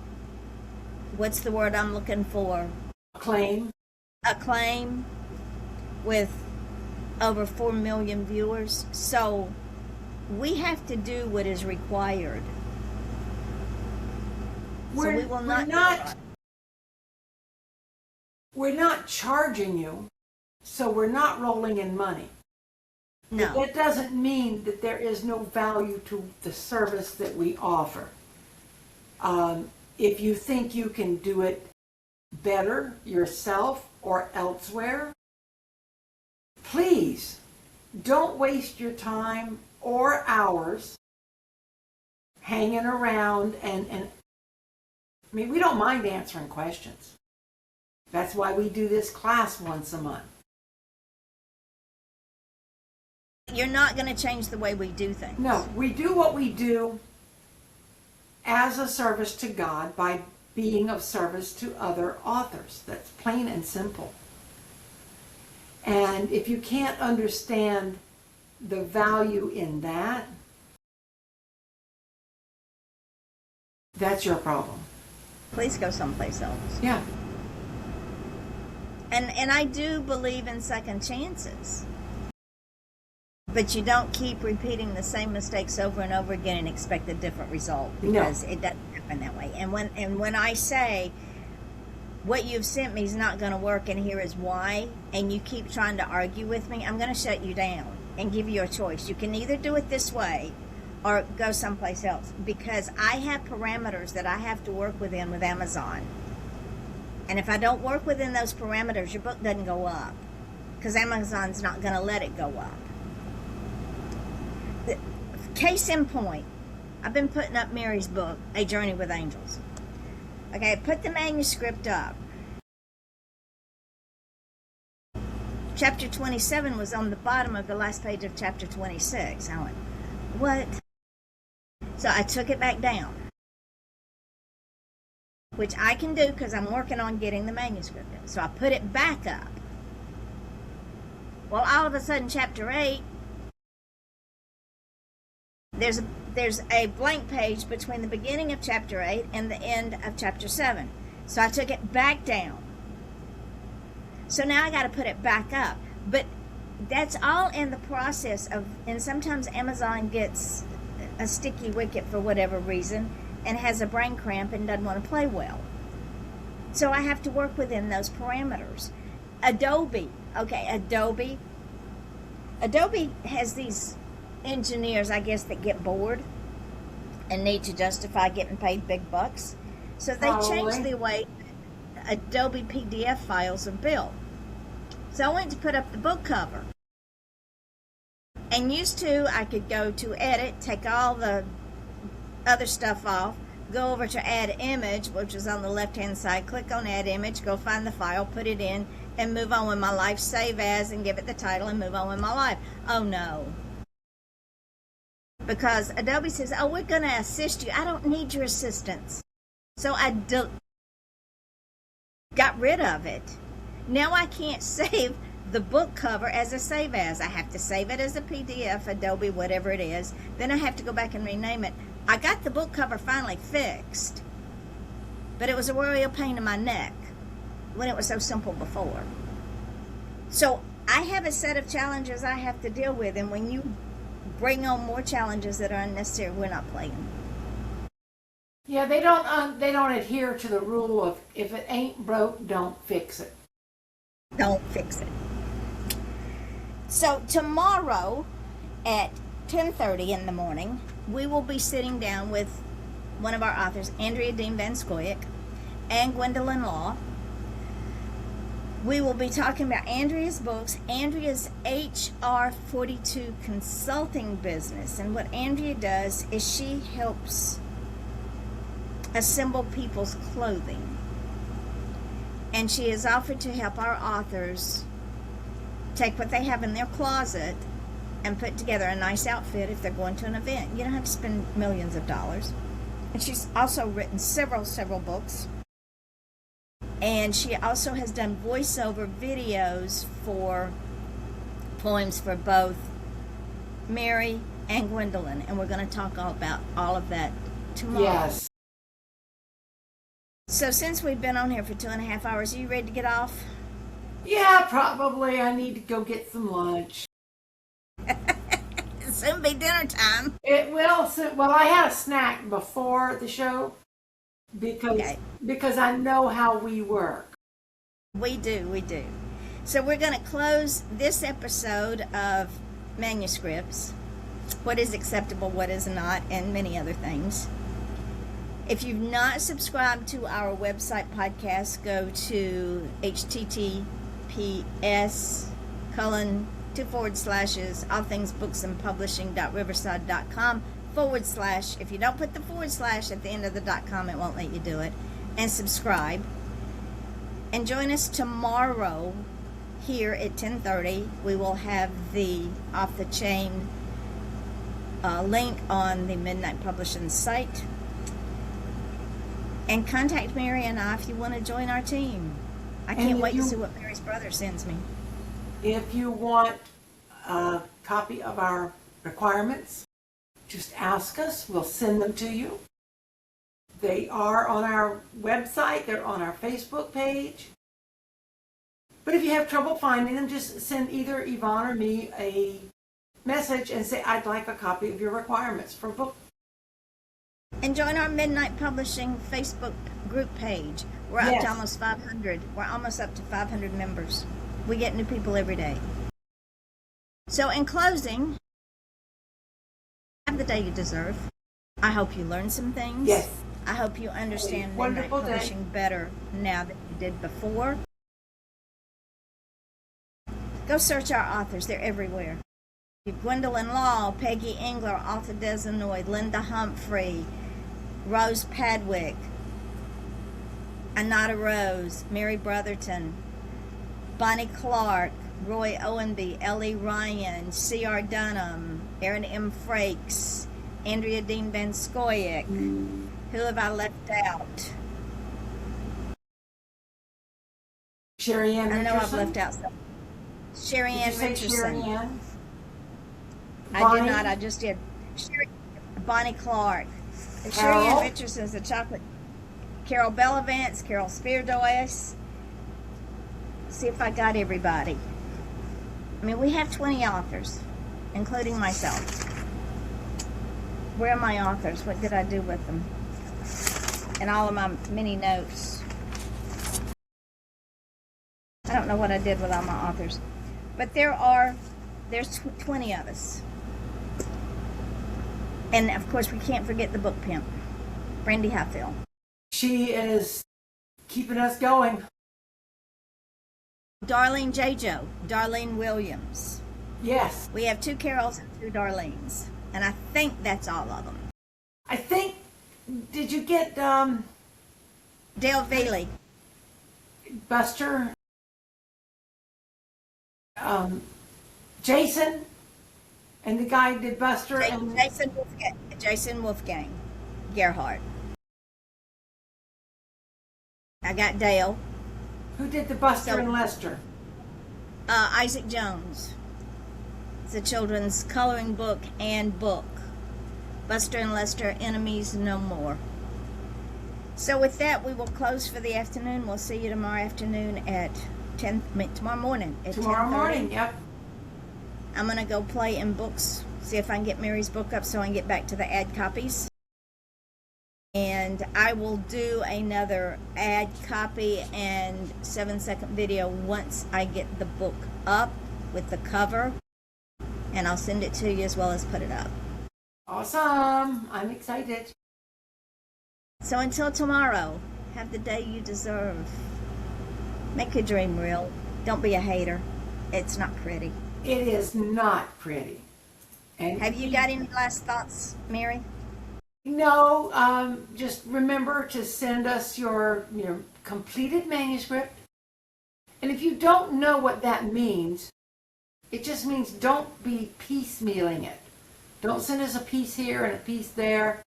what's the word I'm looking for? Acclaim. With over 4 million viewers. So we have to do what is required. So we will we're not charging you, so we're not rolling in money. No. That doesn't mean that there is no value to the service that we offer. If you think you can do it better yourself or elsewhere, please don't waste your time or hours hanging around and I mean, we don't mind answering questions. That's why we do this class once a month. You're not going to change the way we do things. No, we do what we do as a service to God by being of service to other authors. That's plain and simple. And if you can't understand the value in that, that's your problem. Please go someplace else. Yeah. And I do believe in second chances. But you don't keep repeating the same mistakes over and over again and expect a different result, because it doesn't happen that way. And when I say what you've sent me is not going to work and here is why, and you keep trying to argue with me, I'm going to shut you down and give you a choice. You can either do it this way or go someplace else, because I have parameters that I have to work within with Amazon. And if I don't work within those parameters, your book doesn't go up, because Amazon's not going to let it go up. Case in point, I've been putting up Mary's book, A Journey with Angels. Okay, I put the manuscript up. Chapter 27 was on the bottom of the last page of chapter 26. I went, what? So I took it back down, which I can do because I'm working on getting the manuscript in. So I put it back up. Well, all of a sudden, chapter 8, there's a blank page between the beginning of chapter 8 and the end of chapter 7. So I took it back down. So now I got to put it back up. But that's all in the process of, and sometimes Amazon gets a sticky wicket for whatever reason and has a brain cramp and doesn't want to play well. So I have to work within those parameters. Adobe has these engineers, I guess, that get bored and need to justify getting paid big bucks. So they changed the way Adobe PDF files are built. So I went to put up the book cover. And used to, I could go to edit, take all the other stuff off, go over to add image, which is on the left-hand side, click on add image, go find the file, put it in, and move on with my life, save as, and give it the title, and move on with my life. Oh no. Because Adobe says, oh, we're going to assist you. I don't need your assistance. So I got rid of it. Now I can't save the book cover as a save as. I have to save it as a PDF, Adobe, whatever it is. Then I have to go back and rename it. I got the book cover finally fixed, but it was a royal pain in my neck when it was so simple before. So I have a set of challenges I have to deal with, and when you bring on more challenges that are unnecessary, we're not playing. Yeah, they don't adhere to the rule of if it ain't broke, don't fix it. Don't fix it. So tomorrow at 10:30 in the morning, we will be sitting down with one of our authors, Andrea Dean Van Scoyoc, and Gwendolyn Law. We will be talking about Andrea's books, Andrea's HR 42 consulting business. And what Andrea does is she helps assemble people's clothing. And she has offered to help our authors take what they have in their closet and put together a nice outfit if they're going to an event. You don't have to spend millions of dollars. And she's also written several books. And she also has done voiceover videos for poems for both Mary and Gwendolyn. And we're going to talk all about all of that tomorrow. Yes. So since we've been on here for 2.5 hours, are you ready to get off? Yeah, probably. I need to go get some lunch. soon be dinner time. It will. Well, I had a snack before the show because I know how we work. We do. So we're going to close this episode of Manuscripts. What is acceptable, what is not, and many other things. If you've not subscribed to our website podcast, go to https:// allthingsbooksandpublishing.riverside.com / if you don't put the / at the end of the .com, it won't let you do it, and subscribe. And join us tomorrow here at 10:30. We will have the Off the Chain link on the Midnight Publishing site. And contact Mary and I if you want to join our team. I can't wait to see what Mary's brother sends me. If you want a copy of our requirements, just ask us. We'll send them to you. They are on our website. They're on our Facebook page. But if you have trouble finding them, just send either Yvonne or me a message and say, I'd like a copy of your requirements for book. And join our Midnight Publishing Facebook group page. We're up to almost 500. We're almost up to 500 members. We get new people every day. So in closing, have the day you deserve. I hope you learned some things. Yes. I hope you understand Midnight Publishing better now than you did before. Go search our authors. They're everywhere. Gwendolyn Law, Peggy Engler, Alta Desanoid, Linda Humphrey, Rose Padwick, Anata Rose, Mary Brotherton, Bonnie Clark, Roy Owenby, Ellie Ryan, C.R. Dunham, Erin M. Frakes, Andrea Dean Van Scoyoc. Who have I left out? Sherry Ann Richardson. I know I've left out some. Sherry Ann Richardson. Sherry Ann? I did not. I just did. Bonnie Clark. Sherry Ann Richardson is a chocolate. Carol Bellavance, Carol Speardois. See if I got everybody. I mean, we have 20 authors, including myself. Where are my authors? What did I do with them? And all of my mini notes. I don't know what I did with all my authors. But there's 20 of us. And of course, we can't forget the book pimp, Brandy Highfield. She is keeping us going. Darlene J. Darlene Williams. Yes. We have 2 Carols and 2 Darlenes. And I think that's all of them. I think, did you get Dale Vealey. Buster? Jason? And the guy did Buster and Jason Wolfgang Gerhardt. I got Dale. Who did the Buster and Lester? Isaac Jones. It's a children's coloring book and book. Buster and Lester, Enemies No More. So with that, we will close for the afternoon. We'll see you tomorrow afternoon at tomorrow morning at 10:30. Tomorrow morning, yep. I'm going to go play in books, see if I can get Mary's book up so I can get back to the ad copies. And I will do another ad copy and 7-second video once I get the book up with the cover. And I'll send it to you as well as put it up. Awesome. I'm excited. So until tomorrow, have the day you deserve. Make your dream real. Don't be a hater. It's not pretty. It is not pretty. And have you got any last thoughts, Mary? No, just remember to send us your completed manuscript. And if you don't know what that means, it just means don't be piecemealing it. Don't send us a piece here and a piece there.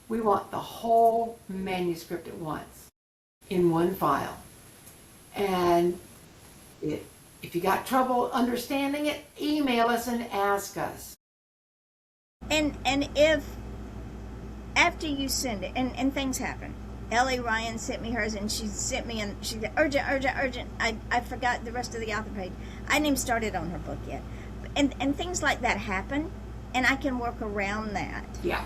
We want the whole manuscript at once in one file. And if you got trouble understanding it, email us and ask us. And if after you send it, and things happen. Ellie Ryan sent me hers, and she sent me, and she said, urgent. I forgot the rest of the author page. I hadn't even started on her book yet. And things like that happen. and I can work around that. Yeah.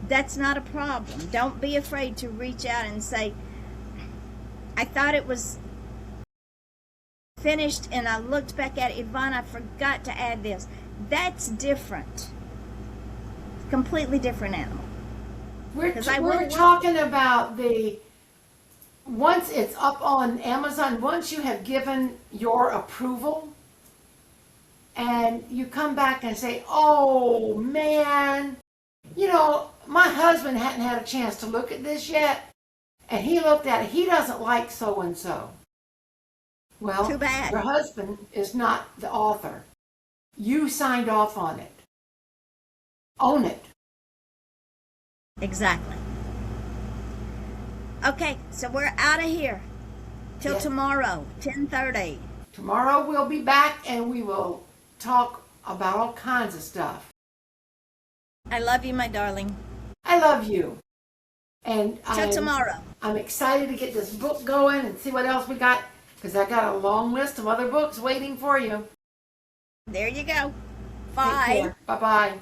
That's not a problem. Don't be afraid to reach out and say, I thought it was finished and I looked back at it, Yvonne, I forgot to add this. That's different. Completely different animal. We're 'Cause I will- talking about once it's up on Amazon, once you have given your approval and you come back and say, oh man, my husband hadn't had a chance to look at this yet, and he looked at it, he doesn't like so and so. Well, Too bad. your husband is not the author. You signed off on it. Own it. Exactly. Okay, so we're out of here till Yes. tomorrow, 10:30. Tomorrow we'll be back and we will talk about all kinds of stuff. I love you, my darling. I love you. And Till tomorrow. I'm excited to get this book going and see what else we got, because I got a long list of other books waiting for you. There you go. Take Bye. care. Bye-bye.